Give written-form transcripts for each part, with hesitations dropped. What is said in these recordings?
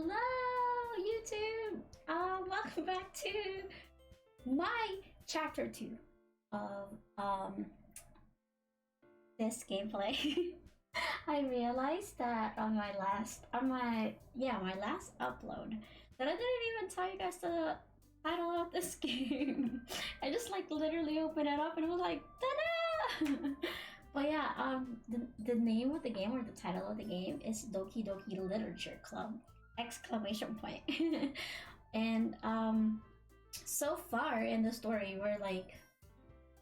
Hello, YouTube! Welcome back to my chapter 2 of this gameplay. I realized that on my last upload that I didn't even tell you guys the title of this game. I just like literally opened it up and it was like, ta-da! But yeah, the name of the game, or the title of the game, is Doki Doki Literature Club! Exclamation point. And so far in the story, we're like,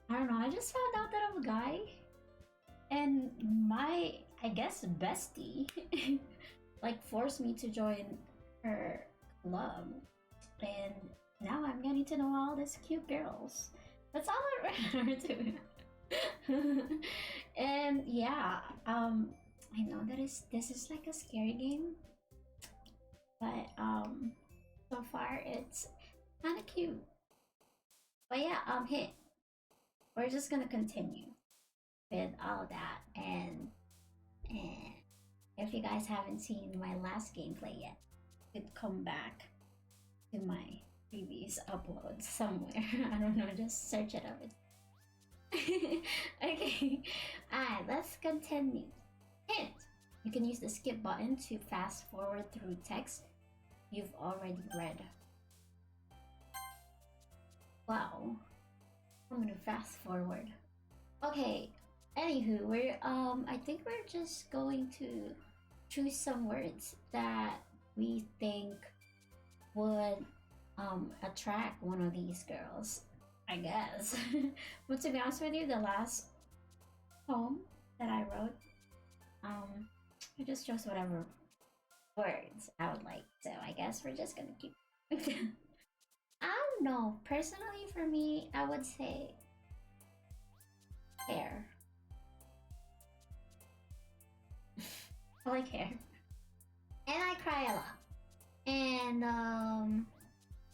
I don't know, I just found out that I'm a guy, and my, I guess, bestie like forced me to join her club, and now I'm getting to know all these cute girls. That's all I remember to. And yeah, I know that this is like a scary game, but so far it's kind of cute. But yeah, we're just gonna continue with all that, and if you guys haven't seen my last gameplay yet, you could come back to my previous uploads somewhere. I don't know, just search it up. Okay, alright, let's continue. Hint: you can use the skip button to fast forward through text you've already read. Wow, I'm gonna fast forward. Okay, anywho, we're I think we're just going to choose some words that we think would attract one of these girls, I guess. But to be honest with you, the last poem that I wrote, I just chose whatever words I would like. So I guess we're just gonna keep. I don't know. Personally, for me, I would say hair. I like hair, and I cry a lot. And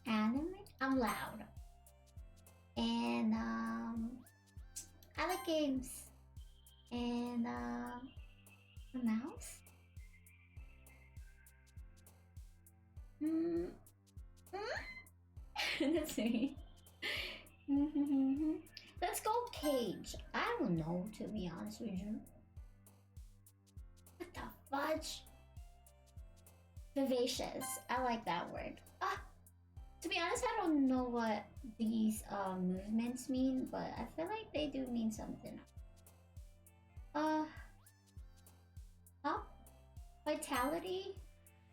anime. I'm loud. And I like games. And a mouse. That's me. Let's go cage. I don't know, to be honest with you. What the fudge? Vivacious. I like that word. To be honest, I don't know what these movements mean, but I feel like they do mean something. Vitality.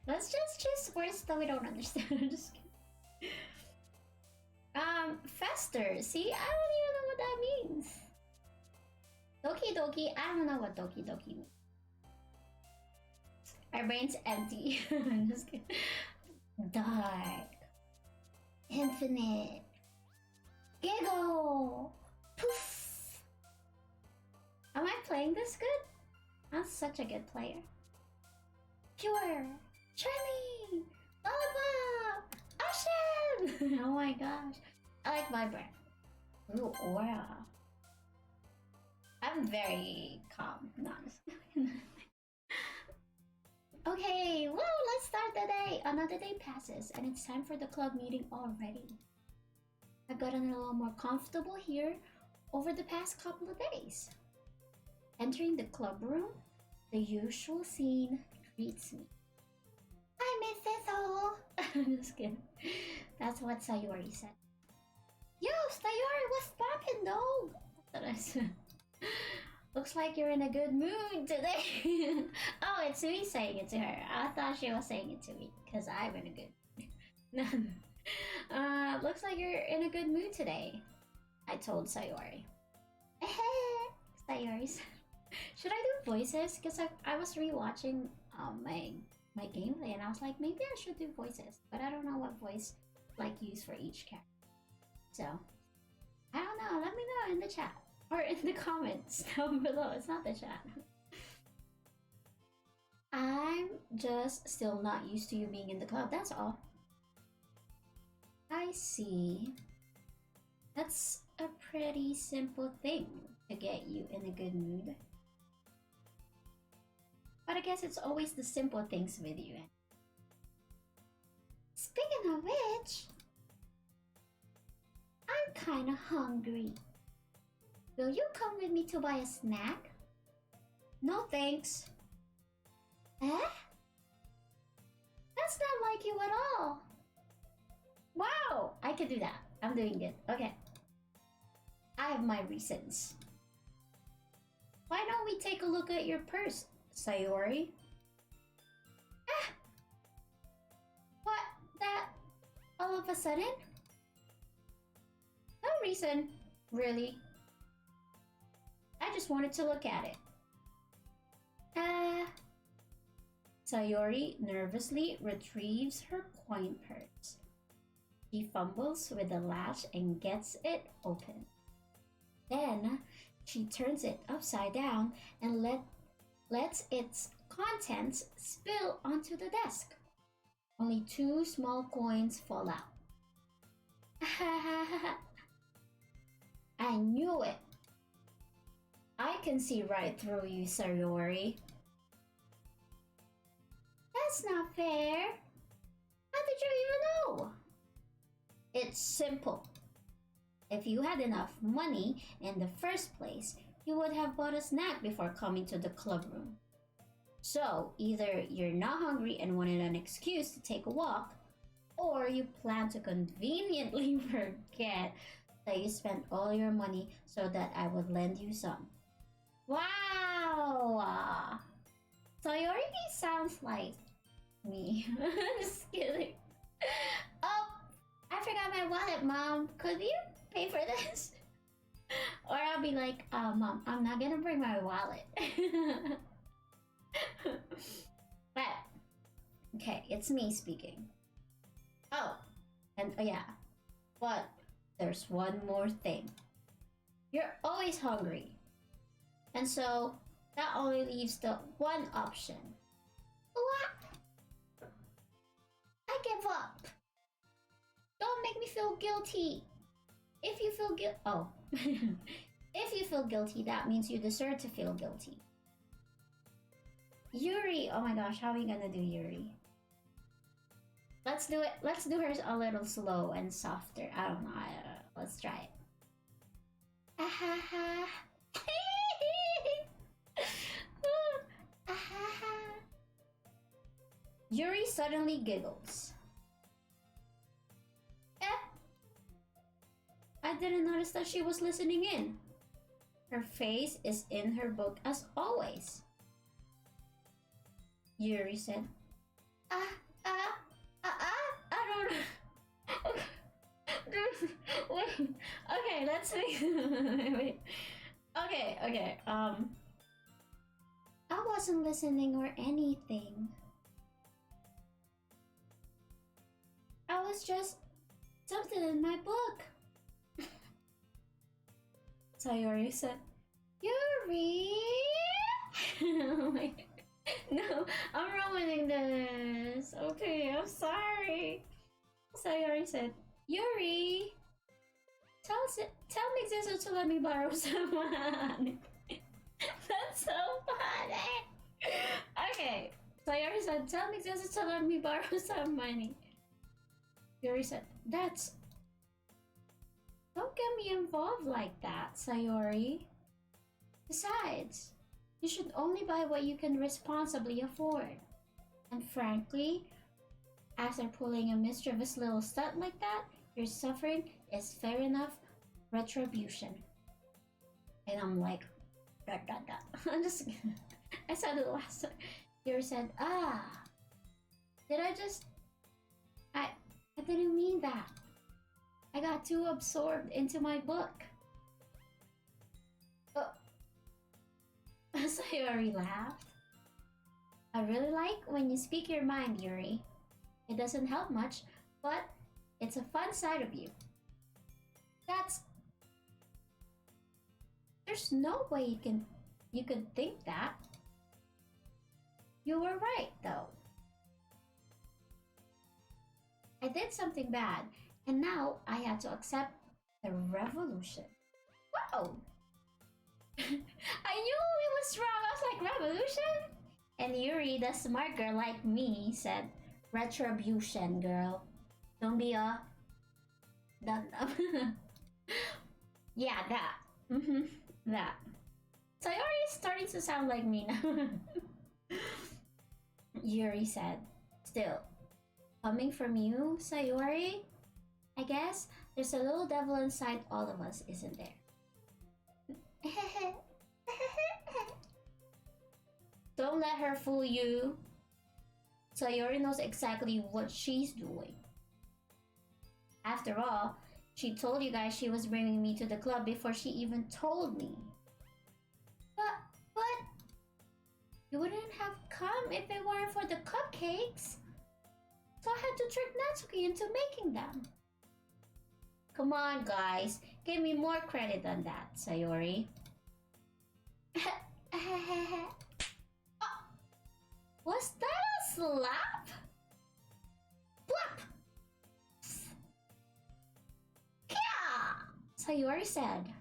Let's just choose words that we don't understand. I'm just kidding. Fester. See, I don't even know what that means. Doki Doki. I don't know what Doki Doki means. My brain's empty. I'm just kidding. Dark. Infinite. Giggle. Poof. Am I playing this good? I'm such a good player. Pure. Charming. Lollipop. Ocean. Oh my gosh. I like my breath. Ooh, aura. I'm very calm. Not. Okay, well, let's start the day. Another day passes, and it's time for the club meeting already. I've gotten a little more comfortable here over the past couple of days. Entering the club room, the usual scene greets me. Hi, Miss Cecil! I'm just kidding. That's what Sayori said. Yo, Sayori, what's poppin', though? That's what I said. Looks like you're in a good mood today. Oh, it's me saying it to her. I thought she was saying it to me, because I'm in a good mood. Looks like you're in a good mood today, I told Sayori. Sayori. Should I do voices? Because I was rewatching my gameplay, and I was like, maybe I should do voices, but I don't know what voice like use for each character. So, I don't know. Let me know in the chat. Or in the comments down below. It's not the chat. I'm just still not used to you being in the club, that's all. I see. That's a pretty simple thing to get you in a good mood. But I guess it's always the simple things with you. Speaking of which, I'm kinda hungry. Will you come with me to buy a snack? No thanks. Eh? That's not like you at all. Wow, I can do that. I'm doing it. Okay. I have my reasons. Why don't we take a look at your purse, Sayori? Ah! What? That all of a sudden? No reason, really. I just wanted to look at it. Sayori nervously retrieves her coin purse. She fumbles with the latch and gets it open. Then she turns it upside down and lets its contents spill onto the desk. Only 2 small coins fall out. I knew it. I can see right through you, Sayori. That's not fair. How did you even know? It's simple. If you had enough money in the first place, you would have bought a snack before coming to the club room. So, either you're not hungry and wanted an excuse to take a walk, or you plan to conveniently forget that you spent all your money so that I would lend you some. Wow! Sayori sounds like me. Just kidding. Oh, I forgot my wallet, Mom. Could you pay for this? Or I'll be like, Mom, I'm not gonna bring my wallet. But, okay, it's me speaking. Oh, and yeah, but there's one more thing. You're always hungry. And so, that only leaves the one option. What? I give up. Don't make me feel guilty. If you feel if you feel guilty, that means you deserve to feel guilty. Yuri, oh my gosh, how are we gonna do Yuri? Let's do it. Let's do hers a little slow and softer. I don't know. Let's try it. Ahhhh. Yuri suddenly giggles. I didn't notice that she was listening in. Her face is in her book as always. Yuri said, I don't know. Wait, okay, let's wait. Okay, I wasn't listening or anything. I was just something in my book. Sayori said, Yuri! Oh my God. No, I'm ruining this. Okay, I'm sorry. Sayori said, Yuri! Tell me Zizu to let me borrow some money. That's so funny. Okay, Sayori said, tell me Zizu to let me borrow some money. Yuri said, don't get me involved like that, Sayori. Besides, you should only buy what you can responsibly afford. And frankly, after pulling a mischievous little stunt like that, your suffering is fair enough retribution. And I'm like, I'm just, I said it last time. Yuri said, I didn't mean that. I got too absorbed into my book. Oh. Sayori laughed. I really like when you speak your mind, Yuri. It doesn't help much, but it's a fun side of you. There's no way you could think that. You were right, though. I did something bad, and now I had to accept the revolution. Whoa! I knew it was wrong. I was like, revolution? And Yuri, the smart girl like me, said, retribution, girl. Don't be a dum-dum. Yeah, that. That. Sayori is starting to sound like me now. Yuri said. Still, coming from you, Sayori, I guess there's a little devil inside all of us, isn't there? Don't let her fool you. Sayori knows exactly what she's doing. After all, she told you guys she was bringing me to the club before she even told me. But you wouldn't have come if it weren't for the cupcakes. So I had to trick Natsuki into making them. Come on, guys. Give me more credit than that, Sayori. Oh, was that a slap? Flap! Yeah! Sayori said.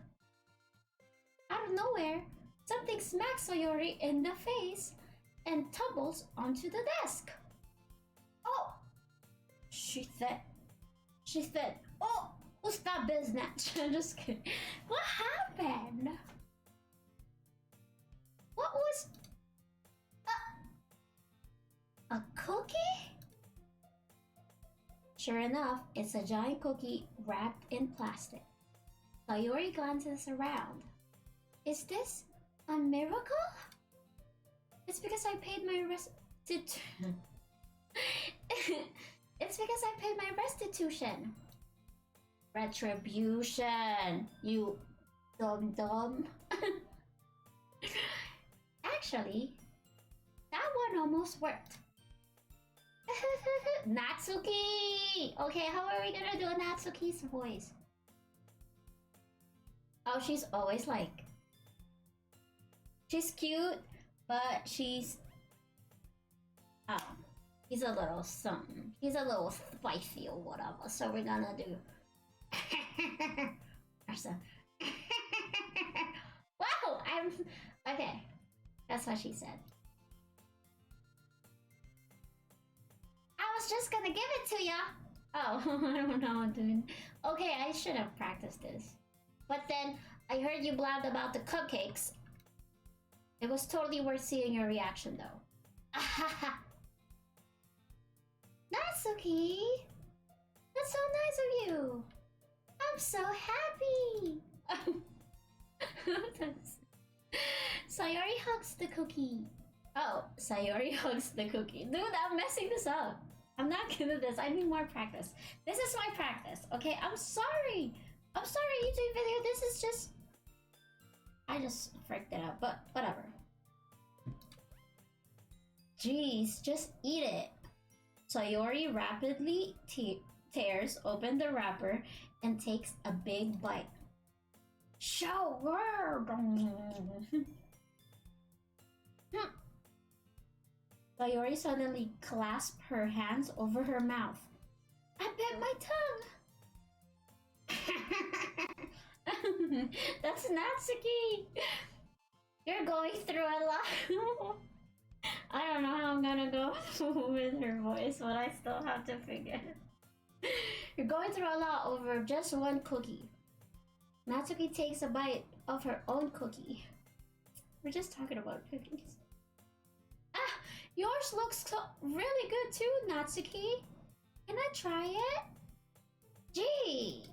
Out of nowhere, something smacks Sayori in the face and tumbles onto the desk. Oh! She said, oh, what's that business? I'm just kidding. What happened? What was... a cookie? Sure enough, it's a giant cookie wrapped in plastic. Sayori glances around. Is this a miracle? It's because I paid my It's because I paid my restitution. Retribution, you dumb. Actually, that one almost worked. Natsuki! Okay, how are we gonna do a Natsuki's voice? Oh, she's always like... She's cute, but she's... Oh, he's a little something. He's a little spicy or whatever, so we're gonna do... or so... Wow, I'm... Okay, that's what she said. I was just gonna give it to ya. Oh, I don't know what to do. Okay, I should have practiced this. But then, I heard you blabbed about the cupcakes. It was totally worth seeing your reaction, though. Natsuki! That's so nice of you! I'm so happy! Sayori hugs the cookie. Oh, Sayori hugs the cookie. Dude, I'm messing this up. I'm not good at this. I need more practice. This is my practice, okay? I'm sorry. I'm sorry, YouTube video. This is just... I just freaked it out, but whatever. Jeez, just eat it. Sayori rapidly tears open the wrapper and takes a big bite. Shower! Sayori suddenly clasped her hands over her mouth. I bit my tongue! That's Natsuki! You're going through a lot. I don't know how I'm gonna go with her voice, but I still have to figure. You're going through a lot over just one cookie. Natsuki takes a bite of her own cookie. We're just talking about cookies. Ah! Yours looks really good too, Natsuki. Can I try it? Jeez.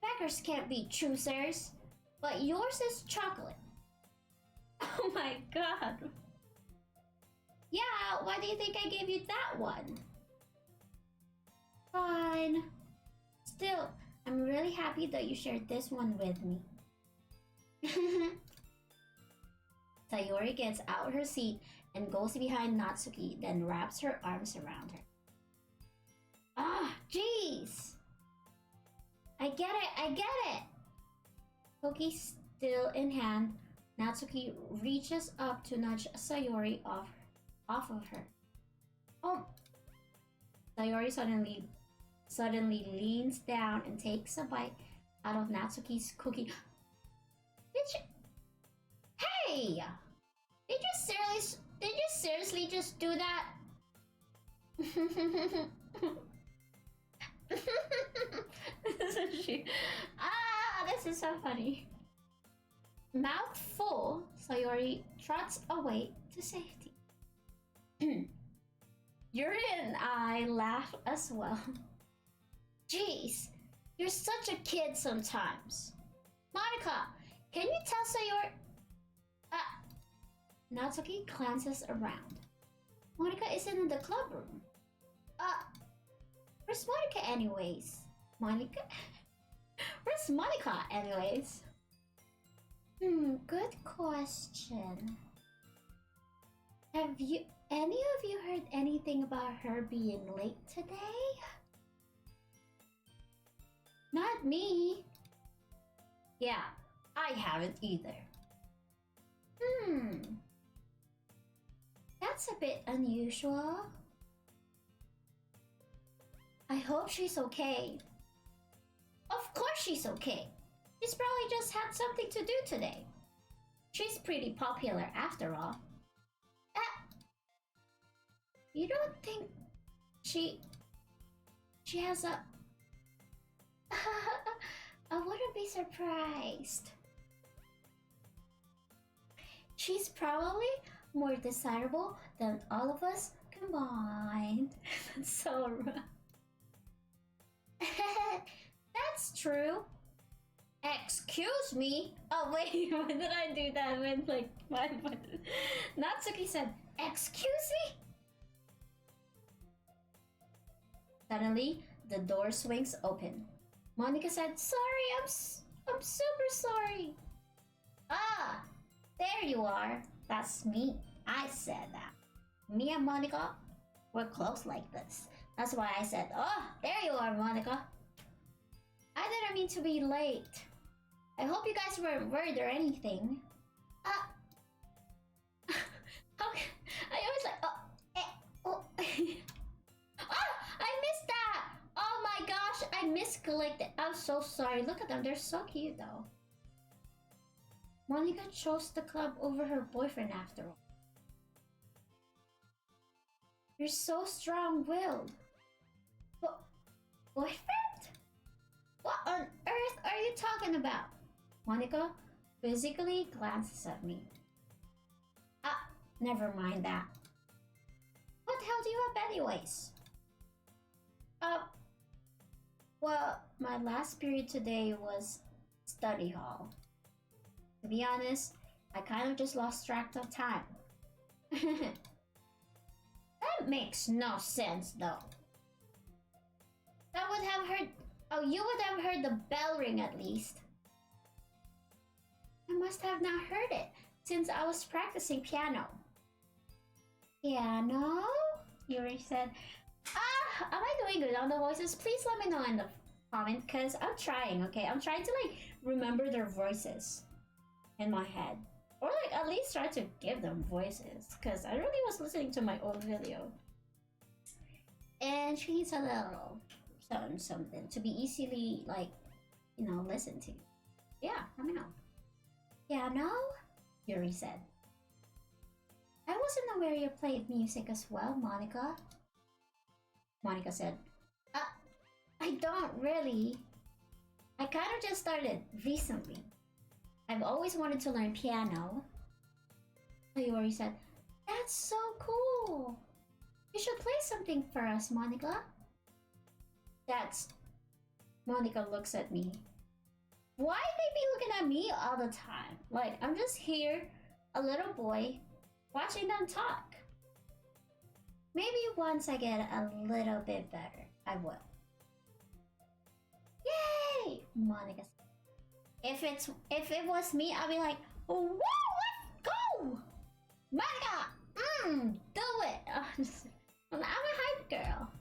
Beggars can't be choosers, but yours is chocolate. Oh my god. Yeah, why do you think I gave you that one? Fine. Still, I'm really happy that you shared this one with me. Sayori gets out her seat and goes behind Natsuki, then wraps her arms around her. Ah, jeez! I get it! Cookie still in hand, Natsuki reaches up to nudge Sayori off of her. Oh! Sayori suddenly leans down and takes a bite out of Natsuki's cookie. Did you... Hey! Did you seriously just do that? This is so funny. Mouth full, Sayori trots away to safety. Yuri and I laugh as well. Jeez, you're such a kid sometimes. Monica, can you tell Sayori? Natsuki glances around. Monica isn't in the club room. Where's Monica anyways? Monica? Where's Monica anyways? Good question. Have any of you heard anything about her being late today? Not me. Yeah, I haven't either. That's a bit unusual. I hope she's okay. Of course she's okay. She's probably just had something to do today. She's pretty popular after all. You don't think she has a... I wouldn't be surprised. She's probably more desirable than all of us combined. That's so rough. That's true. Excuse me. Oh wait, why did I do that when like my button? Natsuki said, "Excuse me." Suddenly, the door swings open. Monica said, "Sorry, I'm super sorry." Ah, there you are. That's me. I said that. Me and Monica, we're close like this. That's why I said, "Oh, there you are, Monica." I didn't mean to be late. I hope you guys weren't worried or anything. I always like, oh, I missed that. Oh my gosh, I misclicked it. I'm so sorry. Look at them, they're so cute though. Monica chose the club over her boyfriend after all. You're so strong-willed. Boyfriend? What on earth are you talking about? Monica physically glances at me. Never mind that. What held you up anyways? Well, my last period today was study hall. To be honest, I kind of just lost track of time. That makes no sense though. That would have heard... Oh, you would have heard the bell ring at least. I must have not heard it since I was practicing piano. Piano? Yuri said. Am I doing good on the voices? Please let me know in the comment because I'm trying, okay? I'm trying to like remember their voices in my head. Or like at least try to give them voices because I really was listening to my own video. And she needs a little something to be easily like, you know, listened to. Yeah, let me know. Piano? Yuri said. I wasn't aware you played music as well, Monica. Monica said, I don't really. I kind of just started recently. I've always wanted to learn piano. Yuri said, that's so cool. You should play something for us, Monica. Monica looks at me. Why they be looking at me all the time? Like, I'm just here, a little boy, watching them talk. Maybe once I get a little bit better, I will. Yay! Monica said. If it was me, I'd be like, whoa, let's go! Monica! Do it! I'm a hype girl.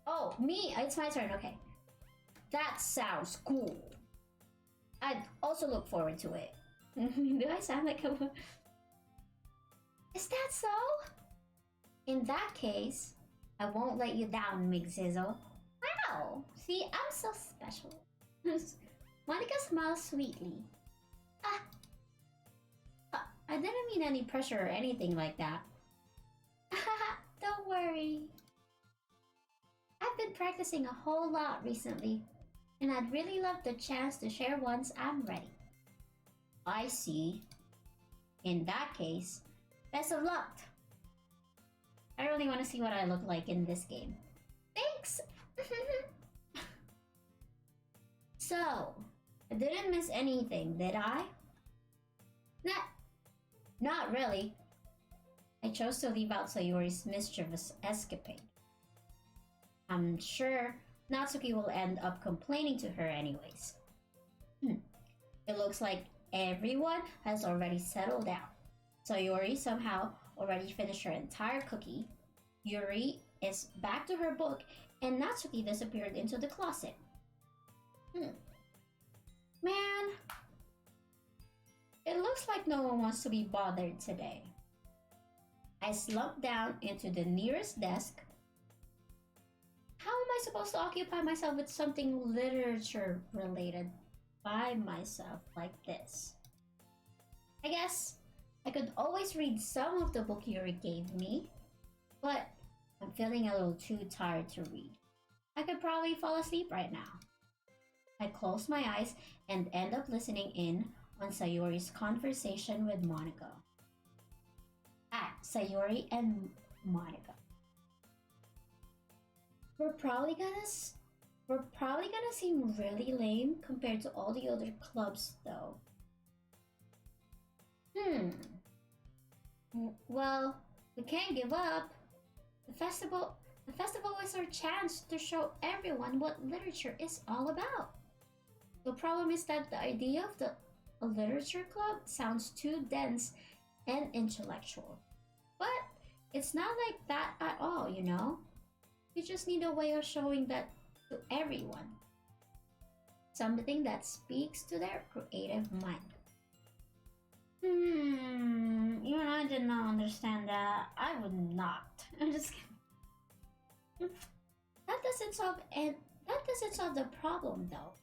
Oh, me, it's my turn, okay. That sounds cool. I'd also look forward to it. Do I sound like a... Is that so? In that case, I won't let you down, Migzizzle. Wow! See, I'm so special. Monica smiles sweetly. I didn't mean any pressure or anything like that. Don't worry. I've been practicing a whole lot recently, and I'd really love the chance to share once I'm ready. I see. In that case, best of luck. I really want to see what I look like in this game. Thanks! So, I didn't miss anything, did I? Not really. I chose to leave out Sayori's mischievous escapade. I'm sure Natsuki will end up complaining to her anyways. It looks like everyone has already settled down. Sayori somehow already finished her entire cookie. Yuri is back to her book, and Natsuki disappeared into the closet. Man, it looks like no one wants to be bothered today. I slumped down into the nearest desk. How am I supposed to occupy myself with something literature related by myself like this? I guess I could always read some of the book Yuri gave me, but I'm feeling a little too tired to read. I could probably fall asleep right now. I close my eyes and end up listening in on Sayori's conversation with Monica. Sayori and Monica. We're probably gonna seem really lame compared to all the other clubs, though. Well, we can't give up. The festival is our chance to show everyone what literature is all about. The problem is that the idea of a literature club sounds too dense and intellectual. But it's not like that at all, you know? We just need a way of showing that to everyone. Something that speaks to their creative mind. Even I did not understand that. I would not. I'm just kidding. That doesn't solve the problem, though.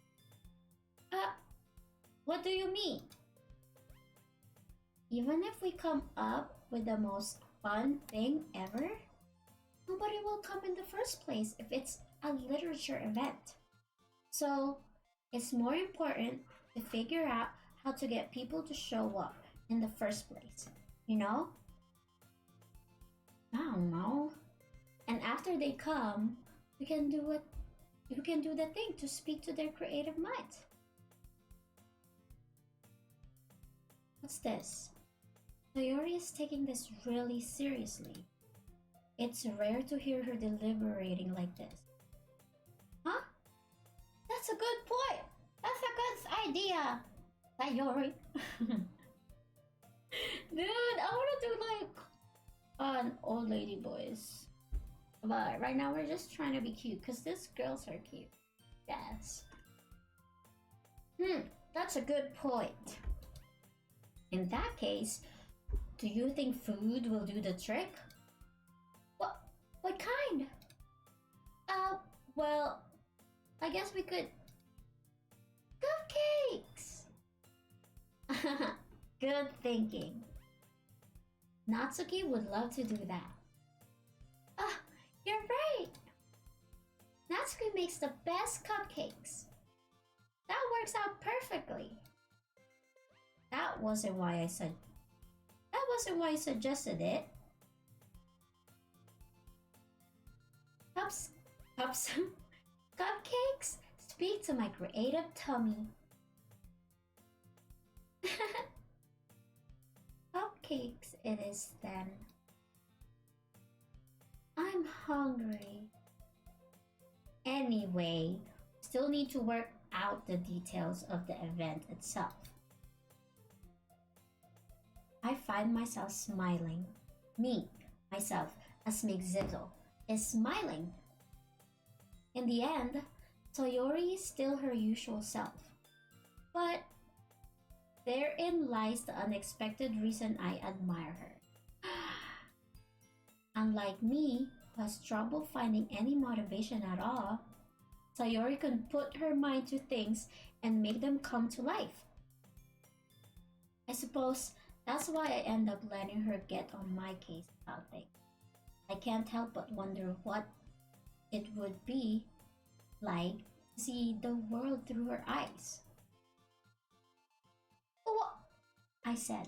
What do you mean? Even if we come up with the most fun thing ever, nobody will come in the first place if it's a literature event. So, it's more important to figure out how to get people to show up in the first place, you know? I don't know. And after they come, we can do the thing to speak to their creative minds. What's this? Sayori is taking this really seriously. It's rare to hear her deliberating like this. Huh? That's a good point. That's a good idea, Sayori. Dude, I want to do like an old lady voice. But right now we're just trying to be cute because these girls are cute. Yes. That's a good point. In that case, do you think food will do the trick? What kind? Well, I guess we could... Cupcakes! Good thinking. Natsuki would love to do that. You're right! Natsuki makes the best cupcakes. That works out perfectly. That wasn't why I suggested it. Cupcakes speak to my creative tummy. Cupcakes it is then. I'm hungry. Anyway, still need to work out the details of the event itself. I find myself smiling. Me, myself, as Migzitto, is smiling. In the end, Sayori is still her usual self. But therein lies the unexpected reason I admire her. Unlike me, who has trouble finding any motivation at all, Sayori can put her mind to things and make them come to life. I suppose that's why I end up letting her get on my case about things. I can't help but wonder what it would be like to see the world through her eyes. What? I said.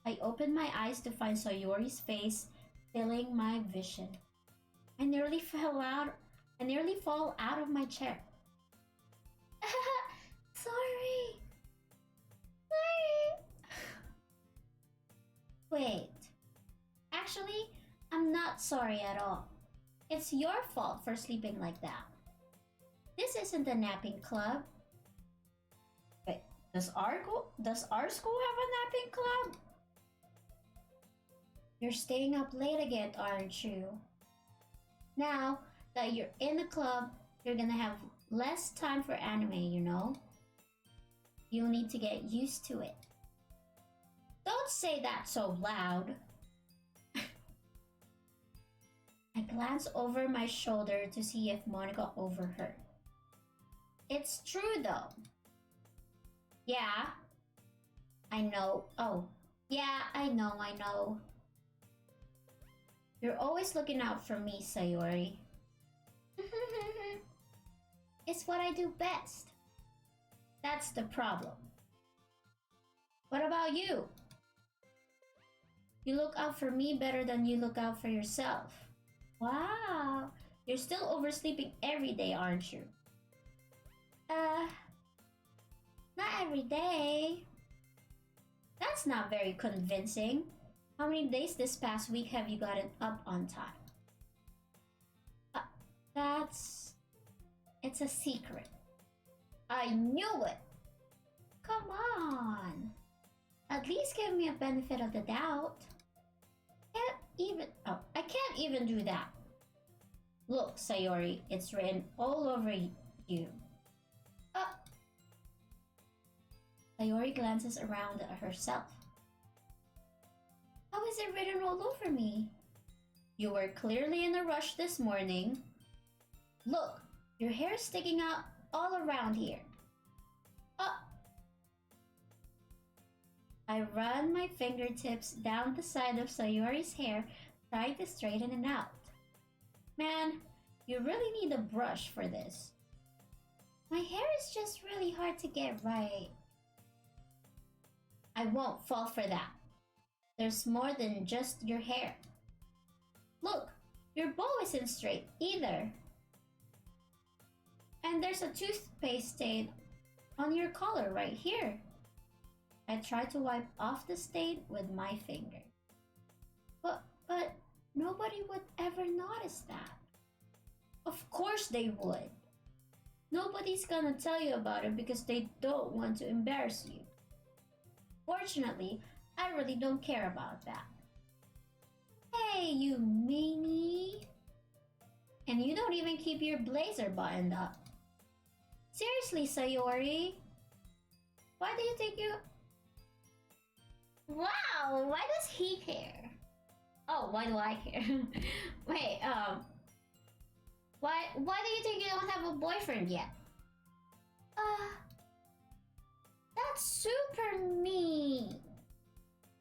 I opened my eyes to find Sayori's face filling my vision. I nearly fall out of my chair. Sorry. Wait. Actually, I'm not sorry at all. It's your fault for sleeping like that. This isn't a napping club. Wait, does our school have a napping club? You're staying up late again, aren't you? Now that you're in the club, you're gonna have less time for anime, you know? You'll need to get used to it. Don't say that so loud. I glance over my shoulder to see if Monica overheard. It's true though. Yeah. I know. Oh, yeah, I know. You're always looking out for me, Sayori. It's what I do best. That's the problem. What about you? You look out for me better than you look out for yourself. Wow, you're still oversleeping every day, aren't you? Not every day. That's not very convincing. How many days this past week have you gotten up on time? It's a secret. I knew it. Come on. At least give me a benefit of the doubt. I can't even do that. Look, Sayori, it's written all over you. Sayori glances around at herself. How is it written all over me? You were clearly in a rush this morning. Look, your hair's sticking out all around here. I run my fingertips down the side of Sayori's hair, trying to straighten it out. Man, you really need a brush for this. My hair is just really hard to get right. I won't fall for that. There's more than just your hair. Look, your bow isn't straight either. And there's a toothpaste stain on your collar right here. I tried to wipe off the stain with my finger. But nobody would ever notice that. Of course they would. Nobody's gonna tell you about it because they don't want to embarrass you. Fortunately, I really don't care about that. Hey, you meanie! And you don't even keep your blazer buttoned up. Seriously, Sayori? Why do you think you... Wow, why does he care? Oh, why do I care? Wait, why do you think you don't have a boyfriend yet? That's super mean.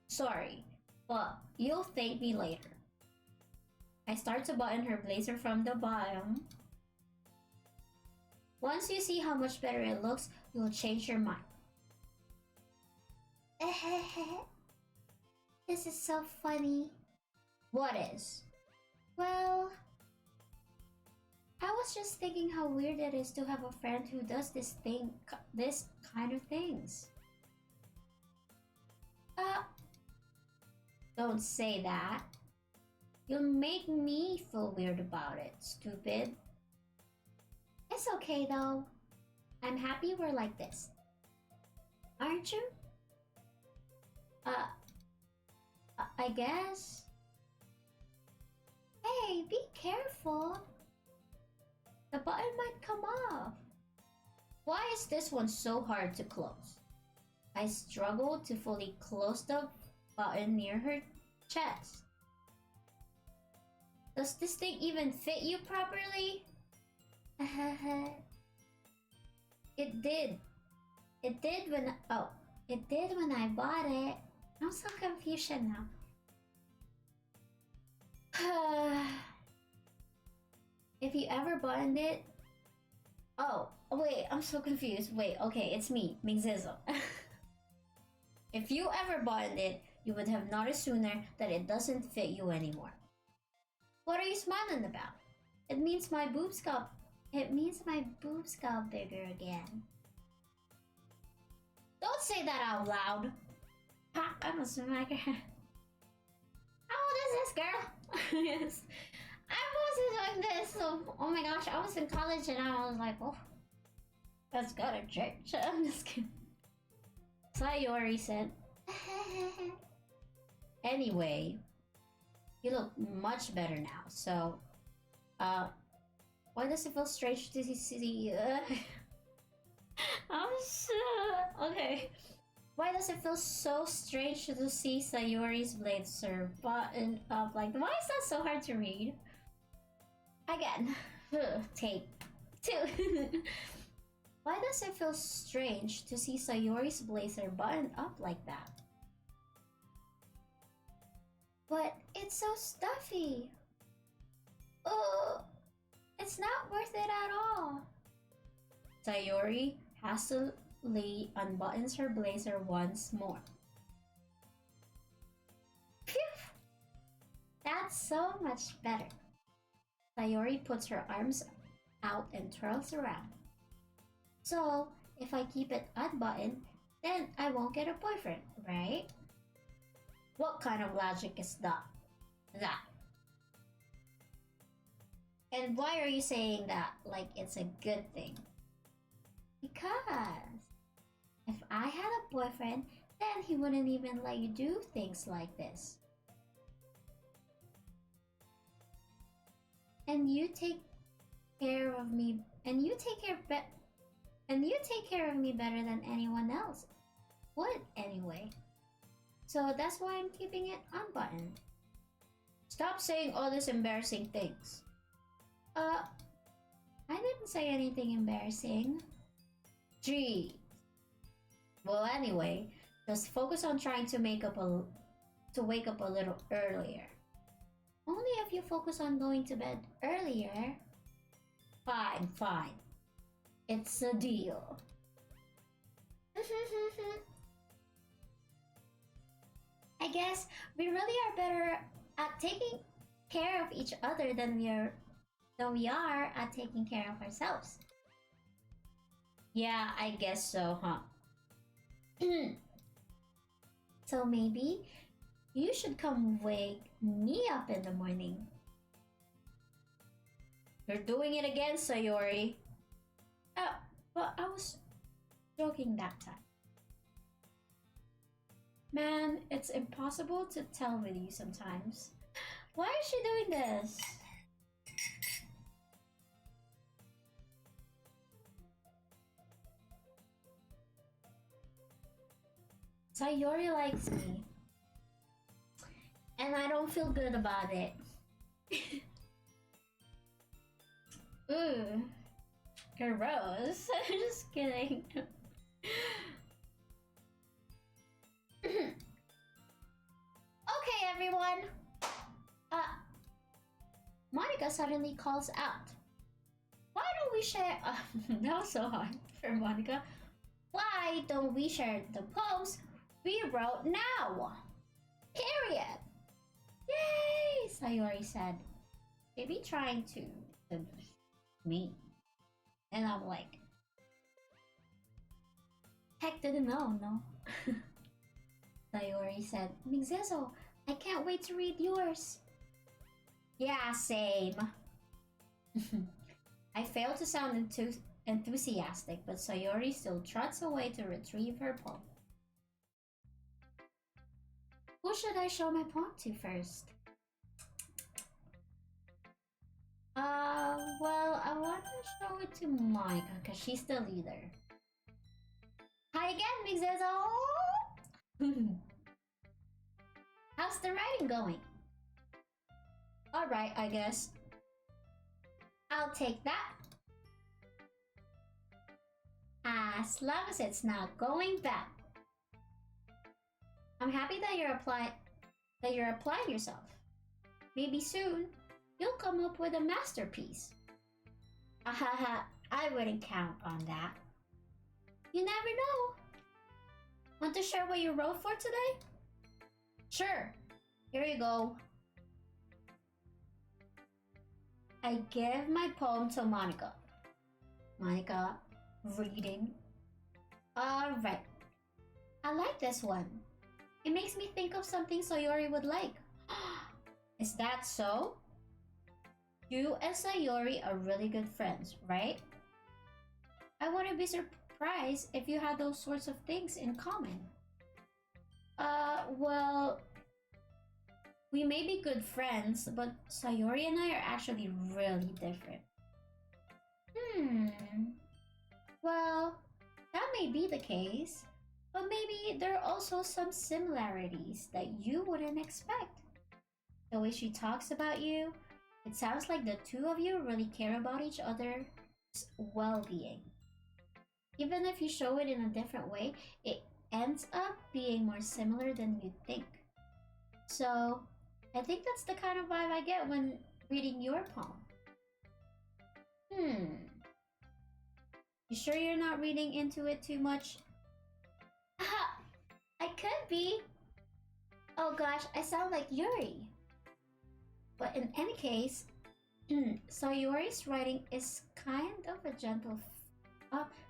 Sorry, but you'll thank me later. I start to button her blazer from the bottom. Once you see how much better it looks, you'll change your mind. This is so funny. What is? Well, I was just thinking how weird it is to have a friend who does this kind of things. Don't say that. You'll make me feel weird about it, stupid. It's okay though. I'm happy we're like this. Aren't you? I guess. Hey, be careful. The button might come off. Why is this one so hard to close? I struggled to fully close the button near her chest. Does this thing even fit you properly? It did. It did when I bought it. I'm so confused now. If you ever buttoned it... Oh, wait, I'm so confused. Wait, okay, it's me, Mingzizzle. If you ever buttoned it, you would have noticed sooner that it doesn't fit you anymore. What are you smiling about? It means my boobs got bigger again. Don't say that out loud. Ha, I'm a smacker. How old is this girl? Yes. I wasn't doing this, so oh my gosh, I was in college and I was like, oh, let's go to church. I'm just kidding. Sayori said, anyway, you look much better now, so, why does it feel strange to see, okay. Why does it feel so strange to see Sayori's blades are buttoned up like, why is that so hard to read? Again, take 2. Why does it feel strange to see Sayori's blazer buttoned up like that? But it's so stuffy. Oh, it's not worth it at all. Sayori hastily unbuttons her blazer once more. Phew! That's so much better. Sayori puts her arms out and twirls around. So, if I keep it unbuttoned, then I won't get a boyfriend, right? What kind of logic is that? And why are you saying that like it's a good thing? Because if I had a boyfriend, then he wouldn't even let you do things like this. And you take care of me, and you take care of me better than anyone else would anyway. So that's why I'm keeping it unbuttoned. Stop saying all these embarrassing things. I didn't say anything embarrassing. Gee. Well, anyway, just focus on trying to wake up a little earlier. Only if you focus on going to bed earlier. Fine. It's a deal. I guess we really are better at taking care of each other than we are at taking care of ourselves. Yeah, I guess so, huh? So maybe you should come wake me up in the morning. You're doing it again, Sayori. Oh, but I was joking that time. Man, it's impossible to tell with you sometimes. Why is she doing this? Sayori likes me. And I don't feel good about it. Ooh. Gross. Just kidding. Okay, everyone. Monica suddenly calls out. Why don't we share... that was so hard for Monica. Why don't we share the poems we wrote now? Period. Yay! Sayori said. Maybe trying to me. And I'm like, heck didn't know, no? Sayori said, Mingzizzle, I can't wait to read yours. Yeah, same. I failed to sound enthusiastic, but Sayori still trots away to retrieve her poem. Who should I show my poem to first? Well, I want to show it to Monica because she's the leader. Hi again, Mingzizzle! How's the writing going? Alright, I guess. I'll take that. As long as it's not going bad. I'm happy that you're applying yourself. Maybe soon, you'll come up with a masterpiece. Ahaha, I wouldn't count on that. You never know. Want to share what you wrote for today? Sure. Here you go. I give my poem to Monica. Monica, reading. Alright. I like this one. It makes me think of something Sayori would like. Is that so? You and Sayori are really good friends, right? I wouldn't be surprised if you had those sorts of things in common. Well, we may be good friends, but Sayori and I are actually really different. Well, that may be the case, but maybe there are also some similarities that you wouldn't expect. The way she talks about you, it sounds like the two of you really care about each other's well-being. Even if you show it in a different way, it ends up being more similar than you think. So, I think that's the kind of vibe I get when reading your poem. You sure you're not reading into it too much? I could be. Oh gosh, I sound like Yuri. But in any case, Sayori's writing is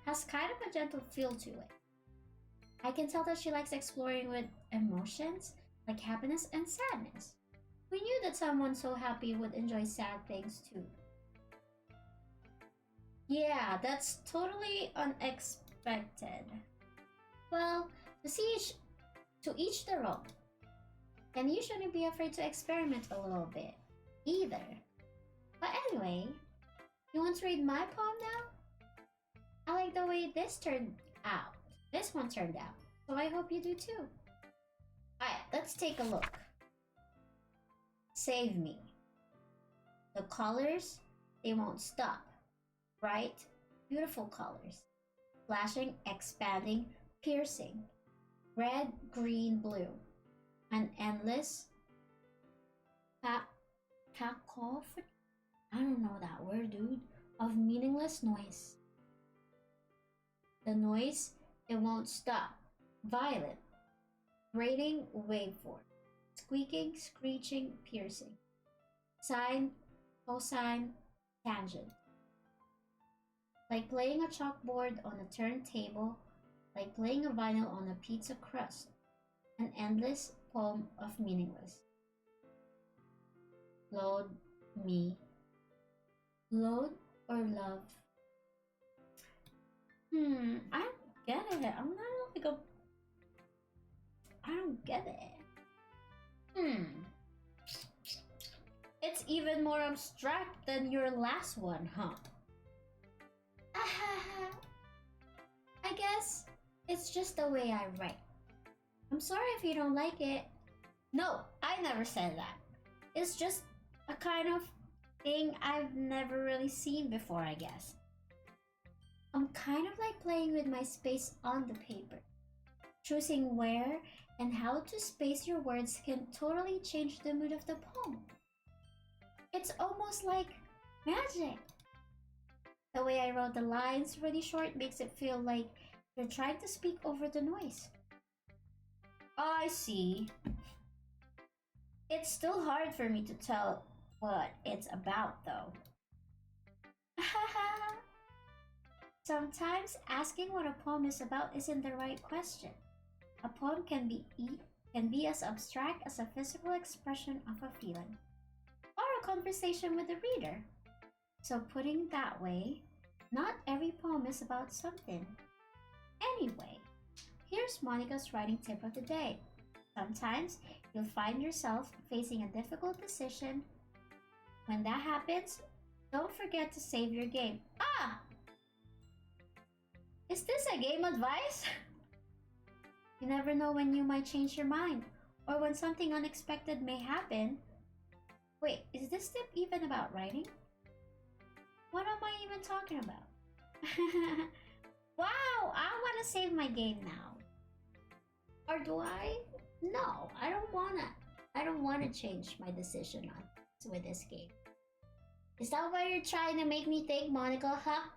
has kind of a gentle feel to it. I can tell that she likes exploring with emotions like happiness and sadness. We knew that someone so happy would enjoy sad things too. Yeah, that's totally unexpected. Well, to each their own. And you shouldn't be afraid to experiment a little bit, either. But anyway, you want to read my poem now? I like the way this one turned out. So I hope you do too. Alright, let's take a look. Save me. The colors, they won't stop. Bright, beautiful colors. Flashing, expanding, piercing. Red, green, blue. An endless cacophony, I don't know that word, dude, of meaningless noise. The noise, it won't stop. Violent, grating waveform. Squeaking, screeching, piercing. Sine, cosine, tangent. Like playing a chalkboard on a turntable, like playing a vinyl on a pizza crust. An endless poem of meaningless. Load me. Load or love? I don't get it. I don't get it. It's even more abstract than your last one, huh? I guess it's just the way I write. I'm sorry if you don't like it. No, I never said that. It's just a kind of thing I've never really seen before, I guess. I'm kind of like playing with my space on the paper. Choosing where and how to space your words can totally change the mood of the poem. It's almost like magic. The way I wrote the lines really short makes it feel like you're trying to speak over the noise. I see. It's still hard for me to tell what it's about, though. Sometimes asking what a poem is about isn't the right question. A poem can be as abstract as a physical expression of a feeling, or a conversation with the reader. So putting it that way, not every poem is about something. Anyway, here's Monica's writing tip of the day. Sometimes you'll find yourself facing a difficult decision. When that happens, don't forget to save your game. Is this a game advice? You never know when you might change your mind, or when something unexpected may happen. Wait, is this tip even about writing? What am I even talking about? Wow, I want to save my game now. Or do I? No, I don't wanna change my decision with this game. Is that what you're trying to make me think, Monica? Huh?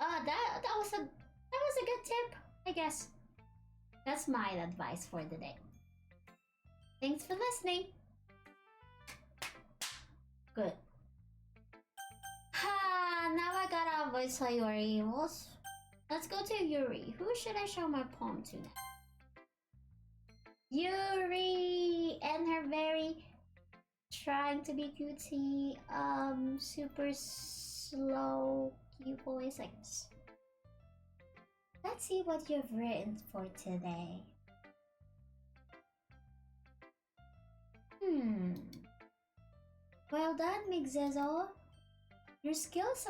That was a good tip, I guess. That's my advice for the day. Thanks for listening. Good. Ha! Now I gotta avoid Sayori. Let's go to Yuri. Who should I show my poem to now? Yuri and her very trying to be cutesy, super slow cute voice like this. Let's see what you've written for today. Well done, Migzizzle. Your skills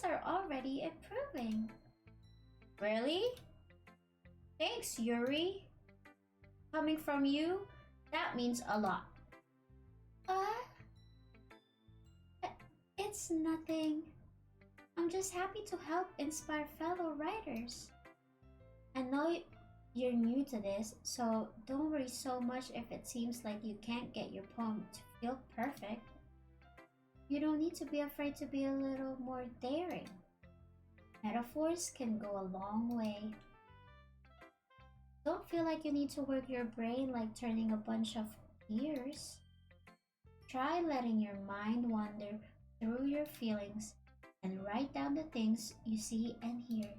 are already improving. Really? Thanks, Yuri. Coming from you, that means a lot. It's nothing. I'm just happy to help inspire fellow writers. I know you're new to this, so don't worry so much if it seems like you can't get your poem to feel perfect. You don't need to be afraid to be a little more daring. Metaphors can go a long way. Don't feel like you need to work your brain like turning a bunch of gears. Try letting your mind wander through your feelings and write down the things you see and hear.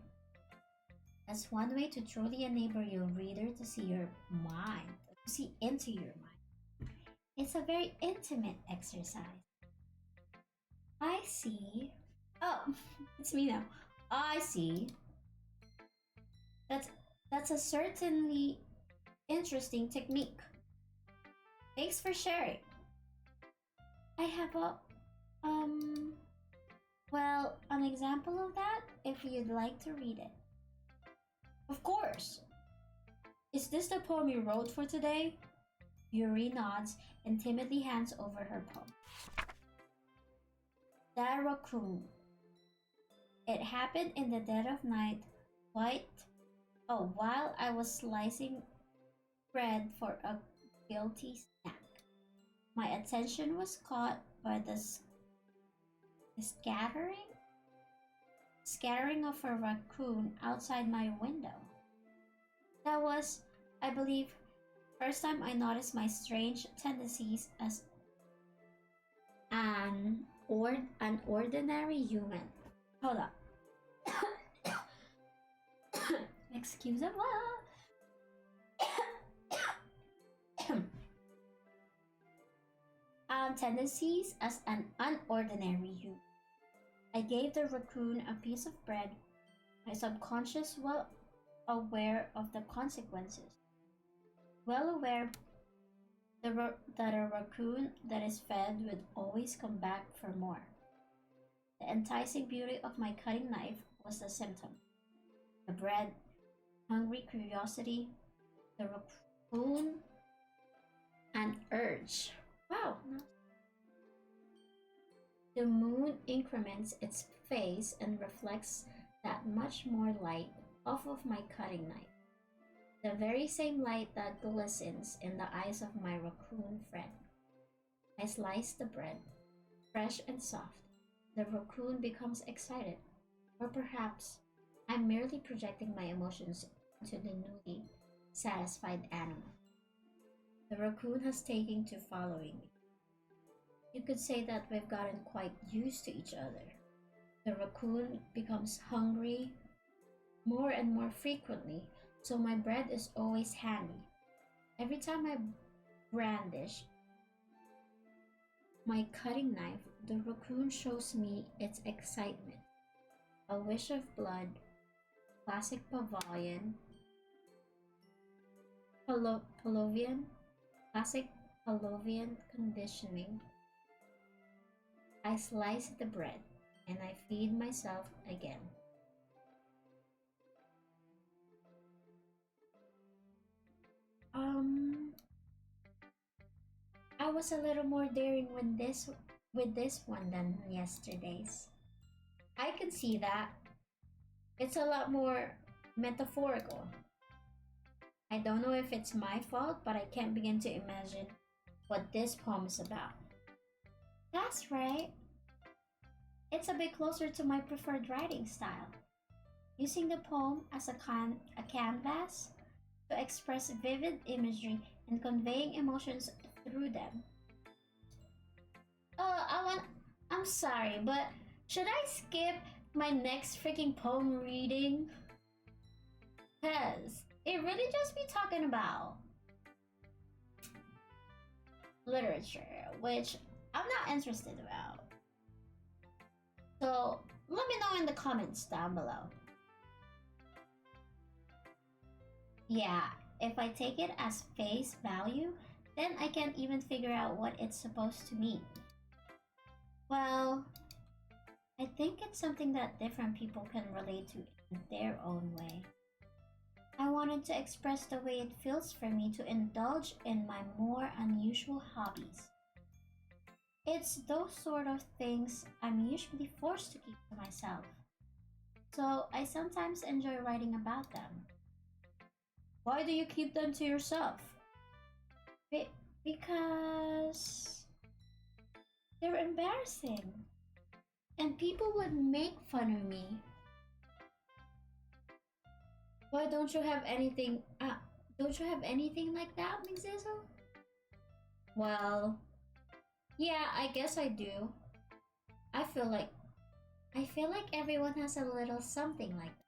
That's one way to truly enable your reader to see your mind, to see into your mind. It's a very intimate exercise. I see. Oh, it's me now. I see. That's a certainly interesting technique. Thanks for sharing. I have well, an example of that if you'd like to read it. Of course. Is this the poem you wrote for today? Yuri nods and timidly hands over her poem. The Raccoon. It happened in the dead of night, while I was slicing bread for a guilty snack. My attention was caught by the scattering of a raccoon outside my window. That was, I believe, first time I noticed my strange tendencies as an ordinary human. Hold up. Excuse me. Tendencies as an unordinary human. I gave the raccoon a piece of bread, my subconscious well aware of the consequences. Well aware that a raccoon that is fed would always come back for more. The enticing beauty of my cutting knife was the symptom. The bread, hungry curiosity, the raccoon, an urge. Wow. The moon increments its face and reflects that much more light off of my cutting knife. The very same light that glistens in the eyes of my raccoon friend. I slice the bread, fresh and soft. The raccoon becomes excited, or perhaps I'm merely projecting my emotions onto the newly satisfied animal. The raccoon has taken to following me. You could say that we've gotten quite used to each other. The raccoon becomes hungry more and more frequently, so my bread is always handy. Every time I brandish my cutting knife, the raccoon shows me its excitement. A wish of blood, classic classic Pavlovian conditioning. I slice the bread and I feed myself again. I was a little more daring with this one than yesterday's. I can see that. It's a lot more metaphorical. I don't know if it's my fault, but I can't begin to imagine what this poem is about. fast, right? It's a bit closer to my preferred writing style, using the poem as a canvas to express vivid imagery and conveying emotions through them. I'm sorry, but should I skip my next freaking poem reading? Cause it really just be talking about literature, which I'm not interested about. So let me know in the comments down below. Yeah, if I take it as face value, then I can't even figure out what it's supposed to mean. Well, I think it's something that different people can relate to in their own way. I wanted to express the way it feels for me to indulge in my more unusual hobbies. It's those sort of things I'm usually forced to keep to myself. So I sometimes enjoy writing about them. Why do you keep them to yourself? Because they're embarrassing. And people would make fun of me. Why don't you have anything like that, Mingzezo? Well, yeah, I guess I do. I feel like everyone has a little something like that.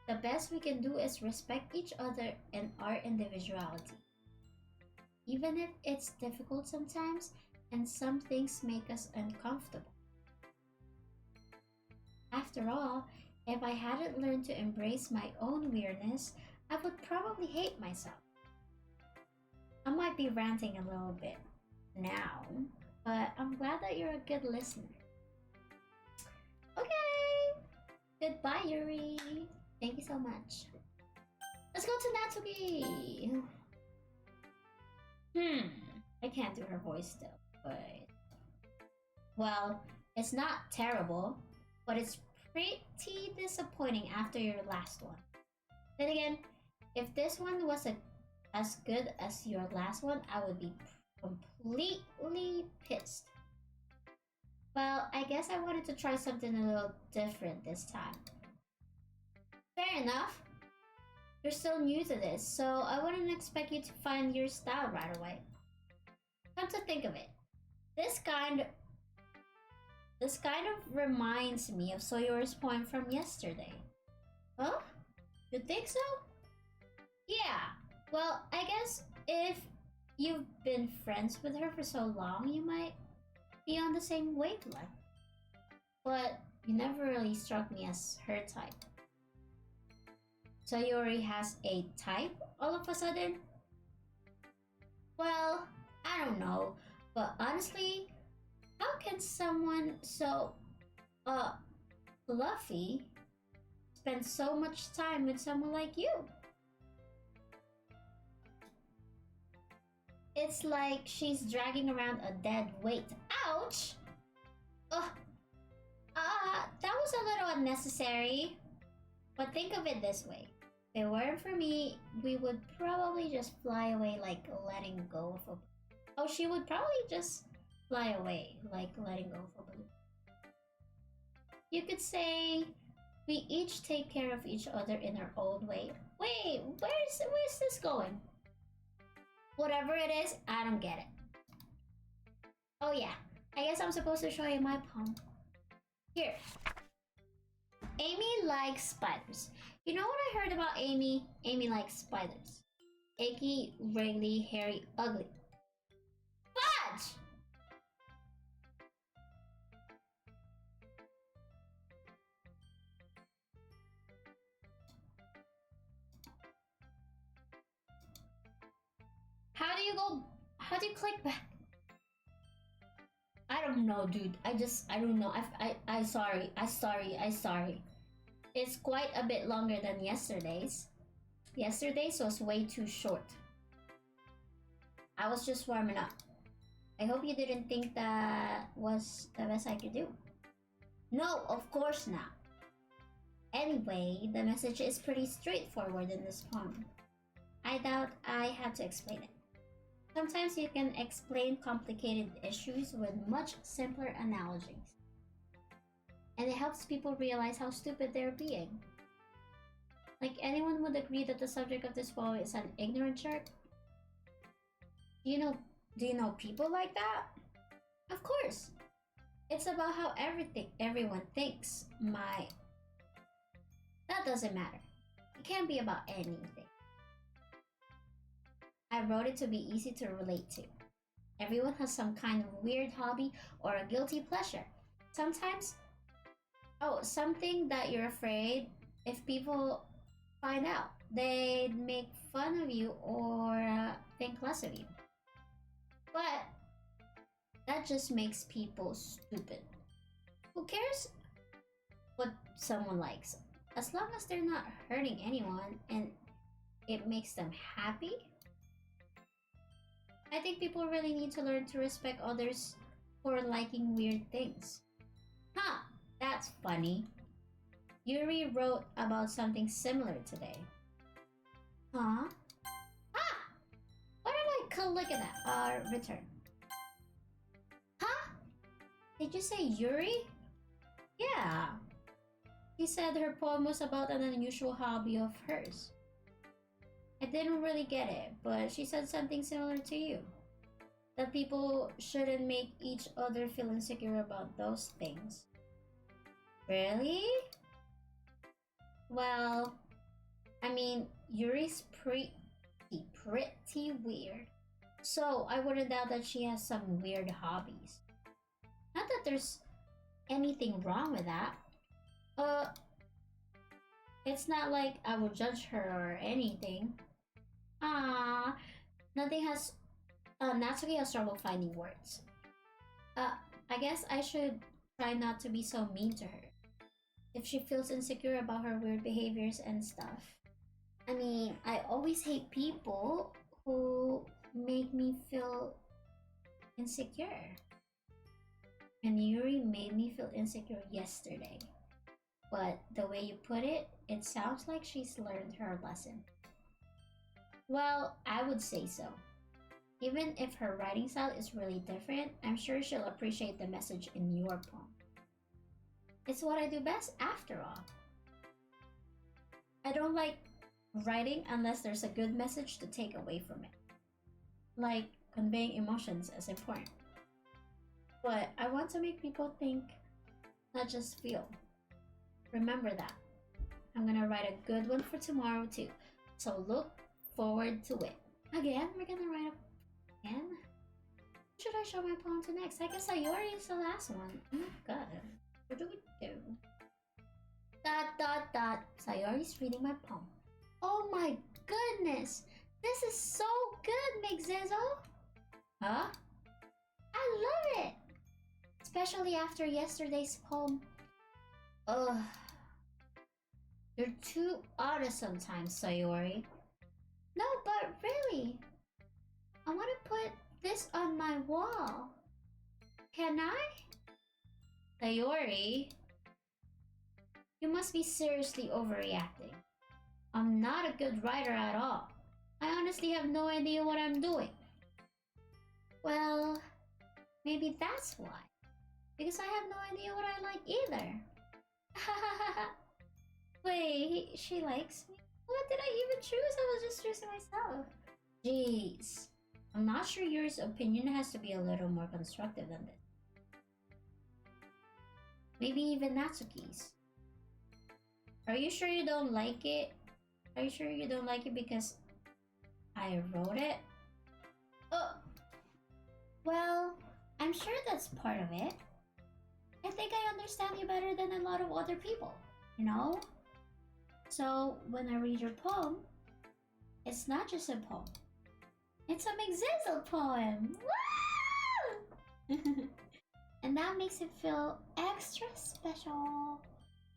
The best we can do is respect each other and our individuality. Even if it's difficult sometimes and some things make us uncomfortable. After all, if I hadn't learned to embrace my own weirdness, I would probably hate myself. I might be ranting a little bit now, but I'm glad that you're a good listener. Okay, goodbye Yuri. Thank you so much. Let's go to Natsuki. I can't do her voice still, but well, it's not terrible, but it's pretty disappointing after your last one. Then again, if this one was as good as your last one, I would be completely pissed. Well, I guess I wanted to try something a little different this time. Fair enough. You're still new to this, so I wouldn't expect you to find your style right away. Come to think of it, this kind of reminds me of Soyora's poem from yesterday. Huh? You think so? Yeah. Well, I guess if you've been friends with her for so long, you might be on the same wavelength. But you never really struck me as her type. Sayori has a type all of a sudden? Well, I don't know, but honestly, how can someone so, fluffy spend so much time with someone like you? It's like she's dragging around a dead weight. Ouch! That was a little unnecessary. But think of it this way. If it weren't for me, we would probably just fly away like letting go of a... Oh, she would probably just fly away like letting go of a balloon. You could say we each take care of each other in our own way. Wait, where's this going? Whatever it is, I don't get it. Oh yeah, I guess I'm supposed to show you my poem. Here. Amy likes spiders. You know what I heard about Amy? Amy likes spiders. Icky, wriggly, hairy, ugly. Fudge! How do you click back? I don't know, dude. I don't know. I sorry. It's quite a bit longer than yesterday's. Yesterday's was way too short. I was just warming up. I hope you didn't think that was the best I could do. No, of course not. Anyway, the message is pretty straightforward in this poem. I doubt I have to explain it. Sometimes you can explain complicated issues with much simpler analogies. And it helps people realize how stupid they're being. Like, anyone would agree that the subject of this poem is an ignorant jerk? Do you know people like that? Of course. It's about how everyone thinks. That doesn't matter. It can't be about anything. I wrote it to be easy to relate to. Everyone has some kind of weird hobby or a guilty pleasure. Sometimes, something that you're afraid if people find out, they'd make fun of you or think less of you. But that just makes people stupid. Who cares what someone likes? As long as they're not hurting anyone and it makes them happy. I think people really need to learn to respect others for liking weird things. Huh, that's funny. Yuri wrote about something similar today. Huh? Ah! Why did I look at that? Return. Huh? Did you say Yuri? Yeah. She said her poem was about an unusual hobby of hers. I didn't really get it, but she said something similar to you. That people shouldn't make each other feel insecure about those things. Really? Well, I mean, Yuri's pretty weird. So I wouldn't doubt that she has some weird hobbies. Not that there's anything wrong with that. It's not like I would judge her or anything. Ah, nothing has. Natsuki has trouble finding words. I guess I should try not to be so mean to her. If she feels insecure about her weird behaviors and stuff. I mean, I always hate people who make me feel insecure. And Yuri made me feel insecure yesterday. But the way you put it, it sounds like she's learned her lesson. Well, I would say so. Even if her writing style is really different, I'm sure she'll appreciate the message in your poem. It's what I do best after all. I don't like writing unless there's a good message to take away from it. Like conveying emotions is important. But I want to make people think, not just feel. Remember that. I'm gonna write a good one for tomorrow too. So look forward to it. Again, we're gonna write again? Who should I show my poem to next? I guess Sayori is the last one. Oh my god. What do we do? ... Sayori's reading my poem. Oh my goodness! This is so good, Migzizzle! Huh? I love it! Especially after yesterday's poem. Ugh. You're too honest sometimes, Sayori. No, but really. I want to put this on my wall. Can I? Sayori, you must be seriously overreacting. I'm not a good writer at all. I honestly have no idea what I'm doing. Well, maybe that's why. Because I have no idea what I like either. Wait, she likes me? What did I even choose? I was just choosing myself. Jeez. I'm not sure Yuri's opinion has to be a little more constructive than this. Maybe even Natsuki's. Are you sure you don't like it? Are you sure you don't like it because I wrote it? Oh, well, I'm sure that's part of it. I think I understand you better than a lot of other people, you know? So when I read your poem, it's not just a poem. It's a Migzizzle poem! Woo! And that makes it feel extra special.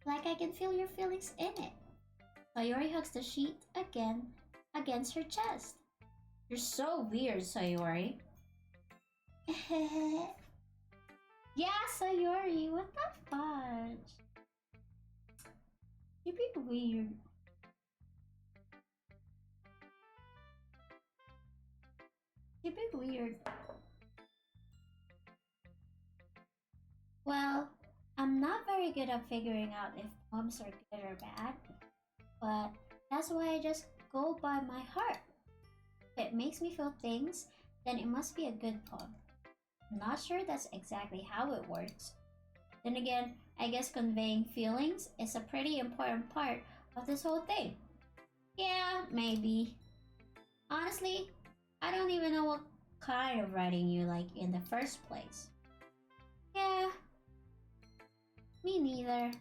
Like I can feel your feelings in it. Sayori hugs the sheet again against her chest. You're so weird, Sayori. Yeah, Sayori, what the fudge? You're being weird. It'd be weird. Well, I'm not very good at figuring out if poems are good or bad, but that's why I just go by my heart. If it makes me feel things, then it must be a good poem. I'm not sure that's exactly how it works. Then again, I guess conveying feelings is a pretty important part of this whole thing. Yeah, maybe. Honestly, I don't even know what kind of writing you like in the first place. Yeah, me neither.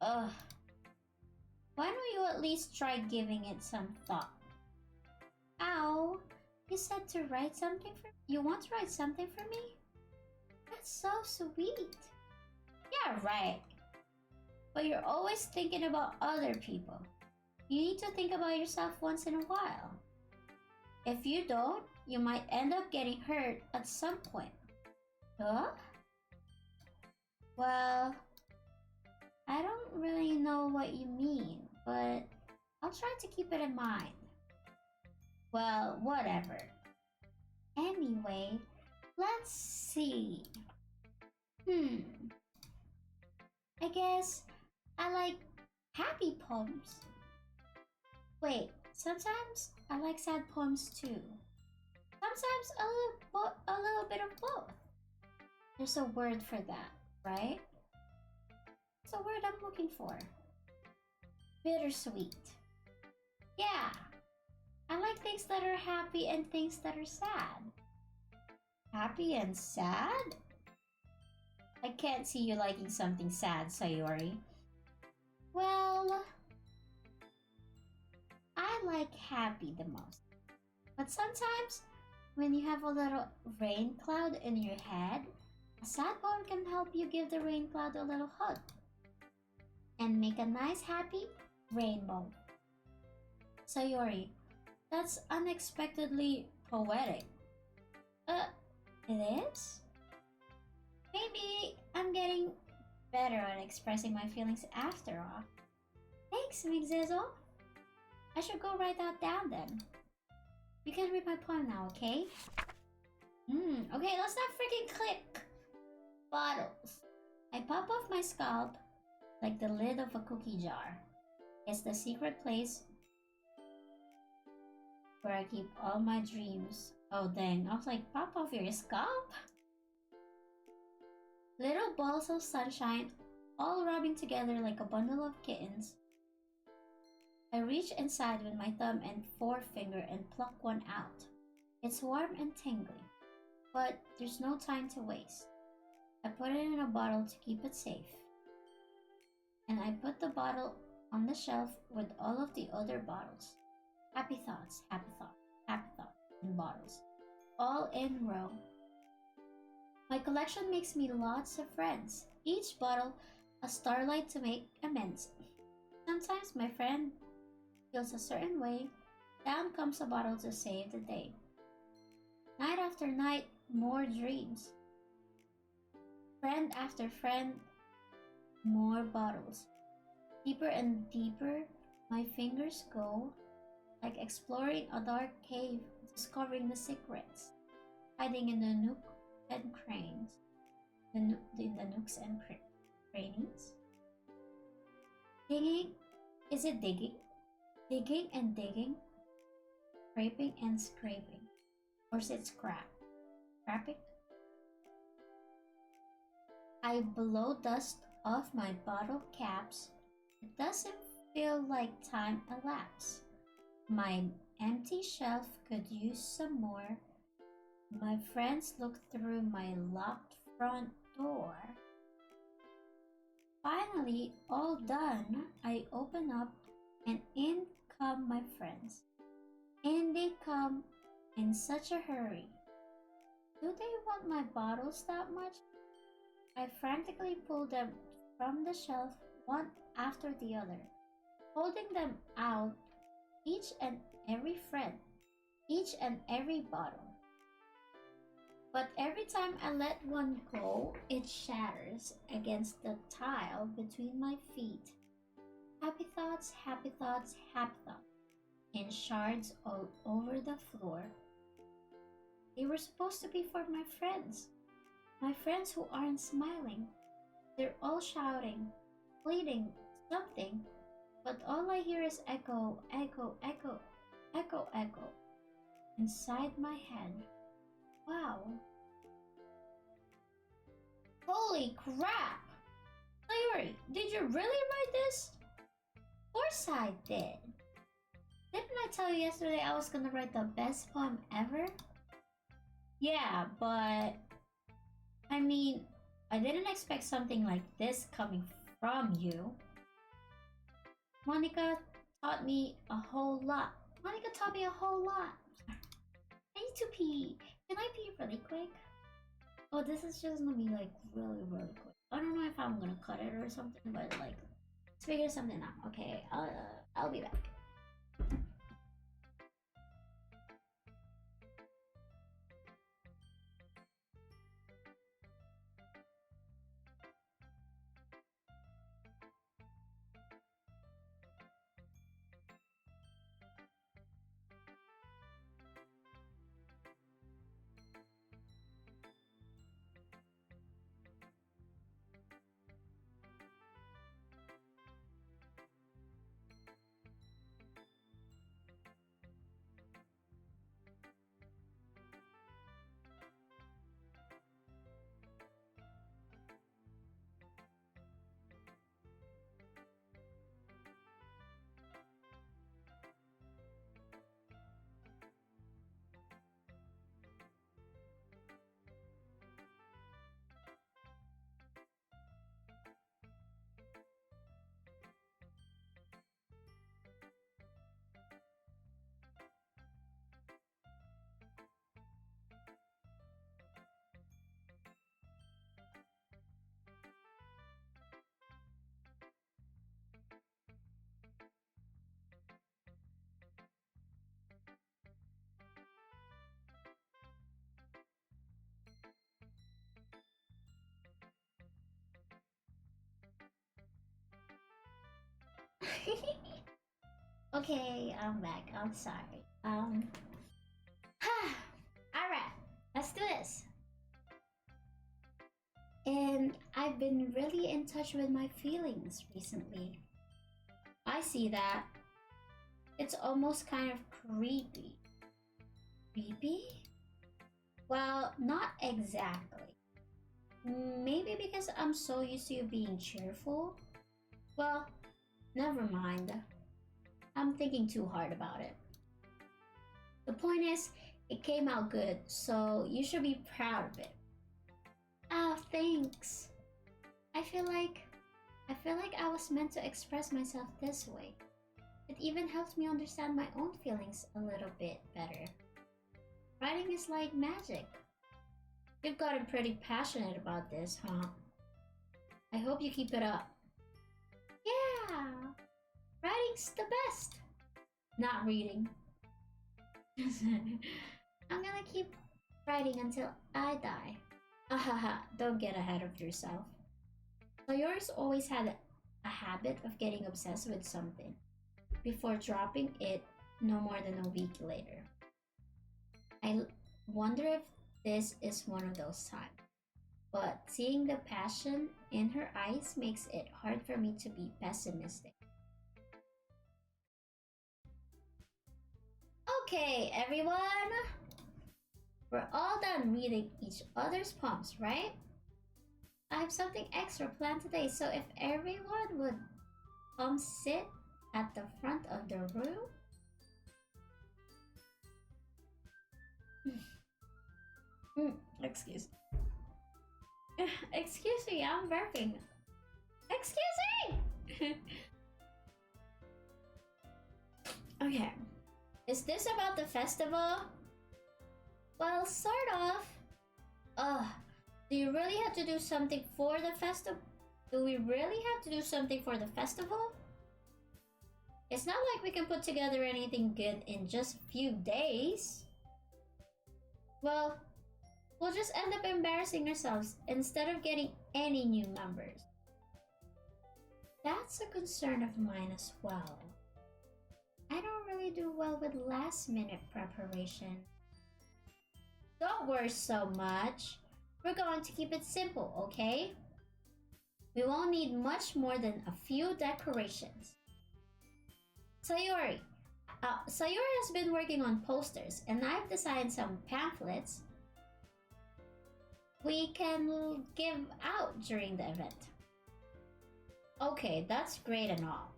Ugh. Why don't you at least try giving it some thought? Ow! You said to write something for you want to write something for me? That's so sweet. Yeah, right. But you're always thinking about other people. You need to think about yourself once in a while. If you don't, you might end up getting hurt at some point. Huh? Well, I don't really know what you mean, but I'll try to keep it in mind. Well, whatever. Anyway, let's see. I guess I like happy poems. Wait, sometimes I like sad poems too. Sometimes a little bit of both. There's a word for that, right? It's a word I'm looking for. Bittersweet. Yeah, I like things that are happy and things that are sad. Happy and sad? I can't see you liking something sad, Sayori. Well, I like happy the most. But sometimes, when you have a little rain cloud in your head, a sad poem can help you give the rain cloud a little hug and make a nice happy rainbow. Sayori, that's unexpectedly poetic. It is? Maybe I'm getting better at expressing my feelings after all. Thanks, Migzizzle. I should go write that down then. You can read my poem now, okay? Okay, let's not freaking click. Bottles. I pop off my scalp like the lid of a cookie jar. It's the secret place where I keep all my dreams. Oh dang, I was like, pop off your scalp? Little balls of sunshine, all rubbing together like a bundle of kittens. I reach inside with my thumb and forefinger and pluck one out. It's warm and tingly, but there's no time to waste. I put it in a bottle to keep it safe. And I put the bottle on the shelf with all of the other bottles. Happy thoughts, happy thoughts, happy thoughts, in bottles. All in row. My collection makes me lots of friends. Each bottle a starlight to make amends. Sometimes my friend feels a certain way. Down comes a bottle to save the day. Night after night, more dreams. Friend after friend, more bottles. Deeper and deeper, my fingers go, like exploring a dark cave, discovering the secrets, hiding in the nook and cranes. In the nooks and crannies. Digging? Is it digging? Digging and digging? Scraping and scraping? Or is it scrapping? I blow dust off my bottle caps. It doesn't feel like time elapsed. My empty shelf could use some more. My friends look through my locked front door. Finally, all done, I open up and in come my friends. In they come in such a hurry. Do they want my bottles that much? I frantically pull them from the shelf one after the other, holding them out, each and every friend, each and every bottle. But every time I let one go, it shatters against the tile between my feet. Happy thoughts, happy thoughts, happy thoughts, in shards all over the floor. They were supposed to be for my friends. My friends who aren't smiling. They're all shouting, pleading, something, but all I hear is echo, echo, echo, echo, echo inside my head. Wow. Holy crap! Larry, did you really write this? Of course I did. Didn't I tell you yesterday I was gonna write the best poem ever? Yeah, but I mean, I didn't expect something like this coming from you. Monica taught me a whole lot. Monica taught me a whole lot. I need to pee. Can I pee really quick? Oh, this is just gonna be like really, really quick. I don't know if I'm gonna cut it or something, but like, let's figure something out. Okay, I'll be back. Okay, I'm back. I'm sorry. Alright, let's do this. And I've been really in touch with my feelings recently. I see that. It's almost kind of creepy. Creepy? Well, not exactly. Maybe because I'm so used to you being cheerful? Well, never mind. I'm thinking too hard about it. The point is, it came out good, so you should be proud of it. Oh, thanks. I feel like I was meant to express myself this way. It even helps me understand my own feelings a little bit better. Writing is like magic. You've gotten pretty passionate about this, huh? I hope you keep it up. Yeah, writing's the best. Not reading. I'm gonna keep writing until I die. Ahaha, don't get ahead of yourself. So yours always had a habit of getting obsessed with something before dropping it no more than a week later. I wonder if this is one of those times. But seeing the passion in her eyes makes it hard for me to be pessimistic. Okay, everyone. We're all done reading each other's poems, right? I have something extra planned today, so if everyone would come sit at the front of the room. Excuse. Excuse me, I'm burping. Excuse me! Okay. Is this about the festival? Well, sort of. Do you really have to do something for the festival? Do we really have to do something for the festival? It's not like we can put together anything good in just a few days. Well, we'll just end up embarrassing ourselves instead of getting any new members. That's a concern of mine as well. I don't really do well with last-minute preparation. Don't worry so much. We're going to keep it simple, okay? We won't need much more than a few decorations. Sayori. Sayori has been working on posters, and I've designed some pamphlets we can give out during the event. Okay, that's great and all,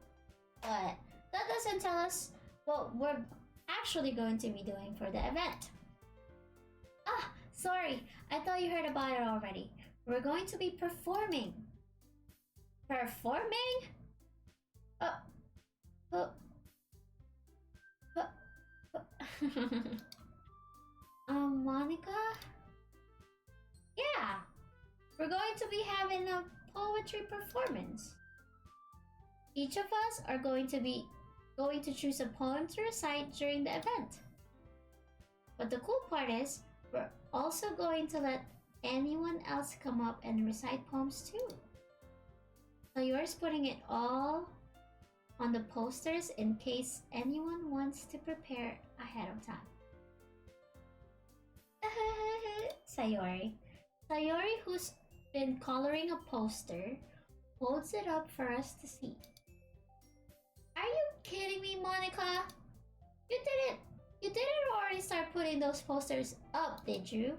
but that doesn't tell us what we're actually going to be doing for the event. Ah, sorry, I thought you heard about it already. We're going to be performing. Performing? Uh, uh, Monica? Yeah, we're going to be having a poetry performance. Each of us are going to choose a poem to recite during the event. But the cool part is, we're also going to let anyone else come up and recite poems too. So yours putting it all on the posters in case anyone wants to prepare ahead of time. Sayori. Sayori, who's been coloring a poster, holds it up for us to see. Are you kidding me, Monica? You didn't already start putting those posters up, did you?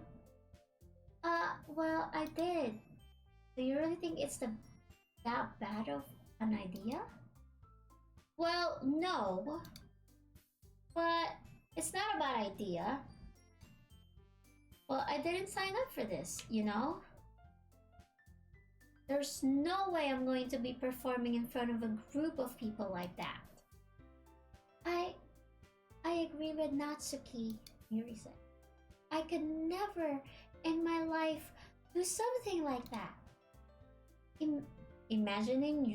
Well, I did. Do you really think it's that bad of an idea? Well, no. But it's not a bad idea. Well, I didn't sign up for this, you know? There's no way I'm going to be performing in front of a group of people like that. I agree with Natsuki, Yuri said. I could never in my life do something like that. Imagining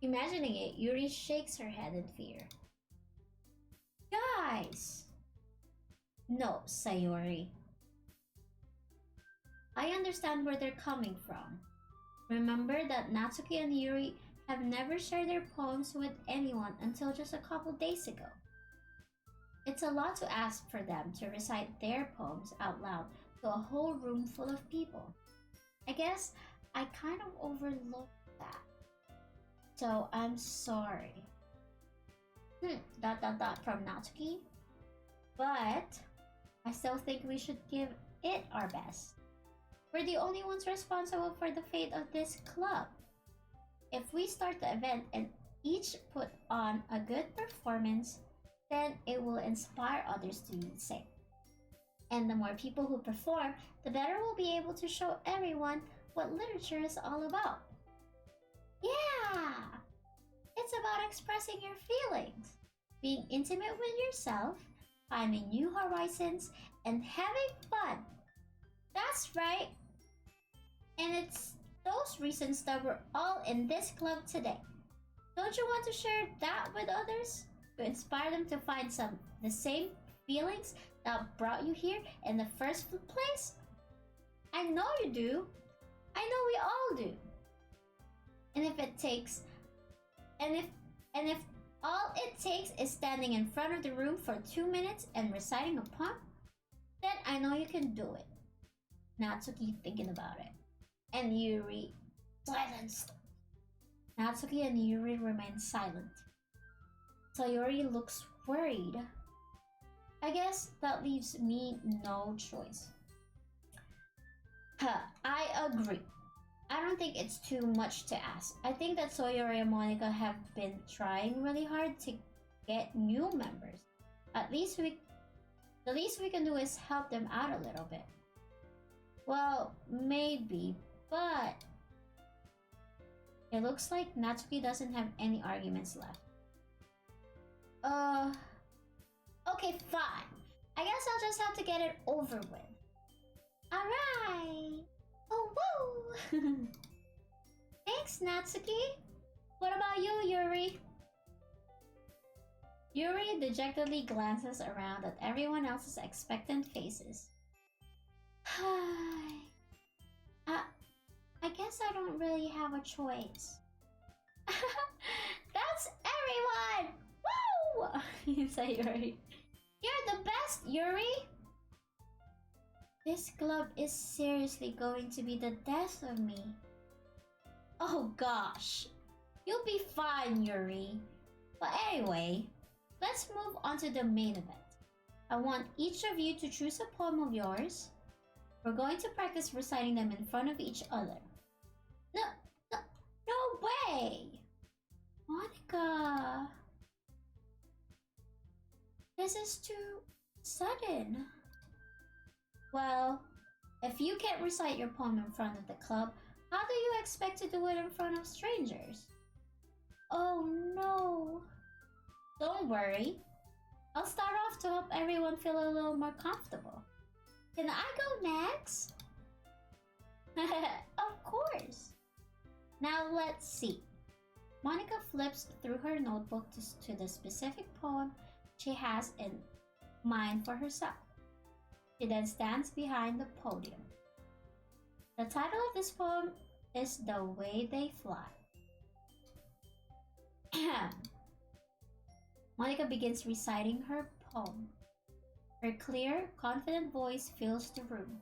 it, Yuri shakes her head in fear. Guys! No, Sayori. I understand where they're coming from. Remember that Natsuki and Yuri have never shared their poems with anyone until just a couple days ago. It's a lot to ask for them to recite their poems out loud to a whole room full of people. I guess I kind of overlooked that. So I'm sorry. From Natsuki. But I still think we should give it our best. We're the only ones responsible for the fate of this club. If we start the event and each put on a good performance, then it will inspire others to do the same. And the more people who perform, the better we'll be able to show everyone what literature is all about. Yeah! It's about expressing your feelings, being intimate with yourself, finding new horizons, and having fun. That's right! And it's those reasons that we're all in this club today. Don't you want to share that with others? To inspire them to find the same feelings that brought you here in the first place? I know you do. I know we all do. And if all it takes is standing in front of the room for 2 minutes and reciting a poem, then I know you can do it. Natsuki thinking about it. And Yuri, silence. Natsuki and Yuri remain silent. Sayori looks worried. I guess that leaves me no choice. I agree. I don't think it's too much to ask. I think that Sayori and Monica have been trying really hard to get new members. The least we can do is help them out a little bit. Well, maybe, but it looks like Natsuki doesn't have any arguments left. Okay, fine. I guess I'll just have to get it over with. Alright! Oh, woo! Thanks, Natsuki. What about you, Yuri? Yuri dejectedly glances around at everyone else's expectant faces. I guess I don't really have a choice. That's everyone! Woo! You say, Yuri. You're the best, Yuri! This club is seriously going to be the death of me. Oh gosh. You'll be fine, Yuri. But anyway, let's move on to the main event. I want each of you to choose a poem of yours. We're going to practice reciting them in front of each other. No, no, no way! Monica! This is too sudden. Well, if you can't recite your poem in front of the club, how do you expect to do it in front of strangers? Oh no. Don't worry. I'll start off to help everyone feel a little more comfortable. Can I go next? Of course. Now let's see. Monica flips through her notebook to the specific poem she has in mind for herself. She then stands behind the podium. The title of this poem is The Way They Fly. Monica begins reciting her poem. Her clear, confident voice fills the room.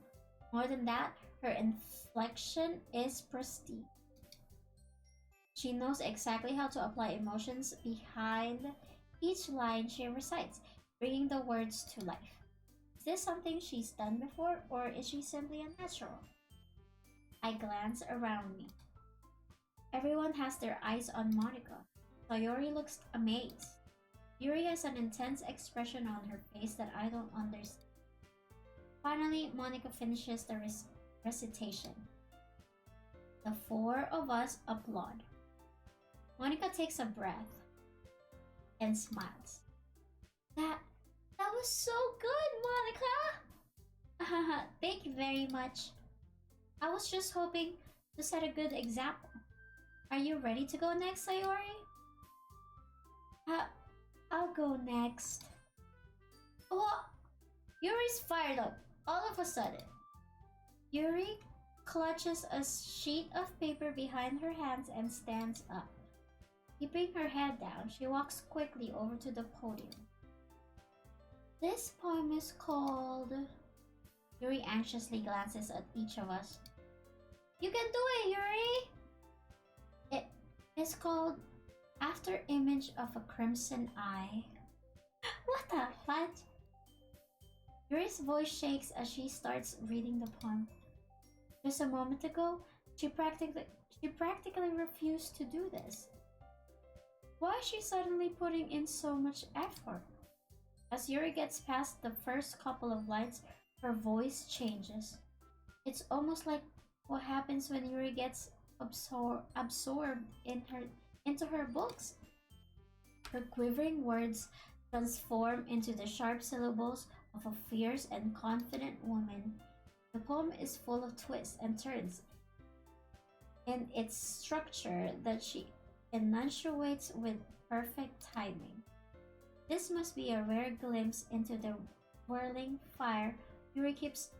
More than that, her inflection is pristine. She knows exactly how to apply emotions behind each line she recites, bringing the words to life. Is this something she's done before, or is she simply a natural? I glance around me. Everyone has their eyes on Monica. Sayori looks amazed. Yuri has an intense expression on her face that I don't understand. Finally, Monica finishes the recitation. The four of us applaud. Monica takes a breath and smiles. That was so good, Monica! Thank you very much. I was just hoping to set a good example. Are you ready to go next, Sayori? I'll go next. Oh, Yuri's fired up all of a sudden. Yuri clutches a sheet of paper behind her hands and stands up. Keeping her head down, she walks quickly over to the podium. This poem is called... Yuri anxiously glances at each of us. You can do it, Yuri! It is called After Image of a Crimson Eye. What the fudge? Yuri's voice shakes as she starts reading the poem. Just a moment ago, she practically refused to do this. Why is she suddenly putting in so much effort? As Yuri gets past the first couple of lines, her voice changes. It's almost like what happens when Yuri gets absorbed into her books. Her quivering words transform into the sharp syllables of a fierce and confident woman. The poem is full of twists and turns in its structure that she enunciates with perfect timing. This must be a rare glimpse into the whirling fire Yuri keeps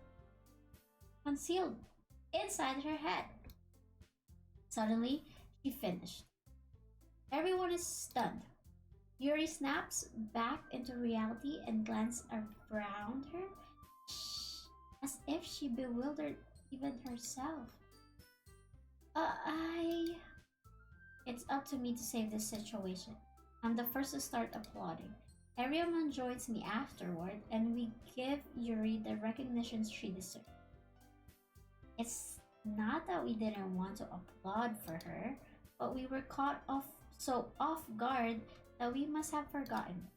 concealed inside her head. Suddenly, she finished. Everyone is stunned. Yuri snaps back into reality and glances around her, as if she bewildered even herself. It's up to me to save this situation. I'm the first to start applauding. Everyone joins me afterward, and we give Yuri the recognition she deserves. It's not that we didn't want to applaud for her, but we were caught off guard that we must have forgotten.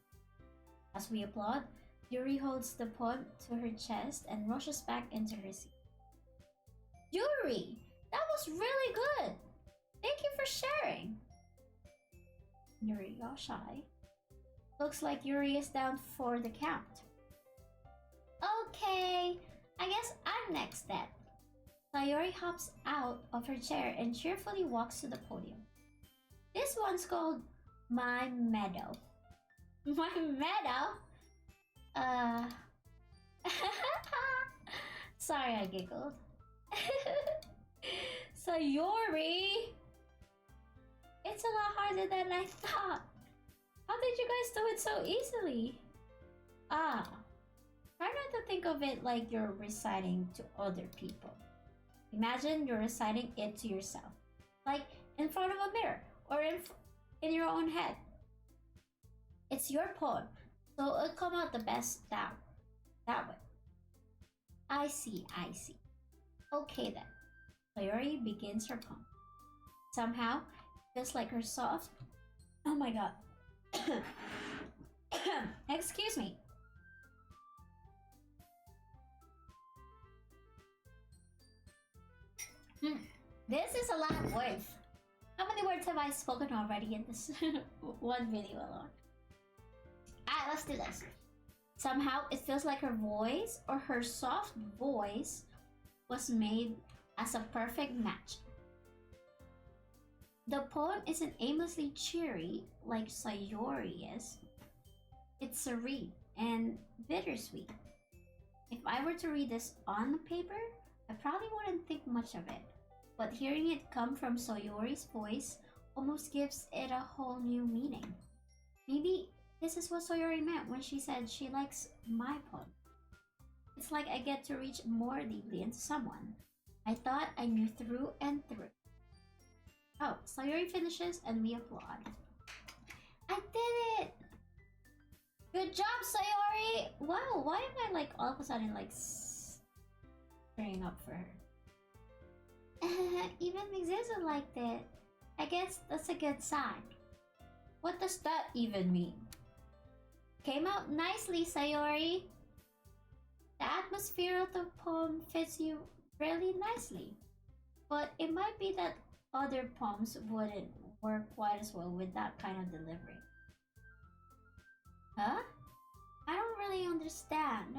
As we applaud, Yuri holds the poem to her chest and rushes back into her seat. Yuri, that was really good! Thank you for sharing! Yuri, all shy. Looks like Yuri is down for the count. Okay, I guess I'm next then. Sayori hops out of her chair and cheerfully walks to the podium. This one's called My Meadow. My Meadow? Sorry, I giggled. Sayori! It's a lot harder than I thought. How did you guys do it so easily? try not to think of it like you're reciting to other people. Imagine you're reciting it to yourself, like in front of a mirror or in your own head. It's your poem, so it'll come out the best that way. I see, I see. Okay then. Sayori begins her poem. Somehow, just like her soft. Oh my god. Excuse me. This is a lot of words. How many words have I spoken already in this one video alone? Alright, let's do this. Somehow it feels like her voice or her soft voice was made as a perfect match. The poem isn't aimlessly cheery like Sayori is. It's serene and bittersweet. If I were to read this on the paper, I probably wouldn't think much of it. But hearing it come from Sayori's voice almost gives it a whole new meaning. Maybe this is what Sayori meant when she said she likes my poem. It's like I get to reach more deeply into someone I thought I knew through and through. Oh, Sayori finishes and we applaud. I did it! Good job, Sayori! Wow, why am I like all of a sudden like stirring up for her? Even Mixizzo liked it. I guess that's a good sign. What does that even mean? Came out nicely, Sayori. The atmosphere of the poem fits you really nicely. But it might be that other poems wouldn't work quite as well with that kind of delivery. Huh? I don't really understand.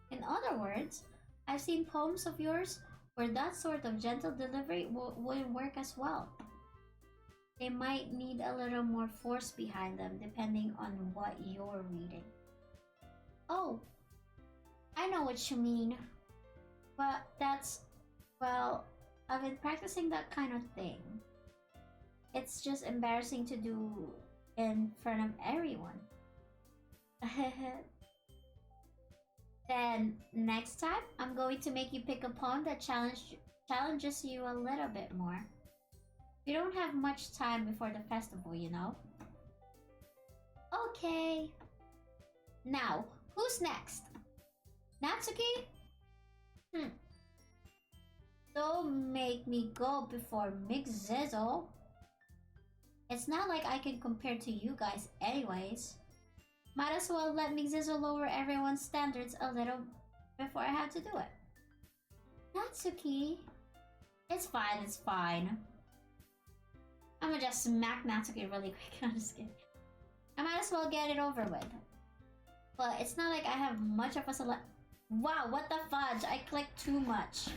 In other words, I've seen poems of yours where that sort of gentle delivery wouldn't work as well. They might need a little more force behind them depending on what you're reading. Oh, I know what you mean. But well, I've been practicing that kind of thing. It's just embarrassing to do in front of everyone. Then next time, I'm going to make you pick a poem that challenges you a little bit more. We don't have much time before the festival, you know? Okay. Now, who's next? Natsuki? Don't make me go before Mixizzo. It's not like I can compare to you guys anyways. Might as well let Mixizzo lower everyone's standards a little before I have to do it. Natsuki? It's fine, it's fine. I'm gonna just smack Natsuki really quick. I'm just kidding. I might as well get it over with. But it's not like I have much of a select. Wow, what the fudge? I clicked too much.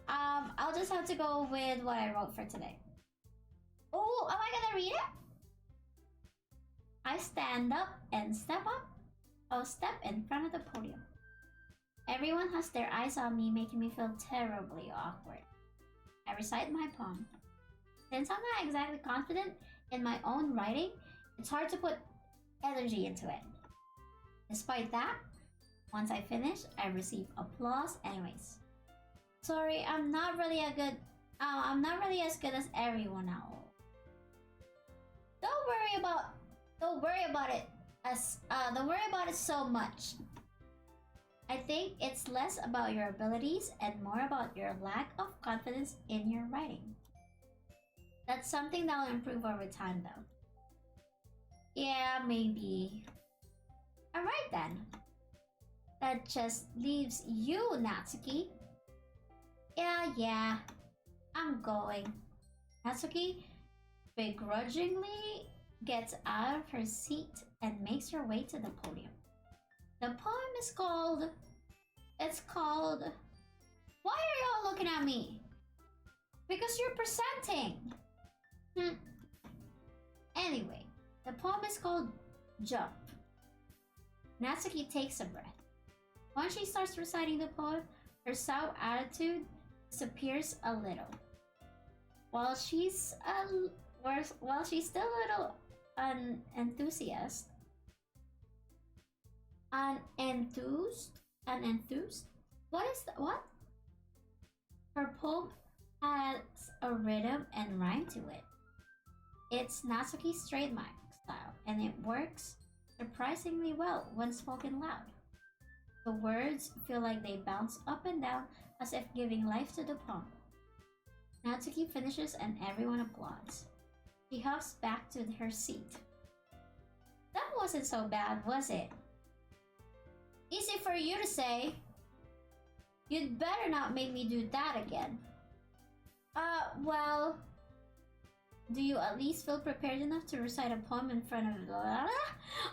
I'll just have to go with what I wrote for today. Oh, am I gonna read it? I stand up and step up. I'll step in front of the podium. Everyone has their eyes on me, making me feel terribly awkward. I recite my poem. Since I'm not exactly confident in my own writing, it's hard to put energy into it. Despite that, once I finish, I receive applause anyways. Sorry, I'm not really as good as everyone else. Don't worry about it so much. I think it's less about your abilities and more about your lack of confidence in your writing. That's something that'll improve over time though. Yeah, maybe. Alright then. That just leaves you, Natsuki. Yeah. I'm going. Natsuki begrudgingly gets out of her seat and makes her way to the podium. The poem is called... Why are y'all looking at me? Because you're presenting. Anyway, the poem is called Jump. Natsuki takes a breath. Once she starts reciting the poem, her sour attitude disappears a little. While she's still a little enthusiastic, Unenthused? What is that? What? Her poem has a rhythm and rhyme to it. It's Natsuki's trademark style, and it works surprisingly well when spoken loud. The words feel like they bounce up and down as if giving life to the poem. Natsuki finishes and everyone applauds. She hops back to her seat. That wasn't so bad, was it? Easy for you to say. You'd better not make me do that again. Well, do you at least feel prepared enough to recite a poem in front of...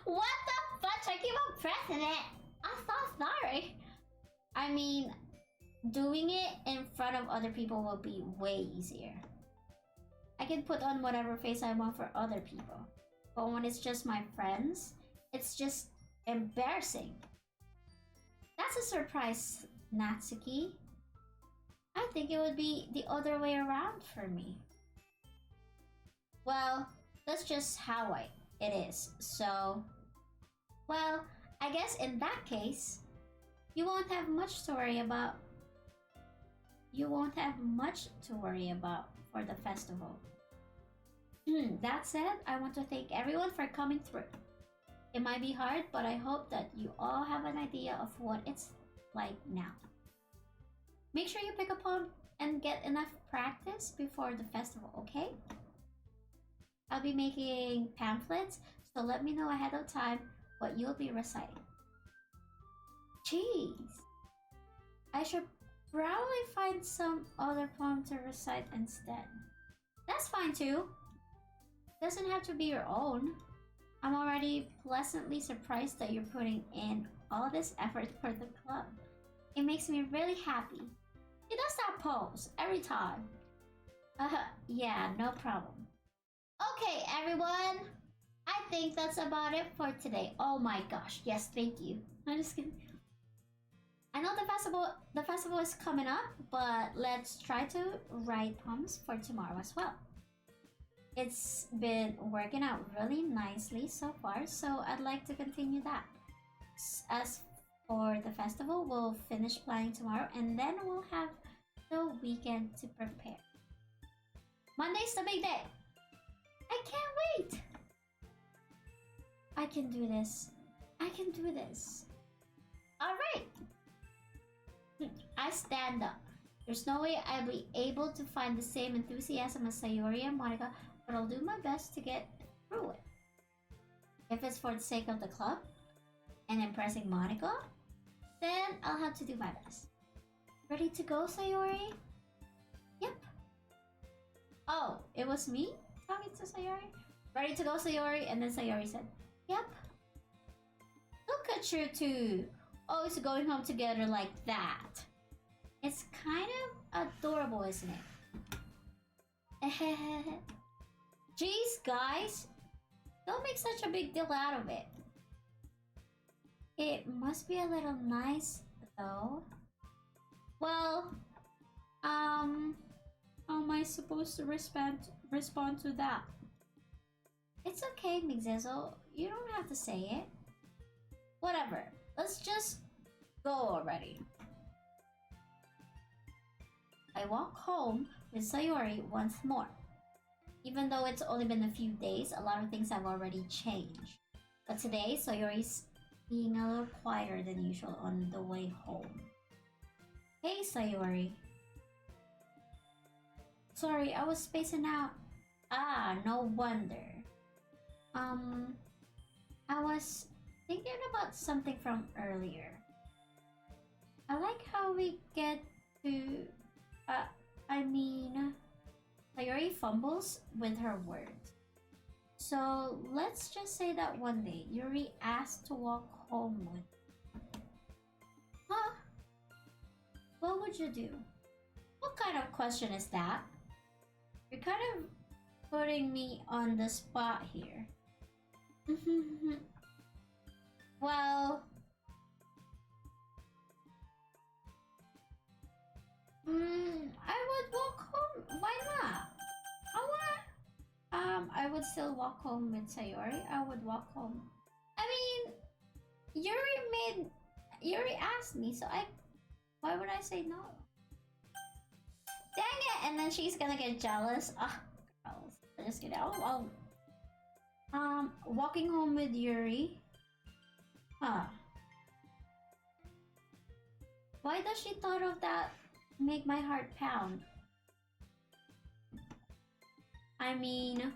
What the fudge? I keep on pressing it. I'm so sorry. I mean, doing it in front of other people will be way easier. I can put on whatever face I want for other people. But when it's just my friends, it's just embarrassing. That's a surprise, Natsuki. I think it would be the other way around for me. Well, that's just how it is. So, well, I guess in that case, you won't have much to worry about. You won't have much to worry about for the festival. That said, I want to thank everyone for coming through. It might be hard, but I hope that you all have an idea of what it's like now. Make sure you pick a poem and get enough practice before the festival, okay? I'll be making pamphlets, so let me know ahead of time what you'll be reciting. Jeez. I should probably find some other poem to recite instead. That's fine too. Doesn't have to be your own. I'm already pleasantly surprised that you're putting in all this effort for the club. It makes me really happy. He does that pose every time. Yeah, no problem. Okay, everyone. I think that's about it for today. Oh my gosh, yes, thank you. I'm just kidding. I know the festival is coming up, but let's try to write poems for tomorrow as well. It's been working out really nicely so far, so I'd like to continue that. As for the festival, we'll finish planning tomorrow and then we'll have the weekend to prepare. Monday's the big day. I can't wait. I can do this. I can do this. All right. I stand up. There's no way I'll be able to find the same enthusiasm as Sayori and Monica, but I'll do my best to get through it. If it's for the sake of the club and impressing Monica, then I'll have to do my best. Ready to go, Sayori? Yep. Oh, it was me talking to Sayori? Ready to go, Sayori? And then Sayori said, yep. Look at you two, always going home together like that. It's kind of adorable, isn't it? Jeez, guys. Don't make such a big deal out of it. It must be a little nice, though. Well, how am I supposed to respond to that? It's okay, Migzizzle. You don't have to say it. Whatever. Let's just go already. I walk home with Sayori once more. Even though it's only been a few days, a lot of things have already changed. But today, Sayori's being a little quieter than usual on the way home. Hey, Sayori. Sorry, I was spacing out. Ah, no wonder. I was thinking about something from earlier. I like how we get to... Sayori fumbles with her words. So let's just say that one day Yuri asked to walk home with me. Huh? What would you do? What kind of question is that? You're kind of putting me on the spot here. Well... I would walk home. Why not? I would still walk home with Sayori. I would walk home. I mean, Yuri asked me, so why would I say no? Dang it! And then she's gonna get jealous. Ugh, girls. I'm just kidding. Walking home with Yuri. Huh. Why does she thought of that make my heart pound? I mean,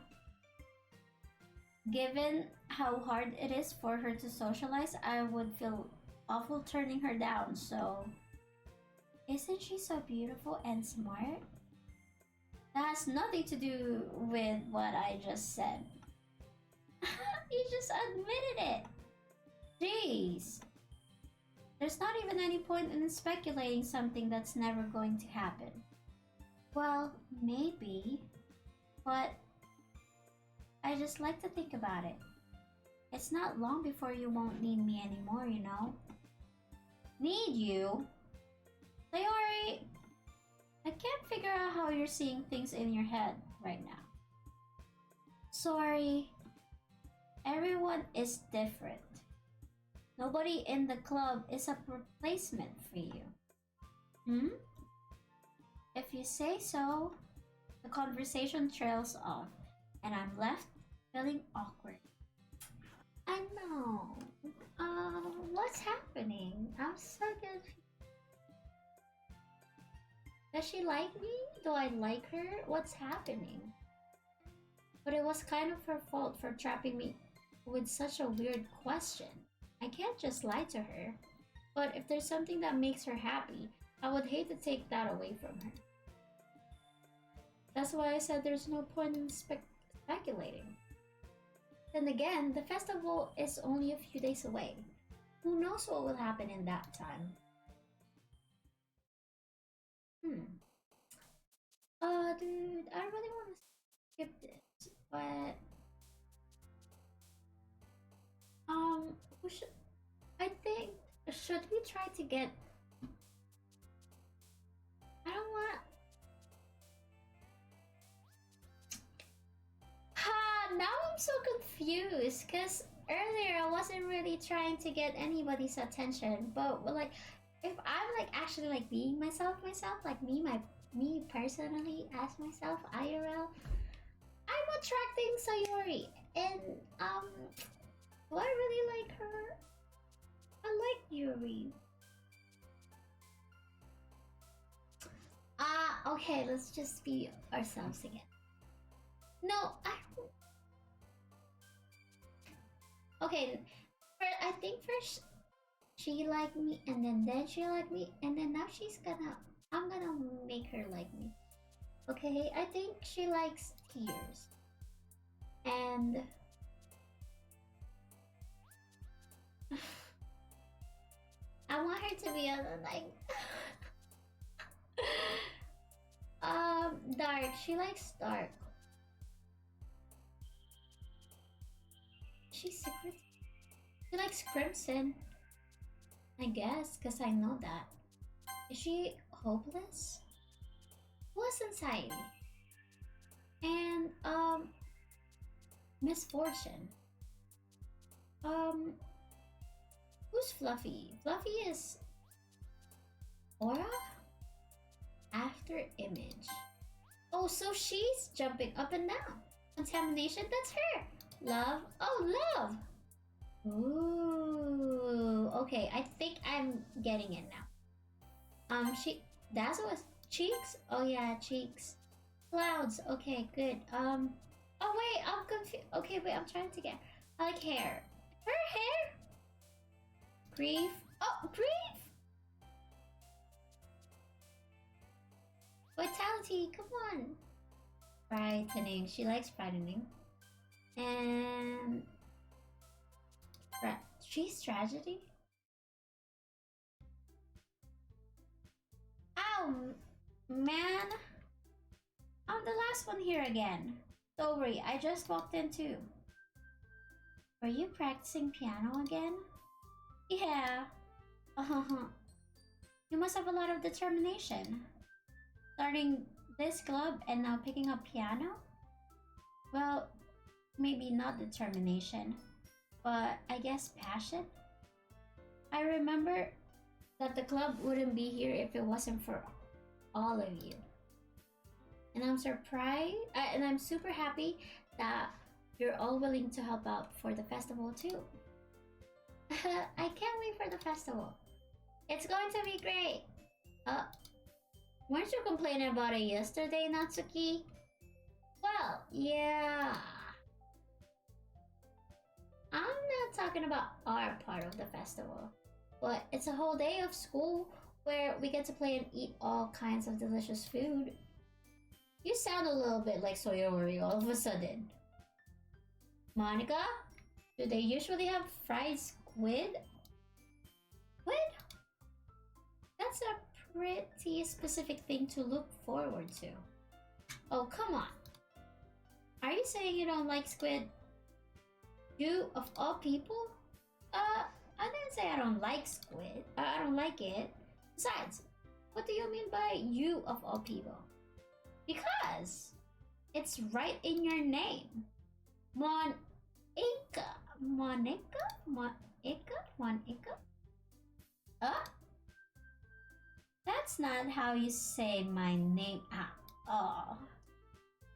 given how hard it is for her to socialize, I would feel awful turning her down, so... Isn't she so beautiful and smart? That has nothing to do with what I just said. You just admitted it! Jeez! There's not even any point in speculating something that's never going to happen. Well, maybe, but I just like to think about it. It's not long before you won't need me anymore, you know? Need you? Sayori, I can't figure out how you're seeing things in your head right now. Sorry. Everyone is different. Nobody in the club is a replacement for you. Hmm? If you say so. The conversation trails off, and I'm left feeling awkward. I know. What's happening? I'm so confused. Does she like me? Do I like her? What's happening? But it was kind of her fault for trapping me with such a weird question. I can't just lie to her. But if there's something that makes her happy, I would hate to take that away from her. That's why I said there's no point in speculating. Then again, the festival is only a few days away. Who knows what will happen in that time? Dude, I really want to skip this, but should we try to get? I don't want. Now I'm so confused because earlier I wasn't really trying to get anybody's attention, but like, if I'm like actually like being myself, like me personally as myself, IRL, I'm attracting Sayori, and do I really like her? I like Yuri. Okay, let's just be ourselves again. No, I don't. Okay, I think first she liked me, and then she liked me, and then now I'm gonna make her like me. Okay, I think she likes tears. And I want her to be on like dark. She likes dark. She's secret. She likes crimson. I guess, because I know that. Is she hopeless? Who has anxiety? And misfortune. Who's Fluffy? Fluffy is Aura? After image. Oh, so she's jumping up and down. Contamination, that's her. Love. Oh, love. Ooh. Okay, I think I'm getting it now. Dazzle is cheeks? Oh yeah, cheeks. Clouds. Okay, good. Oh wait, I'm confused. Okay, wait, I'm trying to get. I like hair. Her hair? Grief. Oh, grief! Vitality, come on. Brightening. She likes brightening. And she's tragedy. Ow, man. I'm the last one here again. Don't worry, I just walked in too. Were you practicing piano again? Yeah. You must have a lot of determination. Starting this club and now picking up piano? Well, maybe not determination, but I guess passion? I remember that the club wouldn't be here if it wasn't for all of you. And I'm surprised, and I'm super happy that you're all willing to help out for the festival too. I can't wait for the festival. It's going to be great. Weren't you complaining about it yesterday, Natsuki? Well, yeah. I'm not talking about our part of the festival, but it's a whole day of school where we get to play and eat all kinds of delicious food. You sound a little bit like Soyori all of a sudden. Monica, do they usually have fried squid? Squid? That's a pretty specific thing to look forward to. Oh, come on. Are you saying you don't like squid? You, of all people? I didn't say I don't like squid. I don't like it. Besides, what do you mean by you of all people? Because it's right in your name. Monica. Monica? Monica? That's not how you say my name at all.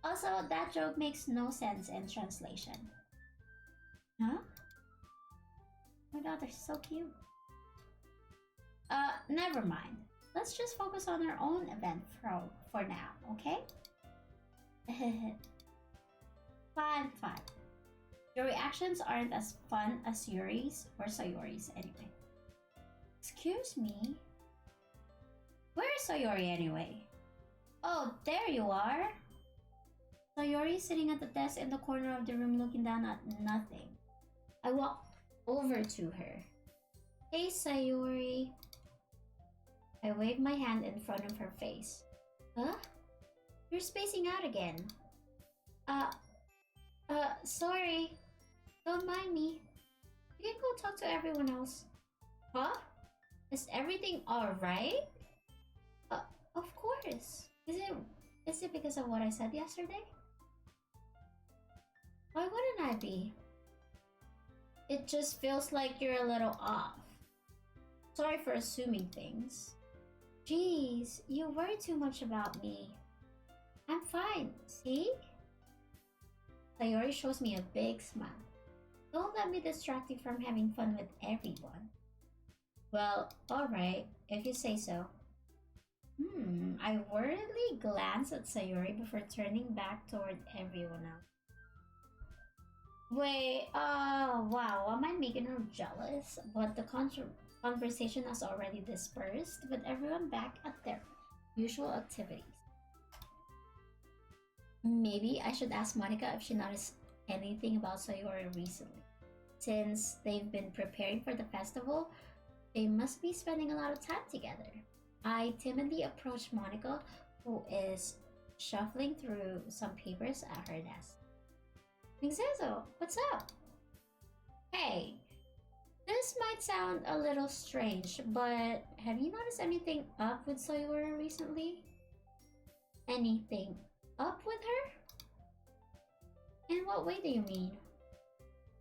Also, that joke makes no sense in translation. Huh? My daughter's so cute. Never mind. Let's just focus on our own event for now, okay? Fine. Your reactions aren't as fun as Yuri's or Sayori's anyway. Excuse me? Where's Sayori anyway? Oh, there you are! Sayori sitting at the desk in the corner of the room looking down at nothing. I walked over to her. Hey, Sayori. I waved my hand in front of her face. Huh? You're spacing out again. Sorry. Don't mind me. You can go talk to everyone else. Huh? Is everything alright? Of course. Is it because of what I said yesterday? Why wouldn't I be? It just feels like you're a little off. Sorry for assuming things. Jeez, you worry too much about me. I'm fine, see? Sayori shows me a big smile. Don't let me distract you from having fun with everyone. Well, alright, if you say so. I worriedly glanced at Sayori before turning back toward everyone else. Wait, wow, am I making her jealous? But the conversation has already dispersed, with everyone back at their usual activities. Maybe I should ask Monica if she noticed anything about Sayori recently. Since they've been preparing for the festival, they must be spending a lot of time together. I timidly approached Monica, who is shuffling through some papers at her desk. Mingzezo, what's up? Hey, this might sound a little strange, but have you noticed anything up with Sayori recently? Anything up with her? In what way do you mean?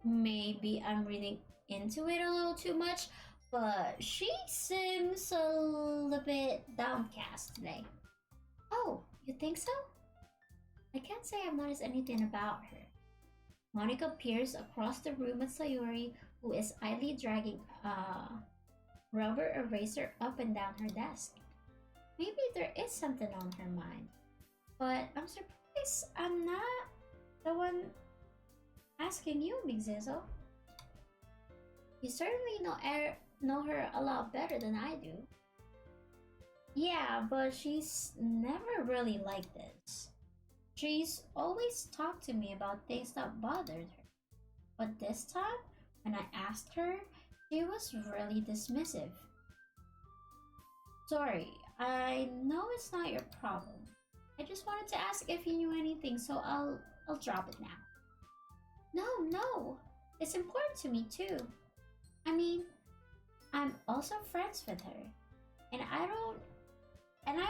Maybe I'm reading into it a little too much, but she seems a little bit downcast today. Oh, you think so? I can't say I've noticed anything about her. Monica peers across the room at Sayori, who is idly dragging a rubber eraser up and down her desk. Maybe there is something on her mind. But I'm surprised I'm not the one asking you, Mingzezo. You certainly know her a lot better than I do. Yeah, but she's never really like this. She's always talked to me about things that bothered her. But this time, when I asked her, she was really dismissive. Sorry, I know it's not your problem. I just wanted to ask if you knew anything, so I'll drop it now. No, it's important to me too. I mean, I'm also friends with her, and I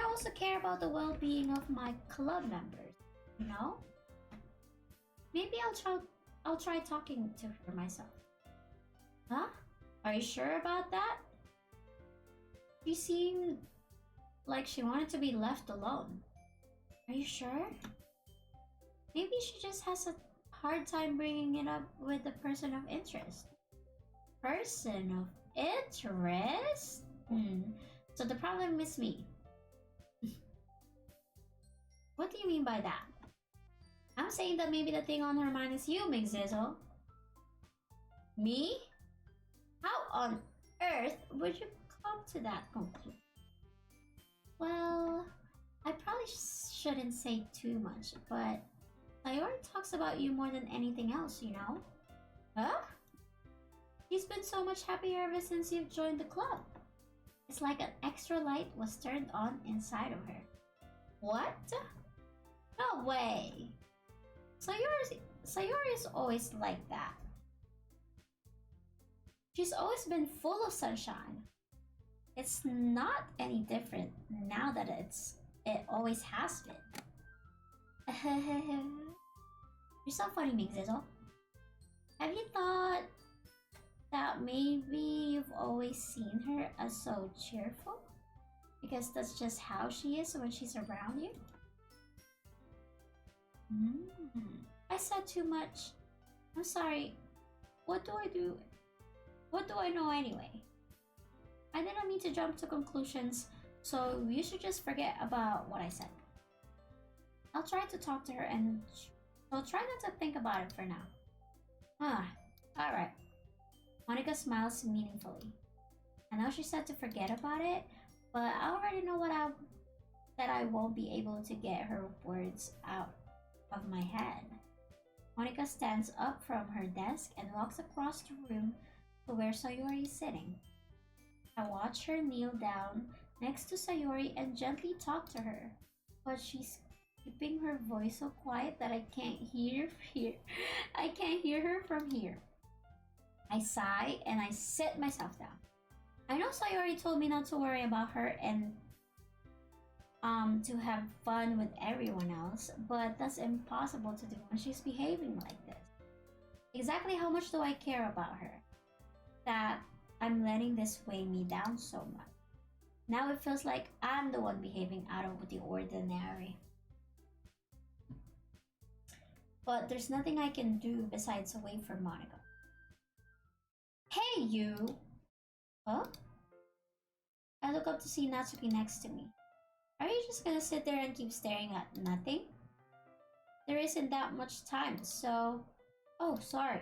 also care about the well-being of my club members. You know? Maybe I'll try talking to her myself. Huh? Are you sure about that? She seemed like she wanted to be left alone. Are you sure? Maybe she just has a hard time bringing it up with the person of interest. Person of interest? So the problem is me. What do you mean by that? I'm saying that maybe the thing on her mind is you, McZizzle. Me? How on earth would you come to that conclusion? Well, I probably shouldn't say too much, but Sayori talks about you more than anything else, you know? Huh? She's been so much happier ever since you've joined the club. It's like an extra light was turned on inside of her. What? No way! Sayori is always like that. She's always been full of sunshine. It's not any different now that it always has been. You're so funny, McZizzle. Have you thought that maybe you've always seen her as so cheerful? Because that's just how she is when she's around you? I said too much. I'm sorry. What do I do? What do I know anyway? I didn't mean to jump to conclusions, so you should just forget about what I said. I'll try to talk to her and so try not to think about it for now. Alright. Monica smiles meaningfully. I know she said to forget about it, but I already know that I won't be able to get her words out of my head. Monica stands up from her desk and walks across the room to where Sayori is sitting. I watch her kneel down next to Sayori and gently talk to her, but she's keeping her voice so quiet that I can't hear her from here. I sigh and I sit myself down. I know Sayori told me not to worry about her and to have fun with everyone else, but that's impossible to do when she's behaving like this. Exactly how much do I care about her that I'm letting this weigh me down so much? Now it feels like I'm the one behaving out of the ordinary. But there's nothing I can do besides wait for Monica. Hey, you! Huh? I look up to see Natsuki next to me. Are you just gonna sit there and keep staring at nothing? There isn't that much time, so... Oh, sorry.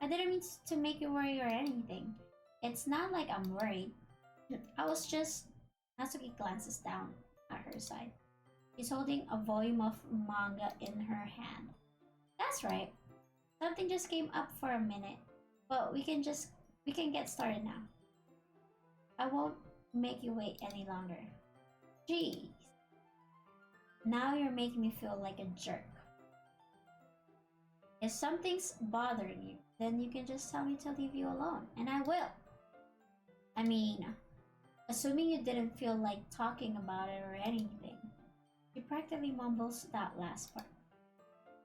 I didn't mean to make you worry or anything. It's not like I'm worried. I was just... Natsuki glances down at her side. She's holding a volume of manga in her hand. That's right. Something just came up for a minute, but we can get started now. I won't make you wait any longer. Jeez. Now you're making me feel like a jerk. If something's bothering you, then you can just tell me to leave you alone, and I will. I mean, assuming you didn't feel like talking about it or anything. She practically mumbles that last part.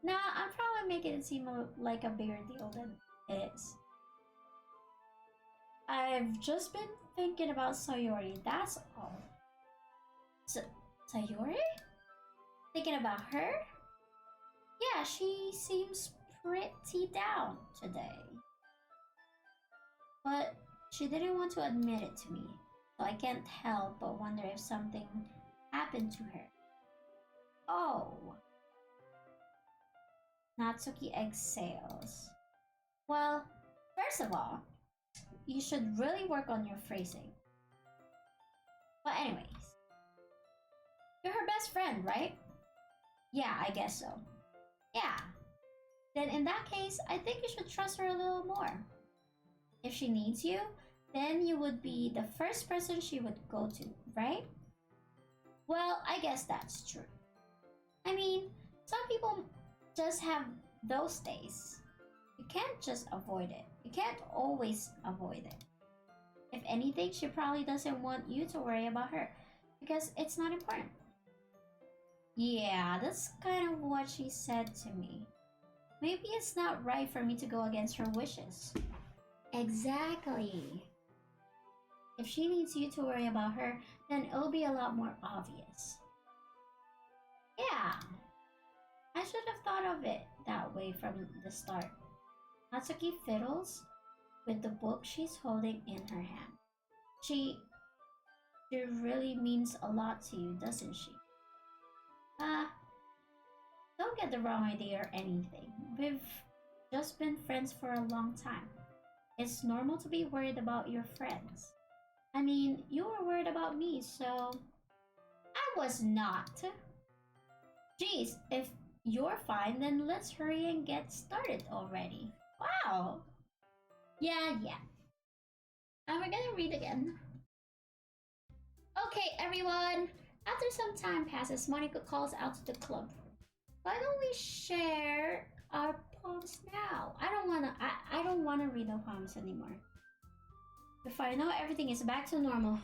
Nah, I'm probably making it seem like a bigger deal than it is. I've just been thinking about Sayori, that's all. Sayori? Thinking about her? Yeah, she seems pretty down today. But she didn't want to admit it to me, so I can't help but wonder if something happened to her. Oh. Natsuki exhales. Well, first of all, you should really work on your phrasing. But anyways, you're her best friend, right? Yeah, I guess so. Yeah. Then in that case, I think you should trust her a little more. If she needs you, then you would be the first person she would go to, right? Well, I guess that's true. I mean, some people just have those days. You can't just avoid it. You can't always avoid it. If anything, she probably doesn't want you to worry about her because it's not important. Yeah, that's kind of what she said to me. Maybe it's not right for me to go against her wishes. Exactly. If she needs you to worry about her, then it'll be a lot more obvious. Yeah, I should have thought of it that way from the start. Natsuki fiddles with the book she's holding in her hand. She really means a lot to you, doesn't she? Don't get the wrong idea or anything. We've just been friends for a long time. It's normal to be worried about your friends. I mean, you were worried about me, so... I was not. Geez, if you're fine, then let's hurry and get started already. Wow. Yeah. And we're gonna read again. Okay, everyone. After some time passes, Monica calls out to the club. Why don't we share our poems now? I don't wanna read the poems anymore. Before I know, everything is back to normal.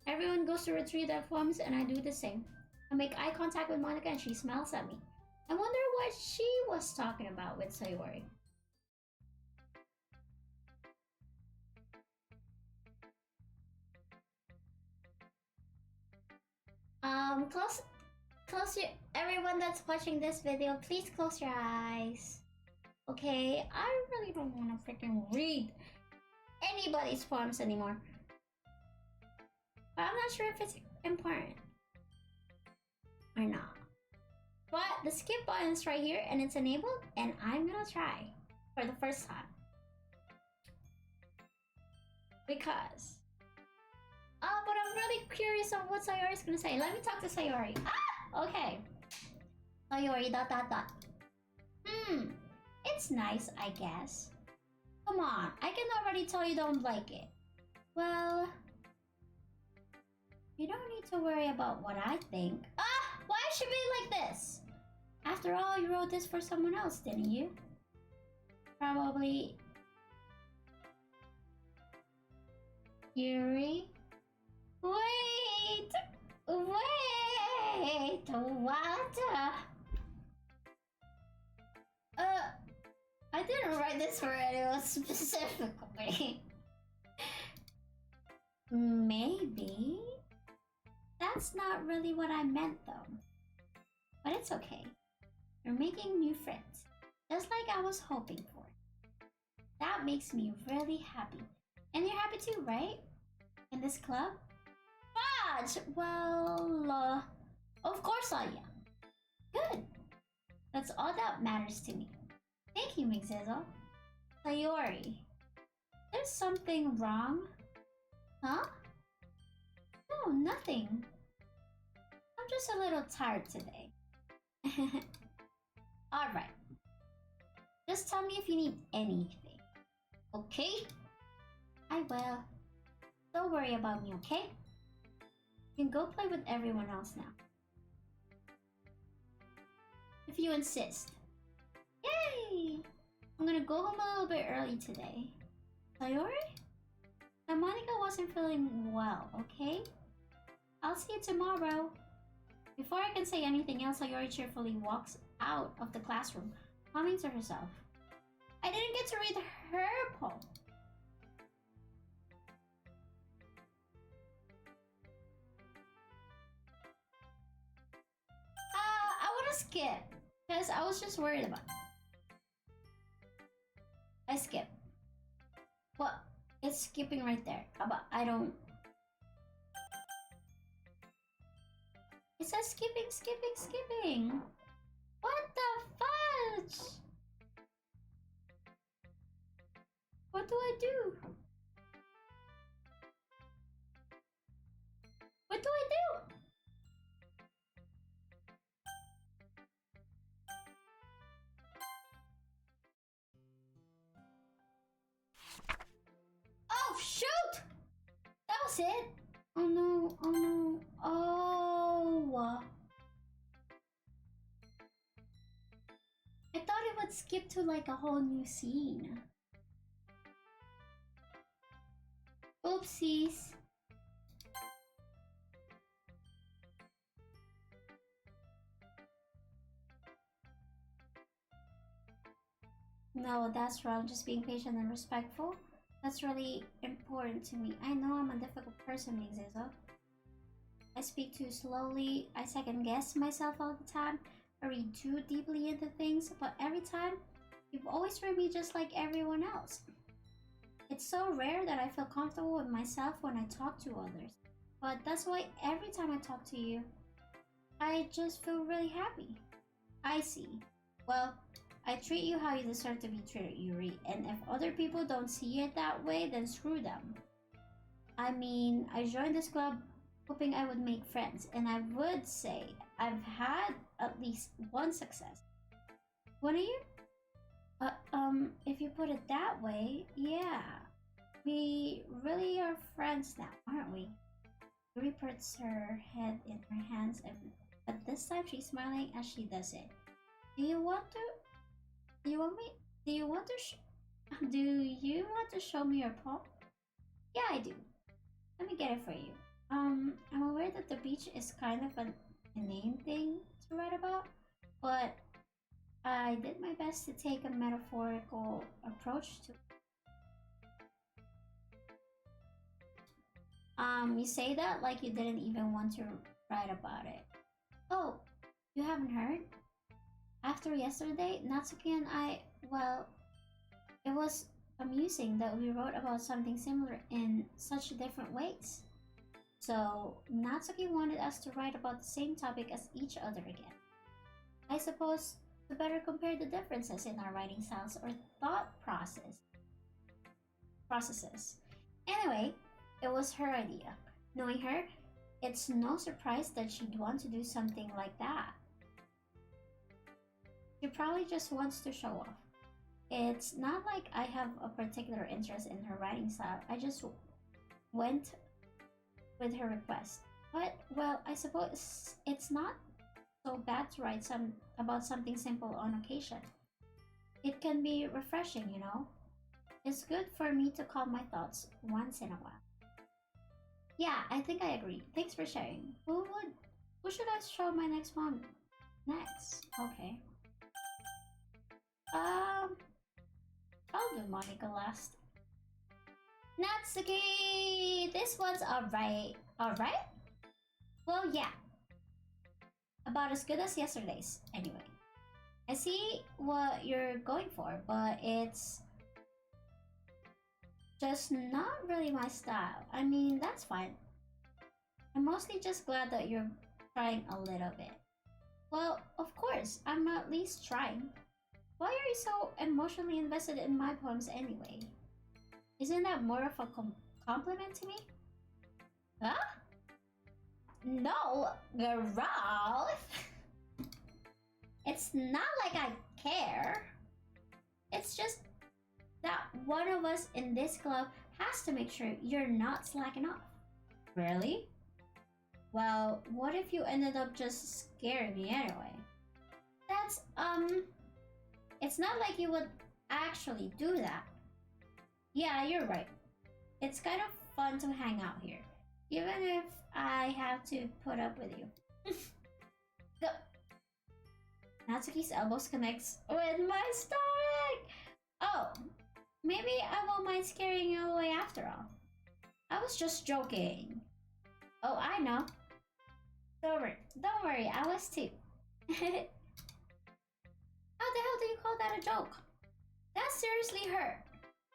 Everyone goes to retrieve their poems, and I do the same. I make eye contact with Monica, and she smiles at me. I wonder what she was talking about with Sayori. Close your, everyone that's watching this video, please close your eyes. Okay, I really don't want to freaking read anybody's poems anymore. But I'm not sure if it's important or not. But the skip button is right here and it's enabled, and I'm gonna try for the first time. Because but I'm really curious on what Sayori's gonna say. Let me talk to Sayori. Okay. Sayori ... It's nice, I guess. Come on, I can already tell you don't like it. Well, you don't need to worry about what I think. Why should it be like this? After all, you wrote this for someone else, didn't you? Probably Yuri? Wait! What? I didn't write this for anyone specifically. Maybe? That's not really what I meant though. But it's okay. You're making new friends, just like I was hoping for. That makes me really happy. And you're happy too, right? In this club? Fudge! Well, of course I am. Good. That's all that matters to me. Thank you, Migzizzle. Sayori, there's something wrong? Huh? No, nothing. I'm just a little tired today. Alright. Just tell me if you need anything. Okay? I will. Don't worry about me, okay? You can go play with everyone else now. If you insist. Yay! I'm gonna go home a little bit early today. Sayori? Monica wasn't feeling well, okay? I'll see you tomorrow. Before I can say anything else, Sayori cheerfully walks out of the classroom, humming to herself. I didn't get to read her poem. I want to skip, because I was just worried about it. I skip. Well, it's skipping right there. But I don't... It says skipping. What the fudge? What do I do? What do I do? Oh, shoot! That was it. Oh no, oh no, oh. I thought it would skip to like a whole new scene. Oopsies. No, that's wrong. Just being patient and respectful. That's really important to me. I know I'm a difficult person, Mingzizo. I speak too slowly, I second guess myself all the time, I read too deeply into things, but every time, you've always treated me just like everyone else. It's so rare that I feel comfortable with myself when I talk to others. But that's why every time I talk to you, I just feel really happy. I see. Well, I treat you how you deserve to be treated, Yuri, and if other people don't see it that way, then screw them. I mean, I joined this club hoping I would make friends, and I would say I've had at least one success. One of you? If you put it that way, yeah. We really are friends now, aren't we? Yuri puts her head in her hands, but this time she's smiling as she does it. Do you want to? Do you want me? Do you want to? Do you want to show me your paw? Yeah, I do. Let me get it for you. I'm aware that the beach is kind of an inane thing to write about, but I did my best to take a metaphorical approach to. You say that like you didn't even want to write about it. Oh, you haven't heard? After yesterday, Natsuki and I, well, it was amusing that we wrote about something similar in such different ways. So, Natsuki wanted us to write about the same topic as each other again. I suppose to better compare the differences in our writing styles or thought processes. Anyway, it was her idea. Knowing her, it's no surprise that she'd want to do something like that. She probably just wants to show off. It's not like I have a particular interest in her writing style. I just went with her request. But, well, I suppose it's not so bad to write about something simple on occasion. It can be refreshing, you know? It's good for me to calm my thoughts once in a while. Yeah, I think I agree. Thanks for sharing. Who should I show my next one next? Okay. I'll do Monica last. Natsuki! This one's alright. Alright? Well, yeah. About as good as yesterday's, anyway. I see what you're going for, but it's just not really my style. I mean, that's fine. I'm mostly just glad that you're trying a little bit. Well, of course, I'm at least trying. Why are you so emotionally invested in my poems anyway? Isn't that more of a compliment to me? Huh? No, girl. It's not like I care. It's just that one of us in this club has to make sure you're not slacking off. Really? Well, what if you ended up just scaring me anyway? That's, it's not like you would actually do that. Yeah, you're right. It's kind of fun to hang out here, even if I have to put up with you. Go. Natsuki's elbows connects with my stomach! Oh, maybe I won't mind scaring you away after all. I was just joking. Oh, I know. Don't worry, I was too. How the hell do you call that a joke? That seriously hurt.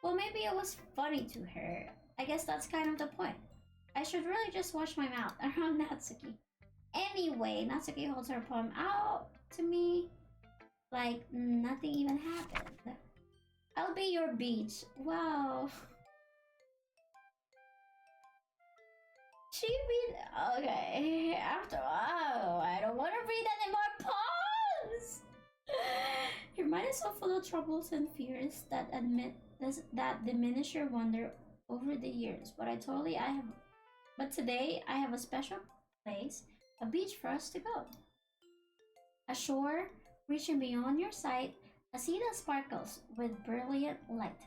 Well, maybe it was funny to her. I guess that's kind of the point. I should really just wash my mouth around Natsuki. Anyway, Natsuki holds her poem out to me like nothing even happened. I'll be your beach. Wow. She read. Okay, after all, I don't want to read any more poems. Your mind is so full of troubles and fears that diminish your wonder over the years. But today I have a special place, a beach for us to go. A shore reaching beyond your sight, a sea that sparkles with brilliant light.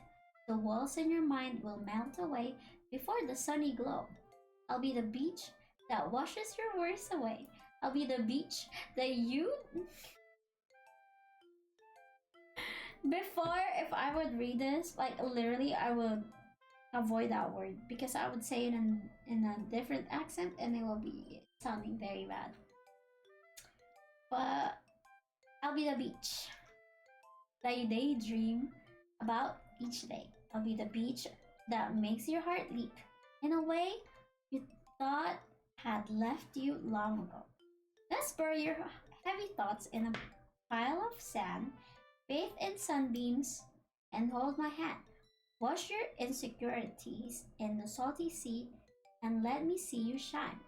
The walls in your mind will melt away before the sunny glow. I'll be the beach that washes your worries away. I'll be the beach that you... Before, if I would read this, like literally I would avoid that word because I would say it in a different accent and it will be sounding very bad. But I'll be the beach that you daydream about each day. I'll be the beach that makes your heart leap in a way you thought had left you long ago. Let's bury your heavy thoughts in a pile of sand, bathe in sunbeams, and hold my hand. Wash your insecurities in the salty sea and let me see you shine.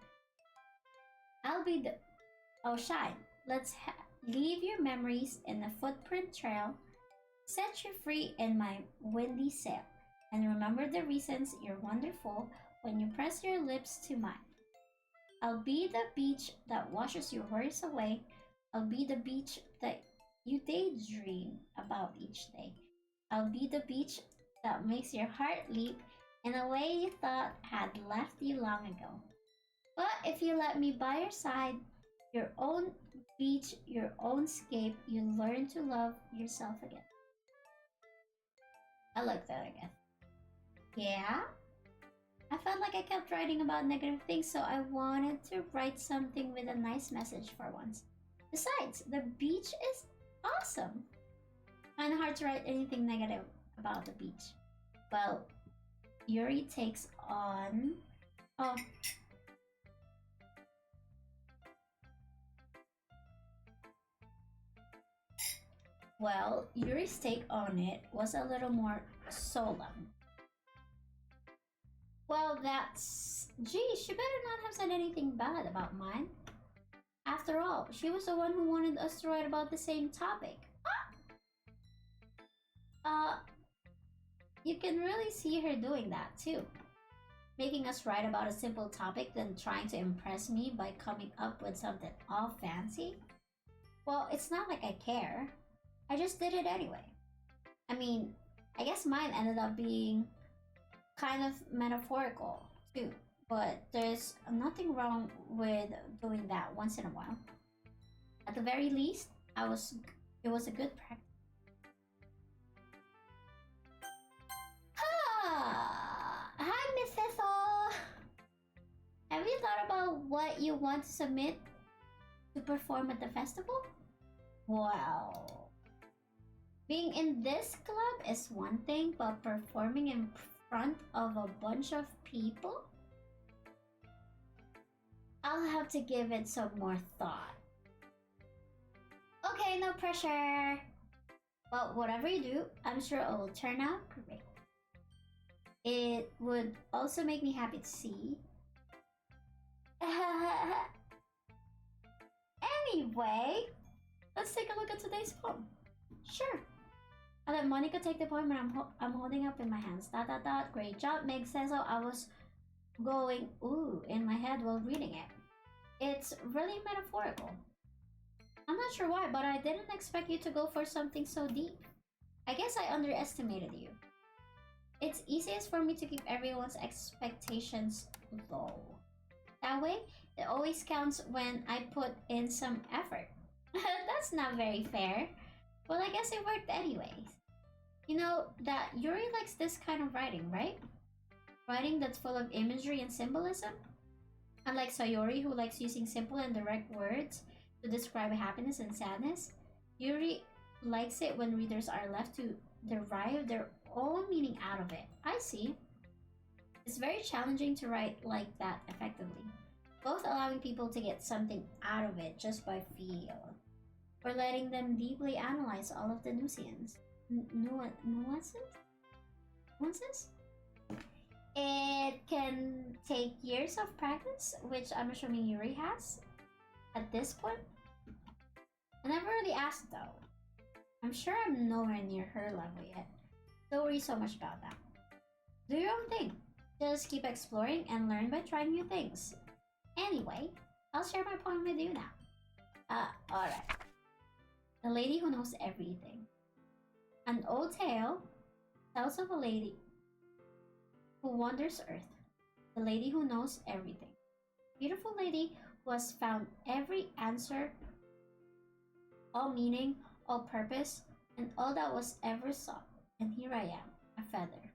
I'll be the oh shine. Leave your memories in the footprint trail. Set you free in my windy sail. And remember the reasons you're wonderful when you press your lips to mine. I'll be the beach that washes your worries away. I'll be the beach that you daydream about each day. I'll be the beach that makes your heart leap in a way you thought had left you long ago. But if you let me by your side, your own beach, your own scape, you learn to love yourself again. I like that again. Yeah? I felt like I kept writing about negative things, so I wanted to write something with a nice message for once. Besides, the beach is awesome. Kinda hard to write anything negative about the beach. Well, Yuri takes on... Oh. Well, Yuri's take on it was a little more solemn. Well, that's... Gee, she better not have said anything bad about mine. After all, she was the one who wanted us to write about the same topic. You can really see her doing that too. Making us write about a simple topic then trying to impress me by coming up with something all fancy. Well, it's not like I care. I just did it anyway. I mean, I guess mine ended up being kind of metaphorical too, but there's nothing wrong with doing that once in a while. At the very least, it was a good practice. Hi, Miss Ethel. Have you thought about what you want to submit to perform at the festival? Well, being in this club is one thing, but performing in front of a bunch of people? I'll have to give it some more thought. Okay, no pressure. Well, whatever you do, I'm sure it will turn out great. It would also make me happy to see. Anyway, let's take a look at today's poem. Sure. I let Monica take the poem and I'm holding up in my hands. ... Great job, Meg says so. I was going ooh in my head while reading it. It's really metaphorical. I'm not sure why, but I didn't expect you to go for something so deep. I guess I underestimated you. It's easiest for me to keep everyone's expectations low. That way, it always counts when I put in some effort. That's not very fair. Well, I guess it worked anyways. You know that Yuri likes this kind of writing, right? Writing that's full of imagery and symbolism? Unlike Sayori, who likes using simple and direct words to describe happiness and sadness, Yuri likes it when readers are left to derive their own meaning out of it. I see. It's very challenging to write like that effectively, both allowing people to get something out of it just by feel, or letting them deeply analyze all of the nuances? It can take years of practice, which I'm assuming Yuri has at this point. I never really asked though. I'm sure I'm nowhere near her level yet. Don't worry so much about that. Do your own thing. Just keep exploring and learn by trying new things. Anyway, I'll share my poem with you now. Alright. The Lady Who Knows Everything. An old tale tells of a lady who wanders Earth. The lady who knows everything. Beautiful lady who has found every answer, all meaning, all purpose, and all that was ever sought. And here I am, a feather.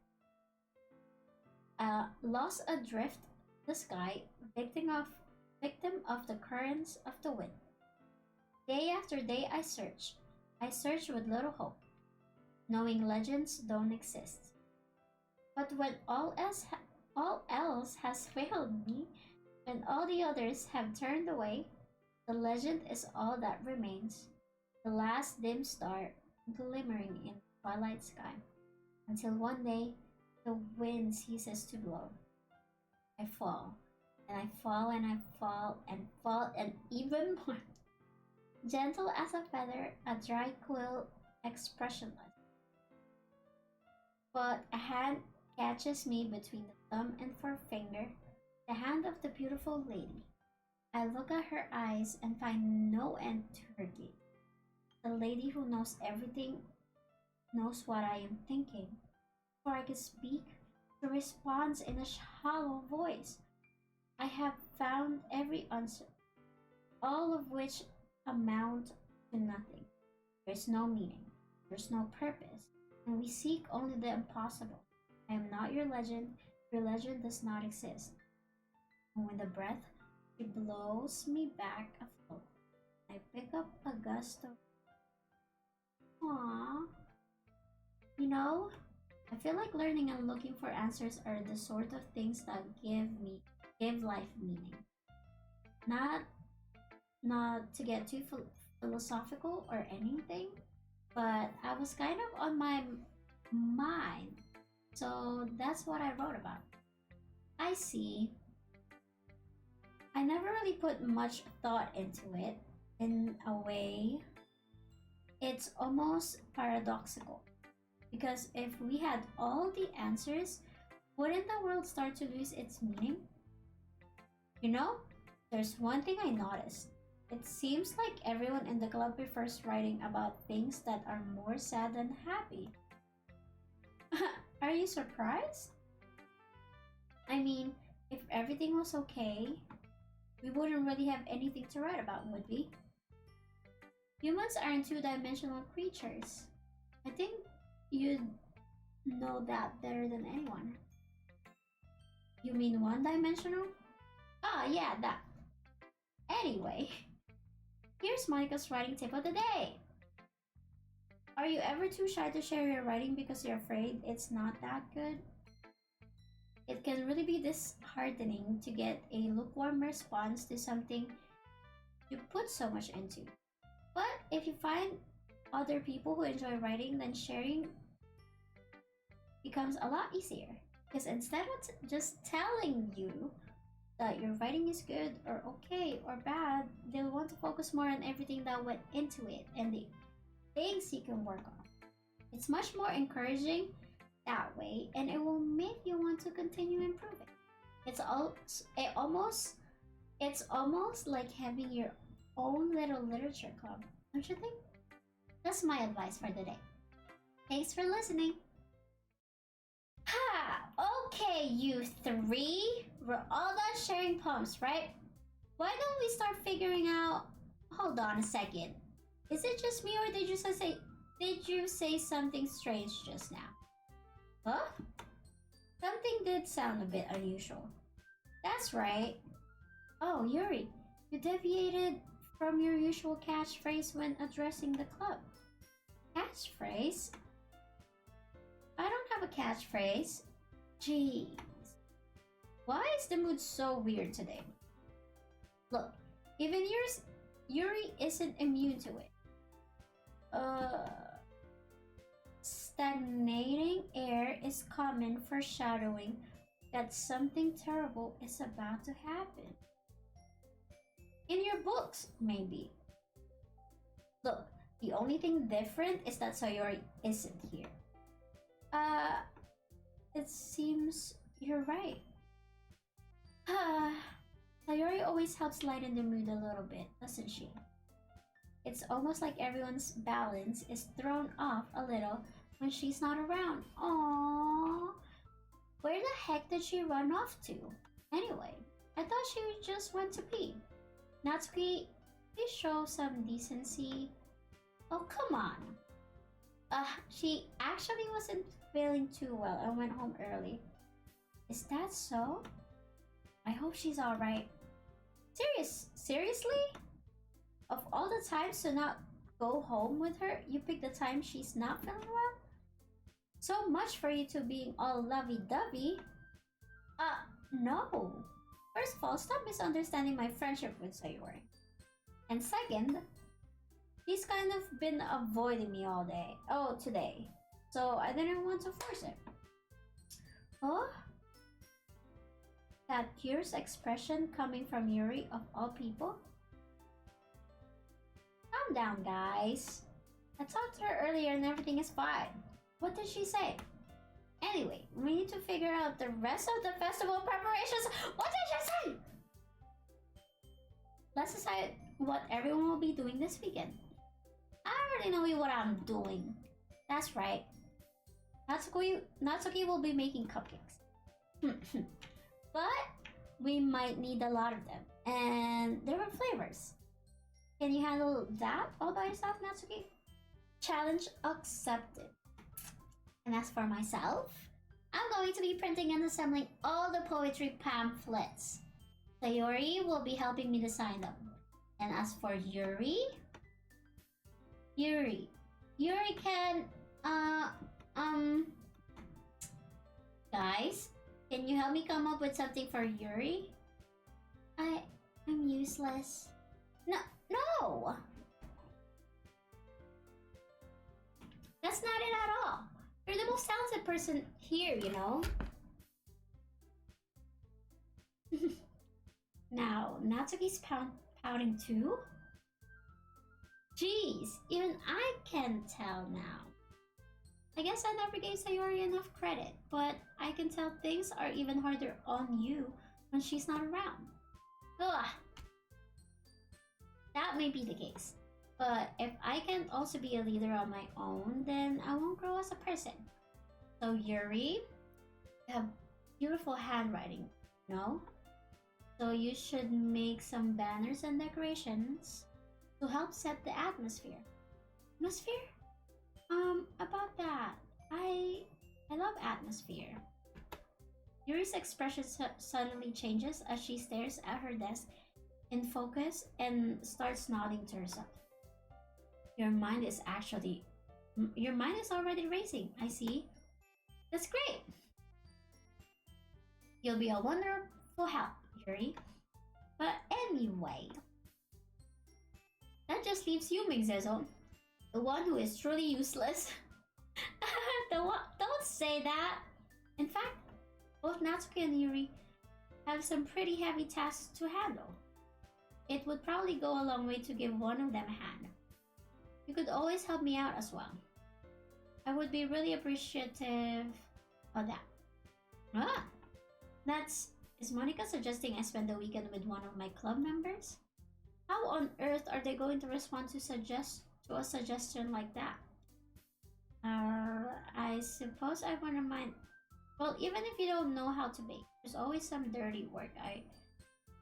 lost adrift the sky, victim of the currents of the wind. Day after day I search. I search with little hope, knowing legends don't exist. But when all else has failed me, when all the others have turned away, the legend is all that remains, the last dim star glimmering in the twilight sky, until one day the wind ceases to blow. I fall, and I fall, and I fall, and fall, and even more. Gentle as a feather, a dry quill, expressionless. But a hand catches me between the thumb and forefinger, the hand of the beautiful lady. I look at her eyes and find no end to her gaze. The lady who knows everything knows what I am thinking. Before I can speak, she responds in a hollow voice. I have found every answer, all of which amount to nothing. There's no meaning, there's no purpose, and we seek only the impossible. I am not your legend does not exist. And with a breath, she blows me back afloat. I pick up a gust of aww. You know, I feel like learning and looking for answers are the sort of things that give life meaning. Not not to get too philosophical or anything, but I was kind of on my mind, so that's what I wrote about. I see. I never really put much thought into it. In a way, it's almost paradoxical. Because if we had all the answers, wouldn't the world start to lose its meaning? You know, there's one thing I noticed. It seems like everyone in the club prefers writing about things that are more sad than happy. Are you surprised? I mean, if everything was okay, we wouldn't really have anything to write about, would we? Humans aren't two-dimensional creatures. I think you'd know that better than anyone. You mean one-dimensional? Ah, yeah, that. Anyway, here's Monica's writing tip of the day. Are you ever too shy to share your writing because you're afraid it's not that good? It can really be disheartening to get a lukewarm response to something you put so much into. But if you find other people who enjoy writing, then sharing becomes a lot easier. Because instead of just telling you that your writing is good or okay or bad, they'll want to focus more on everything that went into it and the things you can work on. It's much more encouraging that way, and it will make you want to continue improving. It's almost like having your own little literature club, don't you think? That's my advice for the day. Thanks for listening. Ha! Okay, you three. We're all done sharing poems, right? Why don't we start figuring out... Hold on a second. Is it just me, or did you say something strange just now? Huh? Something did sound a bit unusual. That's right. Oh, Yuri, you deviated from your usual catchphrase when addressing the club. Catchphrase? I don't have a catchphrase. Jeez. Why is the mood so weird today? Look, even Yuri isn't immune to it. Stagnating air is common foreshadowing that something terrible is about to happen. In your books, maybe. Look, the only thing different is that Sayori isn't here. It seems you're right. Sayori always helps lighten the mood a little bit, doesn't she? It's almost like everyone's balance is thrown off a little when she's not around. Aww. Where the heck did she run off to? Anyway, I thought she just went to pee. Natsuki, please show some decency. Oh, come on. She actually wasn't feeling too well and went home early. Is that so? I hope she's alright. Seriously? Of all the times to not go home with her, you pick the time she's not feeling well? So much for you two being all lovey-dovey. No. First of all, stop misunderstanding my friendship with Sayori. And second, he's kind of been avoiding me all day. Oh, today. So I didn't want to force it. Oh? That curious expression coming from Yuri of all people? Calm down, guys. I talked to her earlier and everything is fine. What did she say? Anyway, we need to figure out the rest of the festival preparations. What did she say? Let's decide what everyone will be doing this weekend. I already know what I'm doing. That's right. Natsuki will be making cupcakes. But we might need a lot of them. And different flavors. Can you handle that all by yourself, Natsuki? Challenge accepted. And as for myself, I'm going to be printing and assembling all the poetry pamphlets. Sayori will be helping me design them. And as for Yuri can, guys, can you help me come up with something for Yuri? I'm useless. No! That's not it at all. You're the most talented person here, you know? Now, Natsuki's pouting too? Jeez, even I can tell now. I guess I never gave Sayori enough credit, but I can tell things are even harder on you when she's not around. Ugh. That may be the case, but if I can also be a leader on my own, then I won't grow as a person. So Yuri, you have beautiful handwriting, no? So you should make some banners and decorations to help set the atmosphere. Atmosphere? About that, I love atmosphere. Yuri's expression suddenly changes as she stares at her desk in focus and starts nodding to herself. Your mind is already racing, I see. That's great. You'll be a wonderful help, Yuri. But anyway, that just leaves you, Mingzezo, the one who is truly useless. Don't say that. In fact, both Natsuki and Yuri have some pretty heavy tasks to handle. It would probably go a long way to give one of them a hand. You could always help me out as well. I would be really appreciative of that. Is Monica suggesting I spend the weekend with one of my club members? How on earth are they going to respond to a suggestion like that? I suppose I wouldn't mind. Well, even if you don't know how to bake, there's always some dirty work I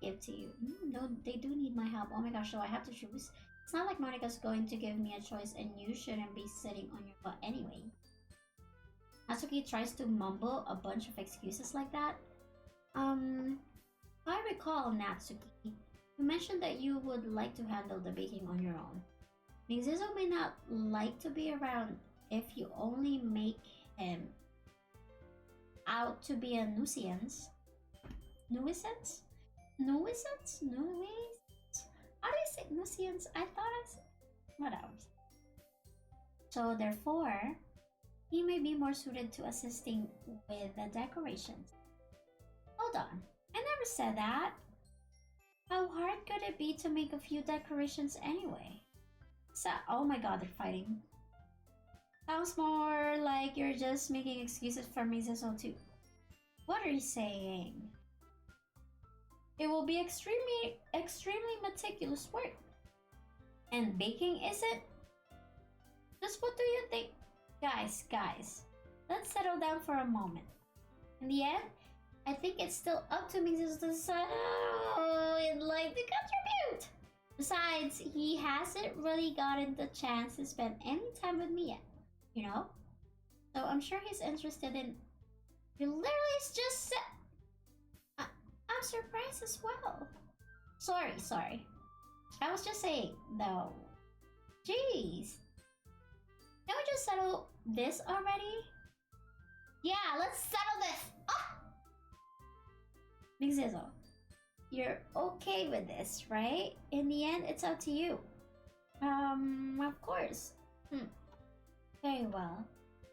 give to you. No, they do need my help. Oh my gosh, so I have to choose? It's not like Monica's going to give me a choice and you shouldn't be sitting on your butt anyway. Natsuki tries to mumble a bunch of excuses like that. If I recall, Natsuki, you mentioned that you would like to handle the baking on your own. Mingzezo may not like to be around if you only make him out to be a nuisance. Nuisance? Nuisance? Nuisance? How do you say nuisance? I thought I said... whatever. So therefore, he may be more suited to assisting with the decorations. Hold on, I never said that. How hard could it be to make a few decorations anyway? Oh my god, they're fighting. Sounds more like you're just making excuses for Mingzezo too. What are you saying? It will be extremely meticulous work. And baking isn't? Just what do you think? Guys, let's settle down for a moment. In the end, I think it's still up to Mingzezo to decide he'd like to contribute. Besides, he hasn't really gotten the chance to spend any time with me yet, you know? So I'm sure he's interested in You literally just said... I'm surprised as well. Sorry. I was just saying, though. Jeez. Can we just settle this already? Yeah, let's settle this! Ah! Big Zizzle, you're okay with this, right? In the end, it's up to you. Of course. Very well.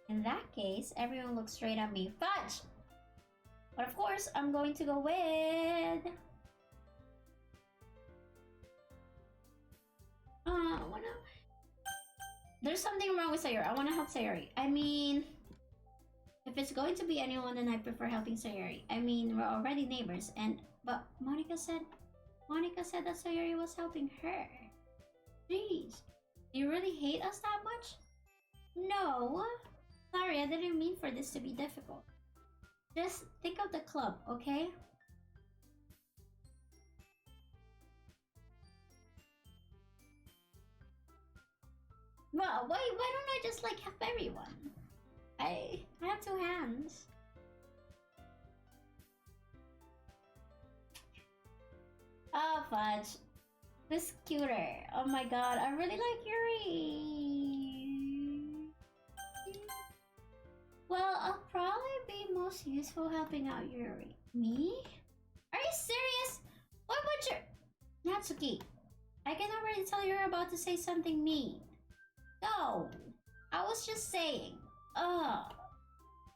In that case, everyone looks straight at me. Fudge! But of course, I'm going to go with... There's something wrong with Sayori. I want to help Sayori. I mean... If it's going to be anyone, then I prefer helping Sayori. I mean, we're already neighbors, and... But Monica said that Sayori was helping her. Jeez. Do you really hate us that much? No. Sorry, I didn't mean for this to be difficult. Just think of the club, okay? Well, why don't I just like help everyone? I have two hands. Oh fudge. This cuter. Oh my god, I really like Yuri. Well, I'll probably be most useful helping out Yuri. Me? Are you serious? What would you... Natsuki, I can already tell you're about to say something mean. No, I was just saying.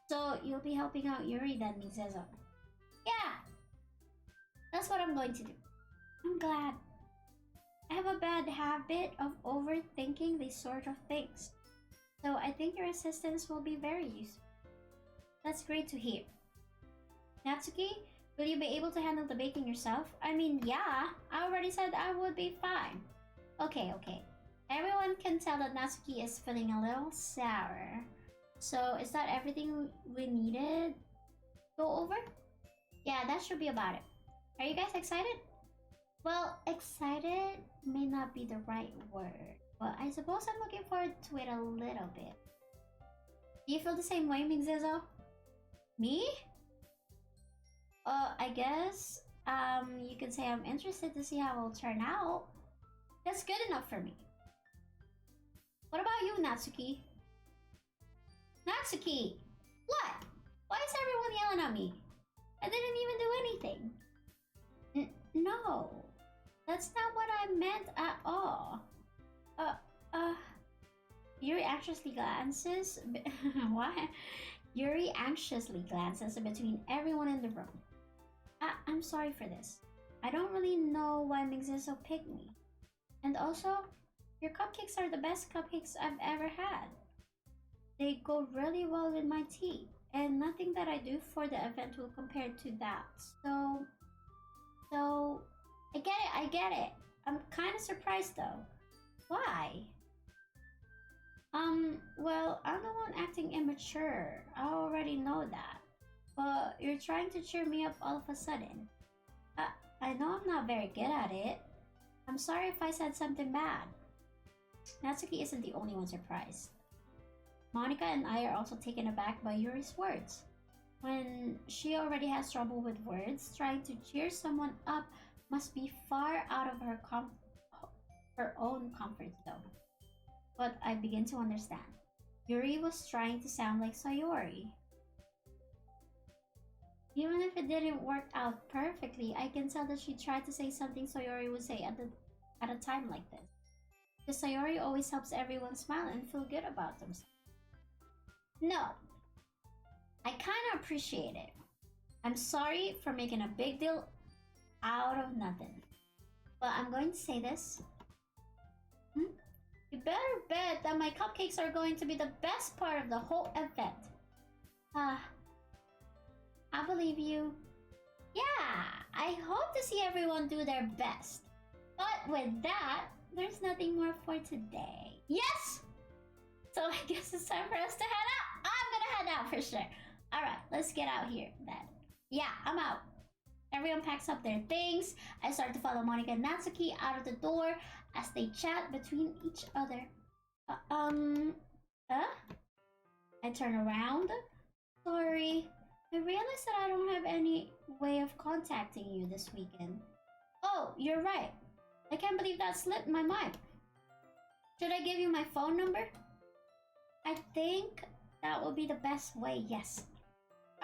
So you'll be helping out Yuri then, Mizezo. Yeah, that's what I'm going to do. I'm glad. I have a bad habit of overthinking these sort of things. So I think your assistance will be very useful. That's great to hear. Natsuki, will you be able to handle the baking yourself? I mean, yeah, I already said I would be fine. Okay. Everyone can tell that Natsuki is feeling a little sour. So, is that everything we needed? Go over? Yeah, that should be about it. Are you guys excited? Well, excited may not be the right word, but I suppose I'm looking forward to it a little bit. Do you feel the same way, Mingzizo? Me? I guess, you could say I'm interested to see how it'll turn out. That's good enough for me. What about you, Natsuki? Natsuki! What? Why is everyone yelling at me? I didn't even do anything. No. That's not what I meant at all. Yuri anxiously glances... What? Yuri anxiously glances between everyone in the room. I'm sorry for this. I don't really know why Mingzizo picked me. And also, your cupcakes are the best cupcakes I've ever had. They go really well with my tea, and nothing that I do for the event will compare to that. So, I get it. I'm kind of surprised though. Why? Well, I'm the one acting immature. I already know that. But you're trying to cheer me up all of a sudden. I know I'm not very good at it. I'm sorry if I said something bad. Natsuki isn't the only one surprised. Monica and I are also taken aback by Yuri's words. When she already has trouble with words, trying to cheer someone up must be far out of her own comfort zone. But I begin to understand. Yuri was trying to sound like Sayori. Even if it didn't work out perfectly, I can tell that she tried to say something Sayori would say at a time like this. Because Sayori always helps everyone smile and feel good about themselves. No, I kind of appreciate it. I'm sorry for making a big deal out of nothing. But I'm going to say this. You better bet that my cupcakes are going to be the best part of the whole event. I believe you. Yeah, I hope to see everyone do their best. But with that, there's nothing more for today. Yes! So I guess it's time for us to head out. I'm gonna head out for sure. Alright, let's get out here then. Yeah, I'm out. Everyone packs up their things. I start to follow Monica and Natsuki out of the door as they chat between each other. I turn around. Sorry, I realized that I don't have any way of contacting you this weekend. Oh, you're right. I can't believe that slipped my mind. Should I give you my phone number? I think that will be the best way, yes.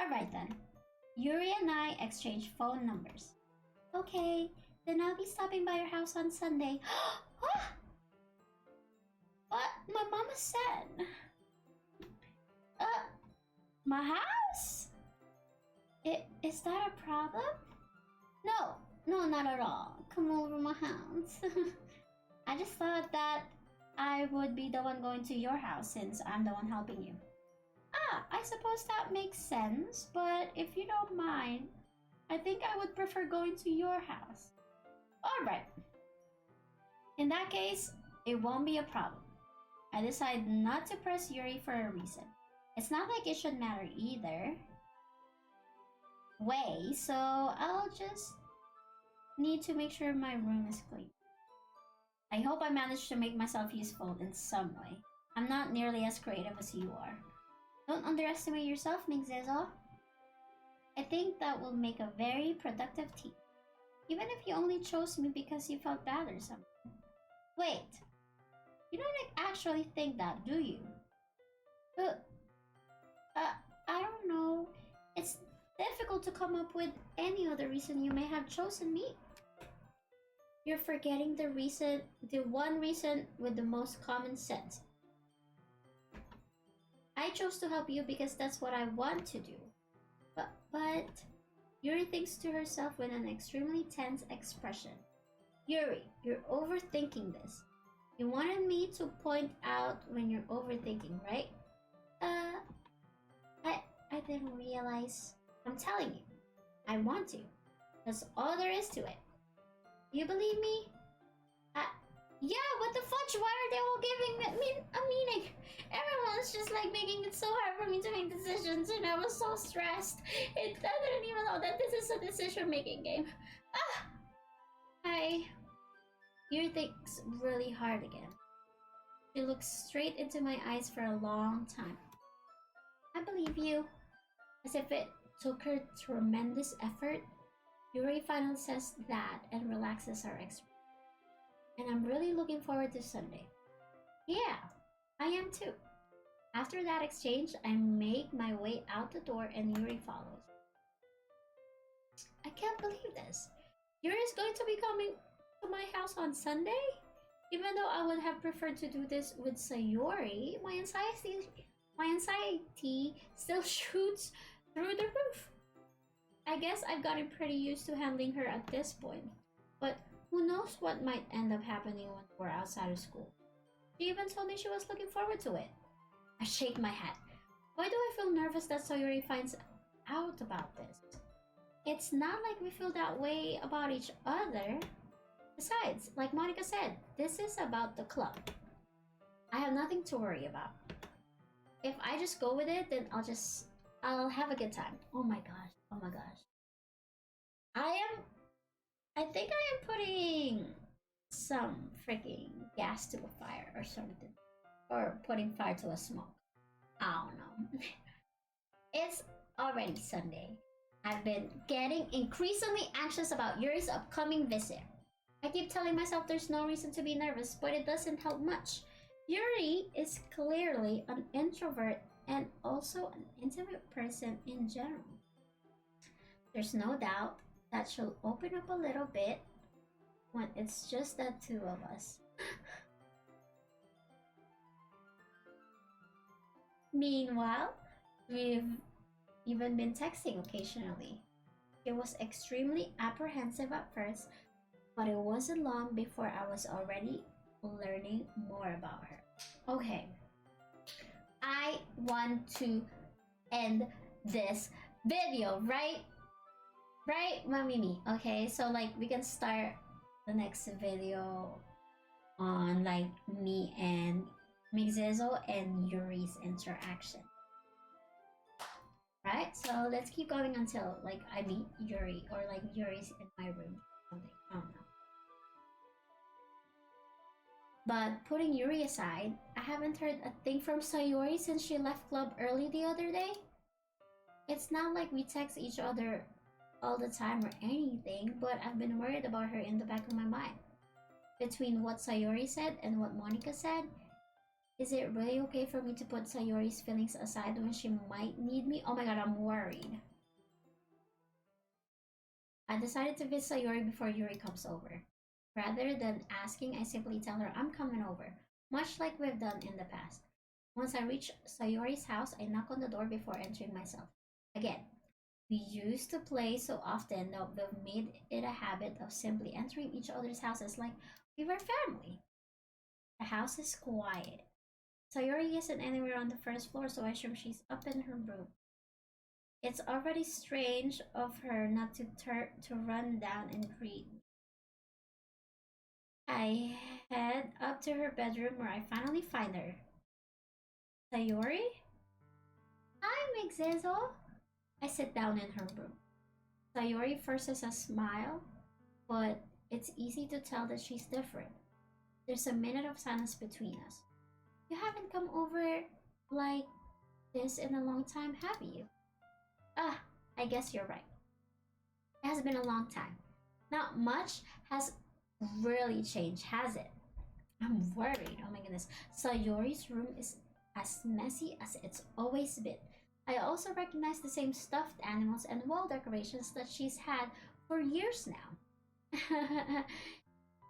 Alright then. Yuri and I exchange phone numbers. Okay, then I'll be stopping by your house on Sunday. What my mama said. My house? Is that a problem? No, not at all. Come over my house. I just thought that I would be the one going to your house since I'm the one helping you. I suppose that makes sense, but if you don't mind, I think I would prefer going to your house. Alright. In that case, it won't be a problem. I decided not to press Yuri for a reason. It's not like it should matter either way, so I'll just need to make sure my room is clean. I hope I managed to make myself useful in some way. I'm not nearly as creative as you are. Don't underestimate yourself, Mingzezo. I think that will make a very productive team. Even if you only chose me because you felt bad or something. Wait, you don't actually think that, do you? I don't know. It's difficult to come up with any other reason you may have chosen me. You're forgetting the one reason with the most common sense. I chose to help you because that's what I want to do. But Yuri thinks to herself with an extremely tense expression. Yuri, you're overthinking this. You wanted me to point out when you're overthinking, right? I didn't realize. I'm telling you, I want to. That's all there is to it. You believe me? Yeah, what the fudge? Why are they all giving me a meaning? Everyone's just like making it so hard for me to make decisions, and I was so stressed. I didn't even know that this is a decision-making game. Yuri thinks really hard again. She looks straight into my eyes for a long time. I believe you. As if it took her tremendous effort, Yuri finally says that and relaxes her expression. And I'm really looking forward to Sunday. Yeah, I am too. After that exchange, I make my way out the door and Yuri follows. I can't believe this. Yuri is going to be coming to my house on Sunday? Even though I would have preferred to do this with Sayori, my anxiety still shoots through the roof. I guess I've gotten pretty used to handling her at this point, but who knows what might end up happening when we're outside of school. She even told me she was looking forward to it. I shake my head. Why do I feel nervous that Sayori finds out about this? It's not like we feel that way about each other. Besides, like Monica said, this is about the club. I have nothing to worry about. If I just go with it, then I'll have a good time. Oh my gosh. I think I am putting some freaking gas to a fire or something. Or putting fire to a smoke. I don't know. It's already Sunday. I've been getting increasingly anxious about Yuri's upcoming visit. I keep telling myself there's no reason to be nervous, but it doesn't help much. Yuri is clearly an introvert and also an intimate person in general. There's no doubt that she'll open up a little bit when it's just the two of us. Meanwhile, we've even been texting occasionally. She was extremely apprehensive at first, but it wasn't long before I was already learning more about her. Okay, I want to end this video, right? Right, Mamimi? Okay, so like we can start the next video on like me and Mingzezo and Yuri's interaction. Right, so let's keep going until like I meet Yuri or like Yuri's in my room or something. I don't know. But putting Yuri aside, I haven't heard a thing from Sayori since she left club early the other day. it's not like we text each other all the time or anything, but I've been worried about her in the back of my mind. Between what Sayori said and what Monica said, is it really okay for me to put Sayori's feelings aside when she might need me? Oh my god, I'm worried. I decided to visit Sayori before Yuri comes over. Rather than asking, I simply tell her I'm coming over, much like we've done in the past. Once I reach Sayori's house, I knock on the door before entering myself. Again, we used to play so often that we've made it a habit of simply entering each other's houses like we were family. The house is quiet. Sayori isn't anywhere on the first floor, so I assume she's up in her room. It's already strange of her not to run down and greet me. I head up to her bedroom where I finally find her. Sayori? Hi, Migzezo. I sit down in her room. Sayori forces a smile, but it's easy to tell that she's different. There's a minute of silence between us. You haven't come over like this in a long time, have you? Ah, I guess you're right. It has been a long time. Not much has really changed, has it? I'm worried. Oh my goodness. Sayori's room is as messy as it's always been. I also recognize the same stuffed animals and wall decorations that she's had for years now.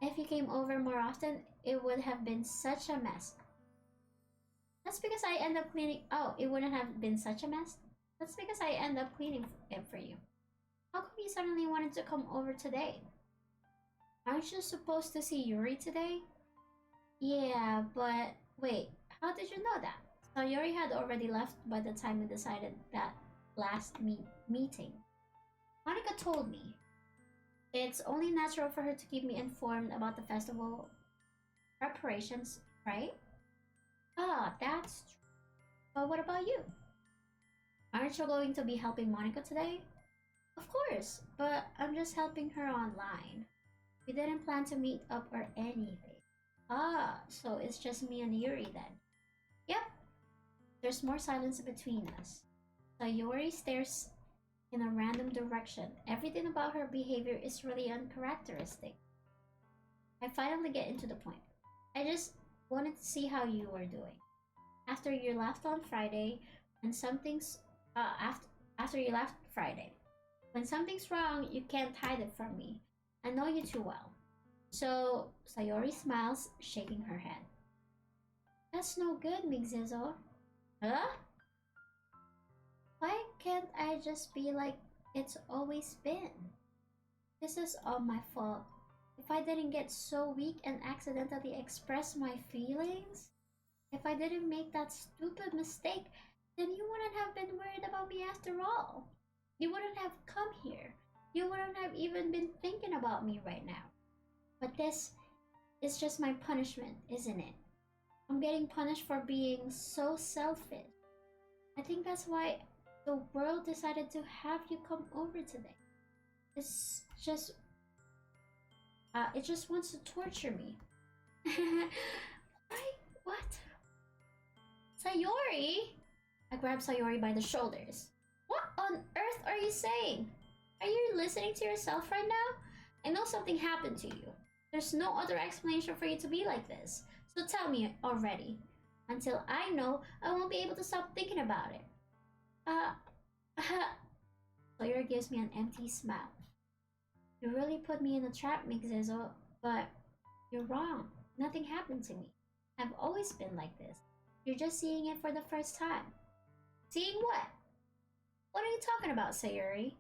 If you came over more often, it would have been such a mess. That's because I end up cleaning. Oh, it wouldn't have been such a mess? That's because I end up cleaning it for you. How come you suddenly wanted to come over today? Aren't you supposed to see Yuri today? Yeah, but wait, how did you know that? Sayori had already left by the time we decided that last meeting. Monica told me. It's only natural for her to keep me informed about the festival preparations, right? Ah, that's true. But what about you? Aren't you going to be helping Monica today? Of course, but I'm just helping her online. We didn't plan to meet up or anything. Ah, so it's just me and Yuri then. Yep, there's more silence between us. Sayori stares in a random direction. Everything about her behavior is really uncharacteristic. I finally get into the point. I just wanted to see how you were doing. After you left on Friday, and something's after you left Friday. When something's wrong, you can't hide it from me. I know you too well. So Sayori smiles, shaking her head. That's no good, Migzezo. Huh? Why can't I just be like it's always been? This is all my fault. If I didn't get so weak and accidentally express my feelings, if I didn't make that stupid mistake, then you wouldn't have been worried about me after all. You wouldn't have come here. You wouldn't have even been thinking about me right now. But this is just my punishment, isn't it? I'm getting punished for being so selfish. I think that's why the world decided to have you come over today. It's just, it just wants to torture me. Why? What? Sayori? I grab Sayori by the shoulders. What on earth are you saying? Are you listening to yourself right now? I know something happened to you. There's no other explanation for you to be like this. So tell me already. Until I know, I won't be able to stop thinking about it. Sayori gives me an empty smile. You really put me in a trap, Migzezo, but you're wrong. Nothing happened to me. I've always been like this. You're just seeing it for the first time. Seeing what? What are you talking about, Sayori?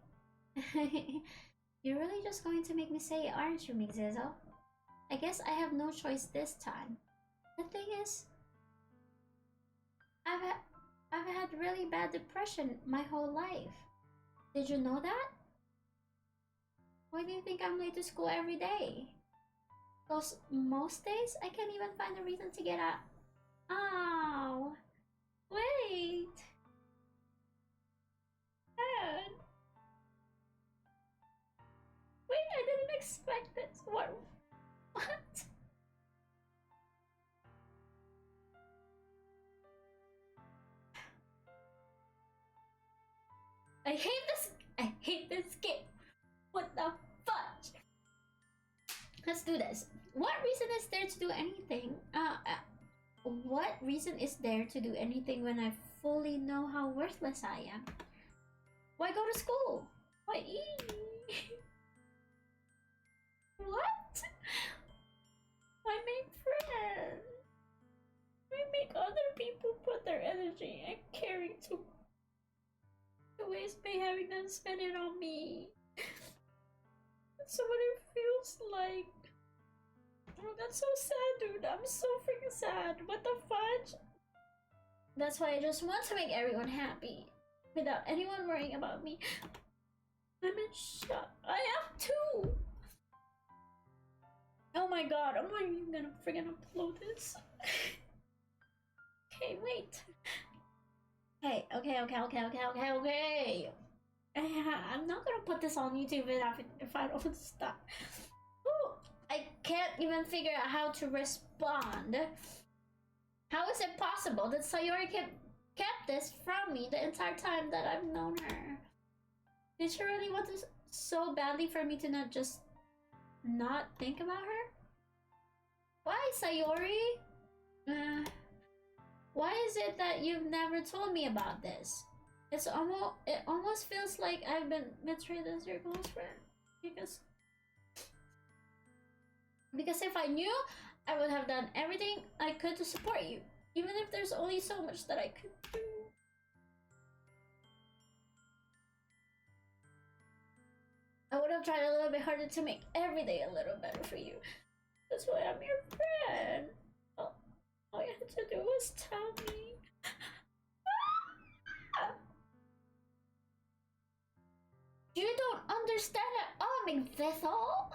You're really just going to make me say it, aren't you, Migzezo? I guess I have no choice this time. The thing is, I've had really bad depression my whole life. Did you know that? Why do you think I'm late to school every day? Because most days I can't even find a reason to get up. Oh, wait. Dad. Wait, I didn't expect this. What? I hate this. I hate this game. What the fudge? Let's do this. What reason is there to do anything? What reason is there to do anything when I fully know how worthless I am? Why go to school? Why eat? What? Why make friends? Why make other people put their energy and caring to waste by having them spend it on me? That's what it feels like. Oh, that's so sad, dude. I'm so freaking sad. What the fudge? That's why I just want to make everyone happy without anyone worrying about me. I'm in shock. I am too. Oh my god, I'm not even gonna freaking upload this. Okay, wait. Hey, okay. I'm not gonna put this on YouTube if I don't stop. Ooh, I can't even figure out how to respond. How is it possible that Sayori kept this from me the entire time that I've known her? Did she really want this so badly for me to not think about her? Why, Sayori? Why is it that you've never told me about this? It almost feels like I've been betrayed as your close friend. Because if I knew, I would have done everything I could to support you, even if there's only so much that I could do. I would have tried a little bit harder to make every day a little better for you. That's why I'm your friend. All you had to do was tell me. You don't understand at all, McVithel.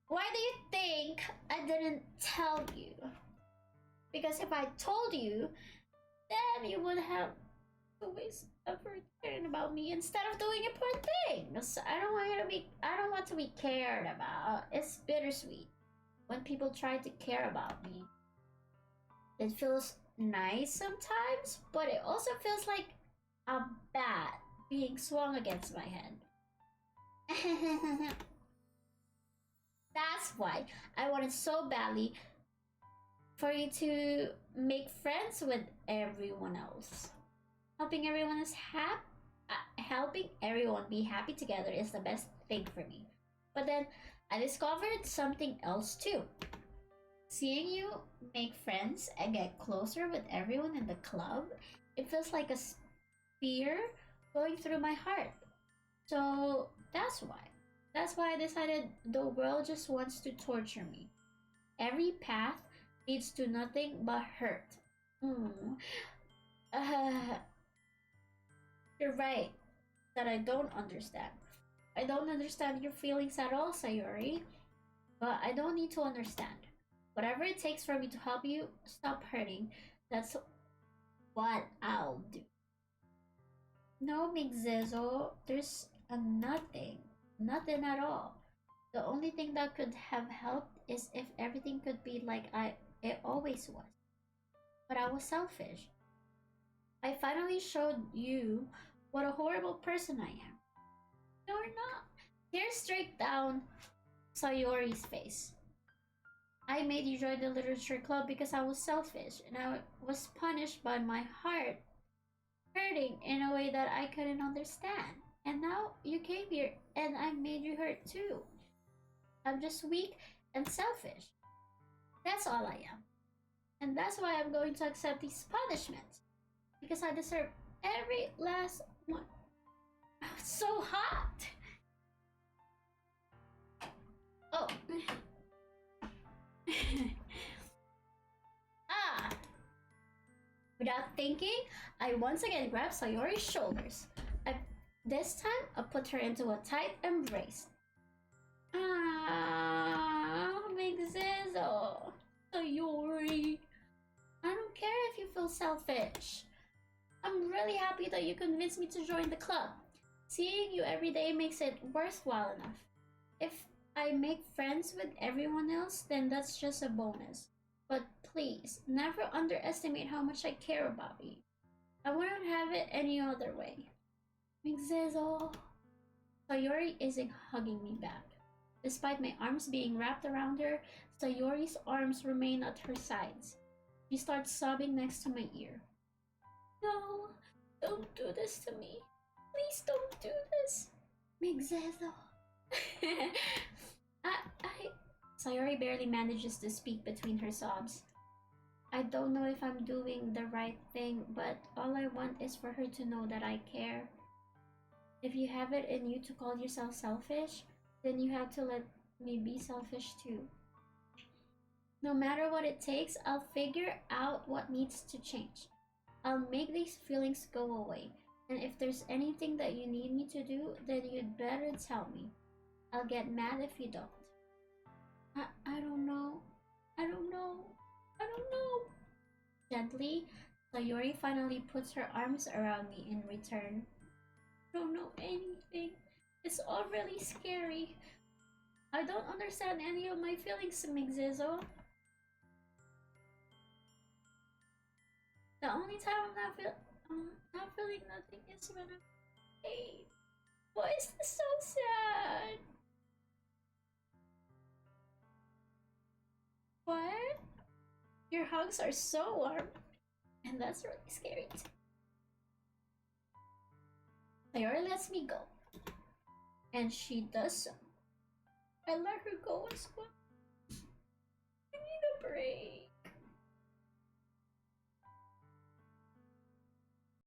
Why do you think I didn't tell you? Because if I told you, then you would have always ever caring about me instead of doing important things. I don't want to be cared about. It's bittersweet when people try to care about me. It feels nice sometimes, but it also feels like a bat being swung against my head. That's why I wanted so badly for you to make friends with everyone else. Helping everyone be happy together is the best thing for me. But then I discovered something else too. Seeing you make friends and get closer with everyone in the club, it feels like a spear going through my heart. So that's why I decided the world just wants to torture me. Every path leads to nothing but hurt. You're right that I don't understand. I don't understand your feelings at all, Sayori. But I don't need to understand. Whatever it takes for me to help you stop hurting, that's what I'll do. No, Migzezo, there's nothing. Nothing at all. The only thing that could have helped is if everything could be like it always was. But I was selfish. I finally showed you what a horrible person I am. No, we're not. Tears straight down Sayori's face. I made you join the literature club because I was selfish, and I was punished by my heart hurting in a way that I couldn't understand. And now you came here, and I made you hurt too. I'm just weak and selfish. That's all I am. And that's why I'm going to accept these punishments. Because I deserve every last one. Oh, it's so hot! Oh. Without thinking, I once again grabbed Sayori's shoulders. This time, I put her into a tight embrace. Big Zizzle. Sayori. I don't care if you feel selfish. I'm really happy that you convinced me to join the club. Seeing you every day makes it worthwhile enough. If I make friends with everyone else, then that's just a bonus. But please, never underestimate how much I care about you. I wouldn't have it any other way. Migzezo. Sayori isn't hugging me back. Despite my arms being wrapped around her, Sayori's arms remain at her sides. She starts sobbing next to my ear. No, don't do this to me. Please don't do this. Migzezo. I... Sayori barely manages to speak between her sobs. I don't know if I'm doing the right thing, but all I want is for her to know that I care. If you have it in you to call yourself selfish, then you have to let me be selfish too. No matter what it takes, I'll figure out what needs to change. I'll make these feelings go away. And if there's anything that you need me to do, then you'd better tell me. I'll get mad if you don't. I don't know. I don't know. I don't know. Gently, Sayori finally puts her arms around me in return. I don't know anything. It's all really scary. I don't understand any of my feelings, Migzezo. The only time I'm not feeling nothing is when I'm pain. Why is this so sad? What? Your hugs are so warm, and that's really scary too. Sayori lets me go, and she does so. I let her go as well. I need a break.